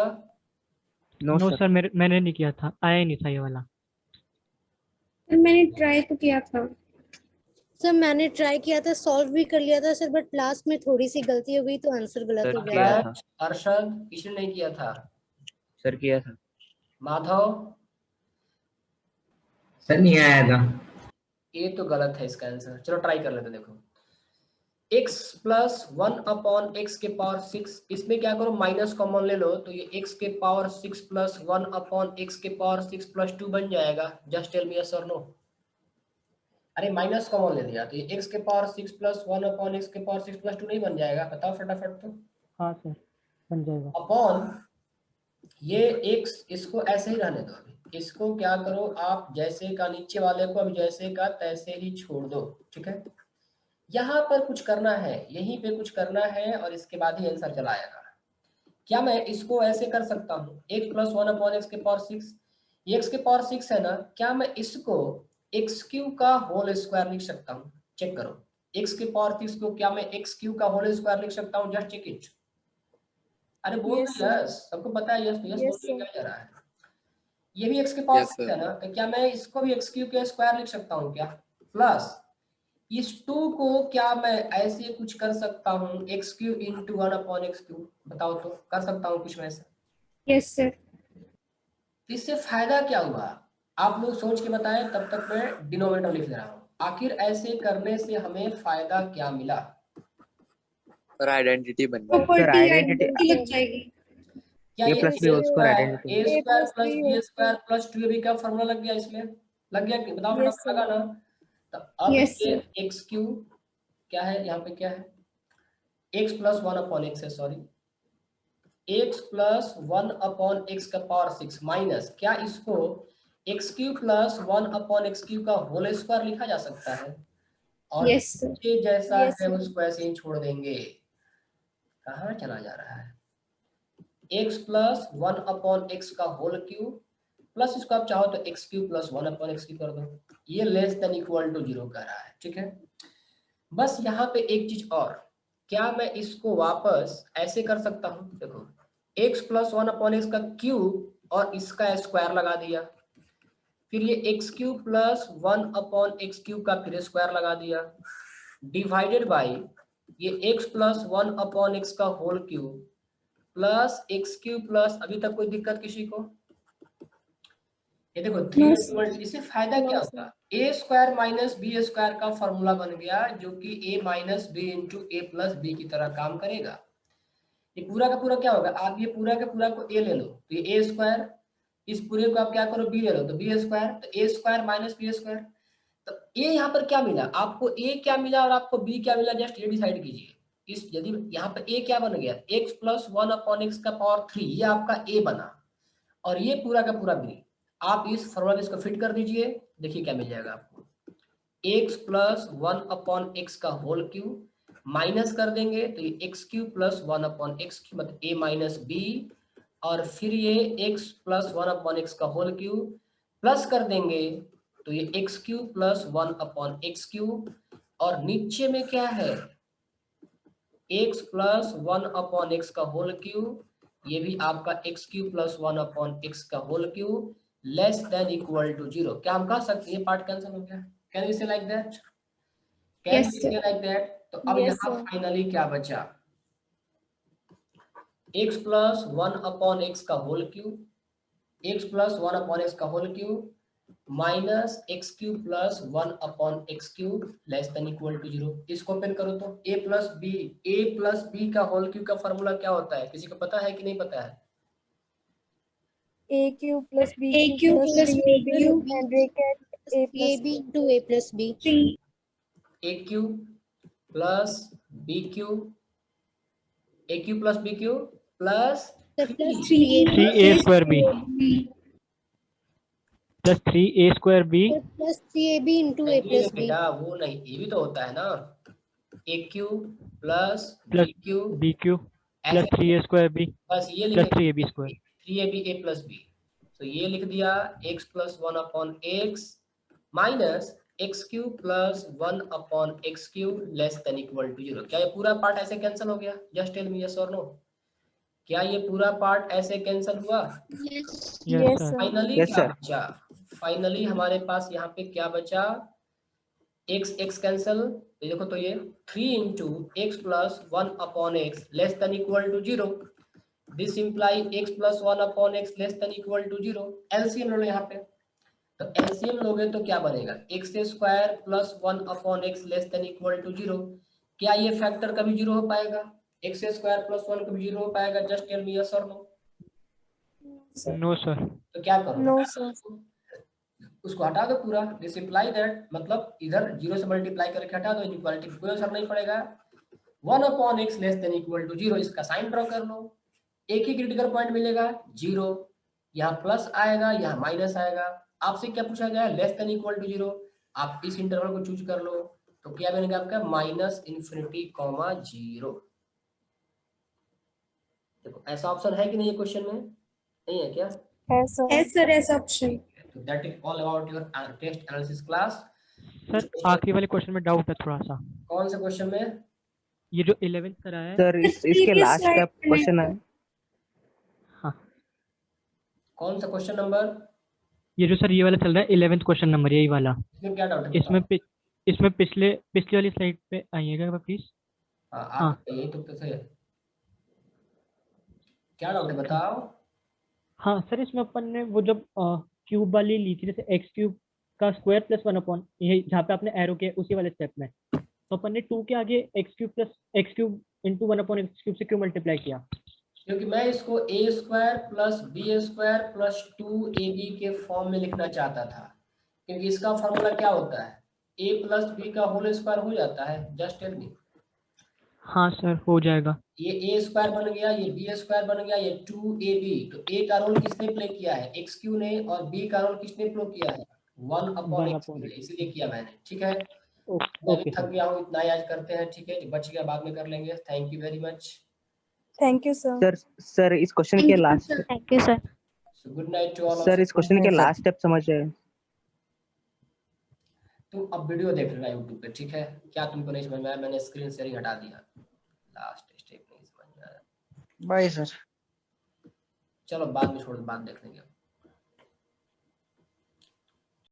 [SPEAKER 6] no
[SPEAKER 7] no
[SPEAKER 6] sir,
[SPEAKER 7] sir मैंने नहीं किया था, आया ही नहीं था ये वाला।
[SPEAKER 3] मैंने ट्राई तो किया था
[SPEAKER 4] सर मैंने ट्राई किया था, सॉल्व भी कर लिया था सर, बट लास्ट में थोड़ी सी गलती हो गई तो आंसर गलत हो गया था।
[SPEAKER 1] अर्शद किसने नहीं किया था,
[SPEAKER 10] सर किया था।
[SPEAKER 1] माधव,
[SPEAKER 12] सर नहीं आया था,
[SPEAKER 1] ये तो गलत है इसका आंसर, चलो ट्राई कर लेते देखो। x प्लस 1 अपॉन एक्स के पावर 6, इसमें क्या करो माइनस कॉमन ले लो, तो ये x के पावर 6 प्लस 1 अपॉन एक्स के पावर 6 प्लस 2 बन जाएगा। जस्ट टेल मी यस और नो। अरे माइनस कॉमन ले लिया तो ये x के पावर 6 प्लस 1 अपॉन एक्स के पावर 6 प्लस 2 नहीं बन जाएगा? बताओ फटाफट। तो
[SPEAKER 7] हाँ सर बन जाएगा।
[SPEAKER 1] अपॉन ये x, इसको ऐसे ही रहने दो। अभी इसको क्या करो आप, जैसे का नीचे वाले को अब जैसे का तैसे ही छोड़ दो, ठीक है। यहाँ पर कुछ करना है, यहीं पे कुछ करना है और इसके बाद ही आंसर चला आएगा। क्या मैं इसको ऐसे कर सकता हूँ x प्लस 1 अपॉन एक्स के पावर 6, ये x के पावर 6 है ना, क्या मैं इसको एक्स क्यू का होल स्क्वायर लिख सकता हूँ? चेक करो, x के पावर 6 को क्या मैं एक्स क्यू का होल स्क्वायर लिख सकता हूँ? Just check it. अरे बोल
[SPEAKER 3] Yes,
[SPEAKER 1] यस, सबको पता है यस, तो यस
[SPEAKER 3] Yes,
[SPEAKER 1] बोल
[SPEAKER 3] sir.
[SPEAKER 1] क्या जा रहा है? ये भी x के पावर
[SPEAKER 5] Yes,
[SPEAKER 1] 6
[SPEAKER 5] sir.
[SPEAKER 1] है ना, तो क्या मैं इसको भी एक्स क्यू के स्क्वायर लिख सकता हूँ क्या? प्लस इस 2 को क्या मैं ऐसे कुछ कर सकता हूँ x Q into 1 upon x Q? बताओ तो, कर सकता हूँ कुछ वैसे?
[SPEAKER 3] Yes, sir.
[SPEAKER 1] इससे फायदा क्या हुआ आप लोग सोच के बताएं, तब तक मैं डिनोमिनेटर लिख दे रहा हूँ। आखिर ऐसे करने से हमें फायदा क्या मिला?
[SPEAKER 5] और आइडेंटिटी बन गई।
[SPEAKER 3] Property
[SPEAKER 6] identity-
[SPEAKER 3] identity लग जाएगी।
[SPEAKER 1] क्या
[SPEAKER 6] A
[SPEAKER 1] ये
[SPEAKER 6] plus B whole square identity
[SPEAKER 1] a
[SPEAKER 3] A
[SPEAKER 1] square
[SPEAKER 3] plus
[SPEAKER 1] plus
[SPEAKER 3] B
[SPEAKER 1] b
[SPEAKER 3] whole
[SPEAKER 1] square plus 2ab का फॉर्मूला लग गया? इसमें लग गया कि बताओ
[SPEAKER 3] Yes,
[SPEAKER 1] फटाफट लगा ना? तो अब
[SPEAKER 3] Yes,
[SPEAKER 1] ये
[SPEAKER 3] sir.
[SPEAKER 1] एक्स क्यू क्या है, यहाँ पे क्या है, x प्लस 1 अपॉन एक्स है, sorry x plus 1 upon x का पावर 6 माइनस, क्या इसको x Q plus 1 upon x cube का होल स्क्वायर लिखा जा सकता है? और
[SPEAKER 3] Yes, sir.
[SPEAKER 1] नीचे जैसा
[SPEAKER 3] Yes,
[SPEAKER 1] है
[SPEAKER 3] sir.
[SPEAKER 1] उसको ऐसे ही छोड़ देंगे। कहाँ चला जा रहा है? x प्लस 1 अपॉन एक्स का होल क्यूब प्लस इसको आप चाहो तो x cube plus 1 upon x cube कर दो, ये लेस देन इक्वल टू 0 कर रहा है, ठीक है। बस यहाँ पे एक चीज और, क्या मैं इसको वापस ऐसे कर सकता हूँ? देखो x प्लस 1 अपॉन एक्स का क्यूब और इसका स्क्वायर लगा दिया, फिर ये x cube plus 1 upon x cube का फिर स्क्वायर लगा दिया, डिवाइडेड बाई ये x प्लस 1 अपॉन एक्स का whole cube plus x cube plus, अभी तक कोई दिक्कत किसी को? ये देखो 3 इससे फायदा क्या होता? ए स्क्वायर माइनस बी स्क्वायर का फॉर्मूला बन गया, जो कि ए माइनस बी इंटू ए प्लस बी की तरह काम करेगा। ये पूरा का पूरा क्या होगा, आप ये पूरा का पूरा को ए ले लो तो ये ए स्क्वायर, इस पूरे को आप क्या करो बी ले लो तो बी स्क्वायर, तो ए स्क्वायर माइनस बी स्क्वायर। तो ए यहाँ पर क्या मिला आपको, ए क्या मिला और आपको बी क्या मिला, जस्ट ये डिसाइड कीजिए। इस यदि यहाँ पर ए क्या बन गया, एक्स प्लस 1 अपॉन एक्स का पावर 3, ये आपका ए बना, और ये पूरा का पूरा बी। आप इस फॉर्मूला में इसको फिट कर दीजिए, देखिए क्या मिल जाएगा आपको, x प्लस 1 अपॉन एक्स का होल क्यूब माइनस कर देंगे तो ये x cube plus 1 upon x cube मतलब a माइनस बी, और फिर ये x प्लस 1 अपॉन एक्स का होल क्यूब प्लस कर देंगे तो ये x cube plus 1 upon x cube, और नीचे में क्या है x प्लस 1 अपॉन एक्स का होल क्यूब, ये भी आपका x cube plus 1 upon x का whole cube less than equal to 0। क्या हम कह सकते हैं ये पार्ट कैंसिल हो गया? Can we say like that? Can we say like that? तो अब यहाँ फाइनली क्या बचा, x प्लस 1 अपॉन एक्स का whole cube, x plus 1 upon x का whole cube minus x cube plus 1 upon x cube less than equal to 0। इसको open करो तो a प्लस बी का होल क्यूब का फॉर्मूला क्या होता है, किसी को पता है कि नहीं पता है?
[SPEAKER 14] a cube plus b
[SPEAKER 3] A cube plus b cube
[SPEAKER 14] and bracket a plus
[SPEAKER 4] AB into A plus B.
[SPEAKER 1] a cube plus b cube, a cube plus b cube plus
[SPEAKER 7] 3a square b plus 3a square b
[SPEAKER 4] plus 3AB into A plus B.
[SPEAKER 1] बेटा वो नहीं, ये भी तो होता है ना, a cube plus
[SPEAKER 7] plus b cube plus 3a square b
[SPEAKER 1] बस ये
[SPEAKER 7] plus 3ab square
[SPEAKER 1] 3ab a plus b, तो ये लिख दिया x plus 1 upon x minus x cube plus 1 upon x cube less than equal to 0। क्या ये पूरा part ऐसे कैंसिल हो गया? जस्ट टेल मी यस और नो, क्या ये पूरा पार्ट ऐसे कैंसिल हुआ?
[SPEAKER 14] Yes, sir.
[SPEAKER 1] फाइनली
[SPEAKER 6] Yes,
[SPEAKER 1] क्या
[SPEAKER 6] sir.
[SPEAKER 1] बचा? फाइनली हमारे पास यहाँ पे क्या बचा, x कैंसिल, देखो तो ये 3 into x plus 1 upon X less than equal to 0, this imply x plus 1 upon X less than equal to 0। LCM लो यहाँ पे, तो एलसीएम लोगे तो क्या बनेगा, X square plus 1 upon X less than equal to 0। क्या ये फैक्टर कभी जीरो हो पाएगा? एक्स स्क्वायर प्लस 1 कभी जीरो हो पाएगा? जस्ट टेल मी यस और नो।
[SPEAKER 7] No sir.
[SPEAKER 1] तो क्या करो?
[SPEAKER 14] No, sir.
[SPEAKER 1] उसको हटा दो पूरा। दिस इम्प्लाई दैट, मतलब इधर जीरो से मल्टीप्लाई करके हटा दो, इनइक्वालिटी कोई असर नहीं पड़ेगा। 1/x less than equal to 0, इसका साइन ड्रॉ कर लो। एक ही क्रिटिकल पॉइंट मिलेगा 0, यहाँ प्लस आएगा, यहाँ माइनस आएगा। आपसे क्या पूछा गया है? Less than equal to 0। आप इस इंटरवल को चूज कर लो, तो क्या बनेगा आपका? -∞, 0। देखो ऐसा ऑप्शन है कि नहीं ये क्वेश्चन में? नहीं है क्या?
[SPEAKER 14] Yes, sir.
[SPEAKER 3] Yes, sir, yes option.
[SPEAKER 1] तो that is all about your test analysis class.
[SPEAKER 7] Sir आखिरी वाले क्वेश्चन में डाउट है थोड़ा सा।
[SPEAKER 1] कौन से क्वेश्चन में?
[SPEAKER 7] ये जो 11th करा है।
[SPEAKER 6] सर इसके लास्ट का क्वेश्चन है।
[SPEAKER 7] हाँ
[SPEAKER 1] कौन सा क्वेश्चन नंबर?
[SPEAKER 7] ये जो सर ये वाला चल रहा है 11th क्वेश्चन नंबर, यही वाला।
[SPEAKER 1] इसमें क्या डाउट है?
[SPEAKER 7] इसमें पिछले वाली स्लाइड पे आइएगा प्लीज।
[SPEAKER 1] हाँ यही तो सही है। क्या डाउट है बताओ।
[SPEAKER 7] हाँ सर, इसमें अपन ने वो जब क्यूब वाली ली थी, जैसे एक्स क्यूब का स्क्वायर प्लस 1/, ये जहाँ पे आपने एरो किया उसी वाले स्टेप में, तो अपन ने 2 के आगे x cube plus x cube into 1/x³ से क्यों मल्टीप्लाई किया?
[SPEAKER 1] क्योंकि मैं इसको a² plus b² plus 2ab के फॉर्म में लिखना चाहता था, क्योंकि इसका फॉर्मूला क्या होता है? a प्लस b का होल स्क्वायर हो जाता है। Just tell me.
[SPEAKER 7] हाँ सर हो जाएगा।
[SPEAKER 1] ये a² बन गया, ये b² बन गया, ये 2ab। तो a का रोल किसने प्ले किया है? xq ने, और b का रोल किसने प्ले किया है? 1/x ने, इसीलिए किया मैंने। ठीक है, मैं भी थक गया हूँ, इतना ही आज करते हैं। ठीक है, बच गया बाद में कर लेंगे। Thank you very much.
[SPEAKER 14] Thank you, sir.
[SPEAKER 6] Sir इस क्वेश्चन के last,
[SPEAKER 4] thank you sir.
[SPEAKER 1] So good night to all.
[SPEAKER 6] Sir इस क्वेश्चन के लास्ट स्टेप समझ आए?
[SPEAKER 1] तुम अब वीडियो देख लेना यूट्यूब पे। ठीक है, क्या तुमको नहीं समझ में आया? मैंने स्क्रीन शेयरिंग हटा दिया। लास्ट स्टेप नहीं समझ में आया।
[SPEAKER 12] Bye sir.
[SPEAKER 1] चलो बाद में छोड़ दो, बाद देख लेंगे।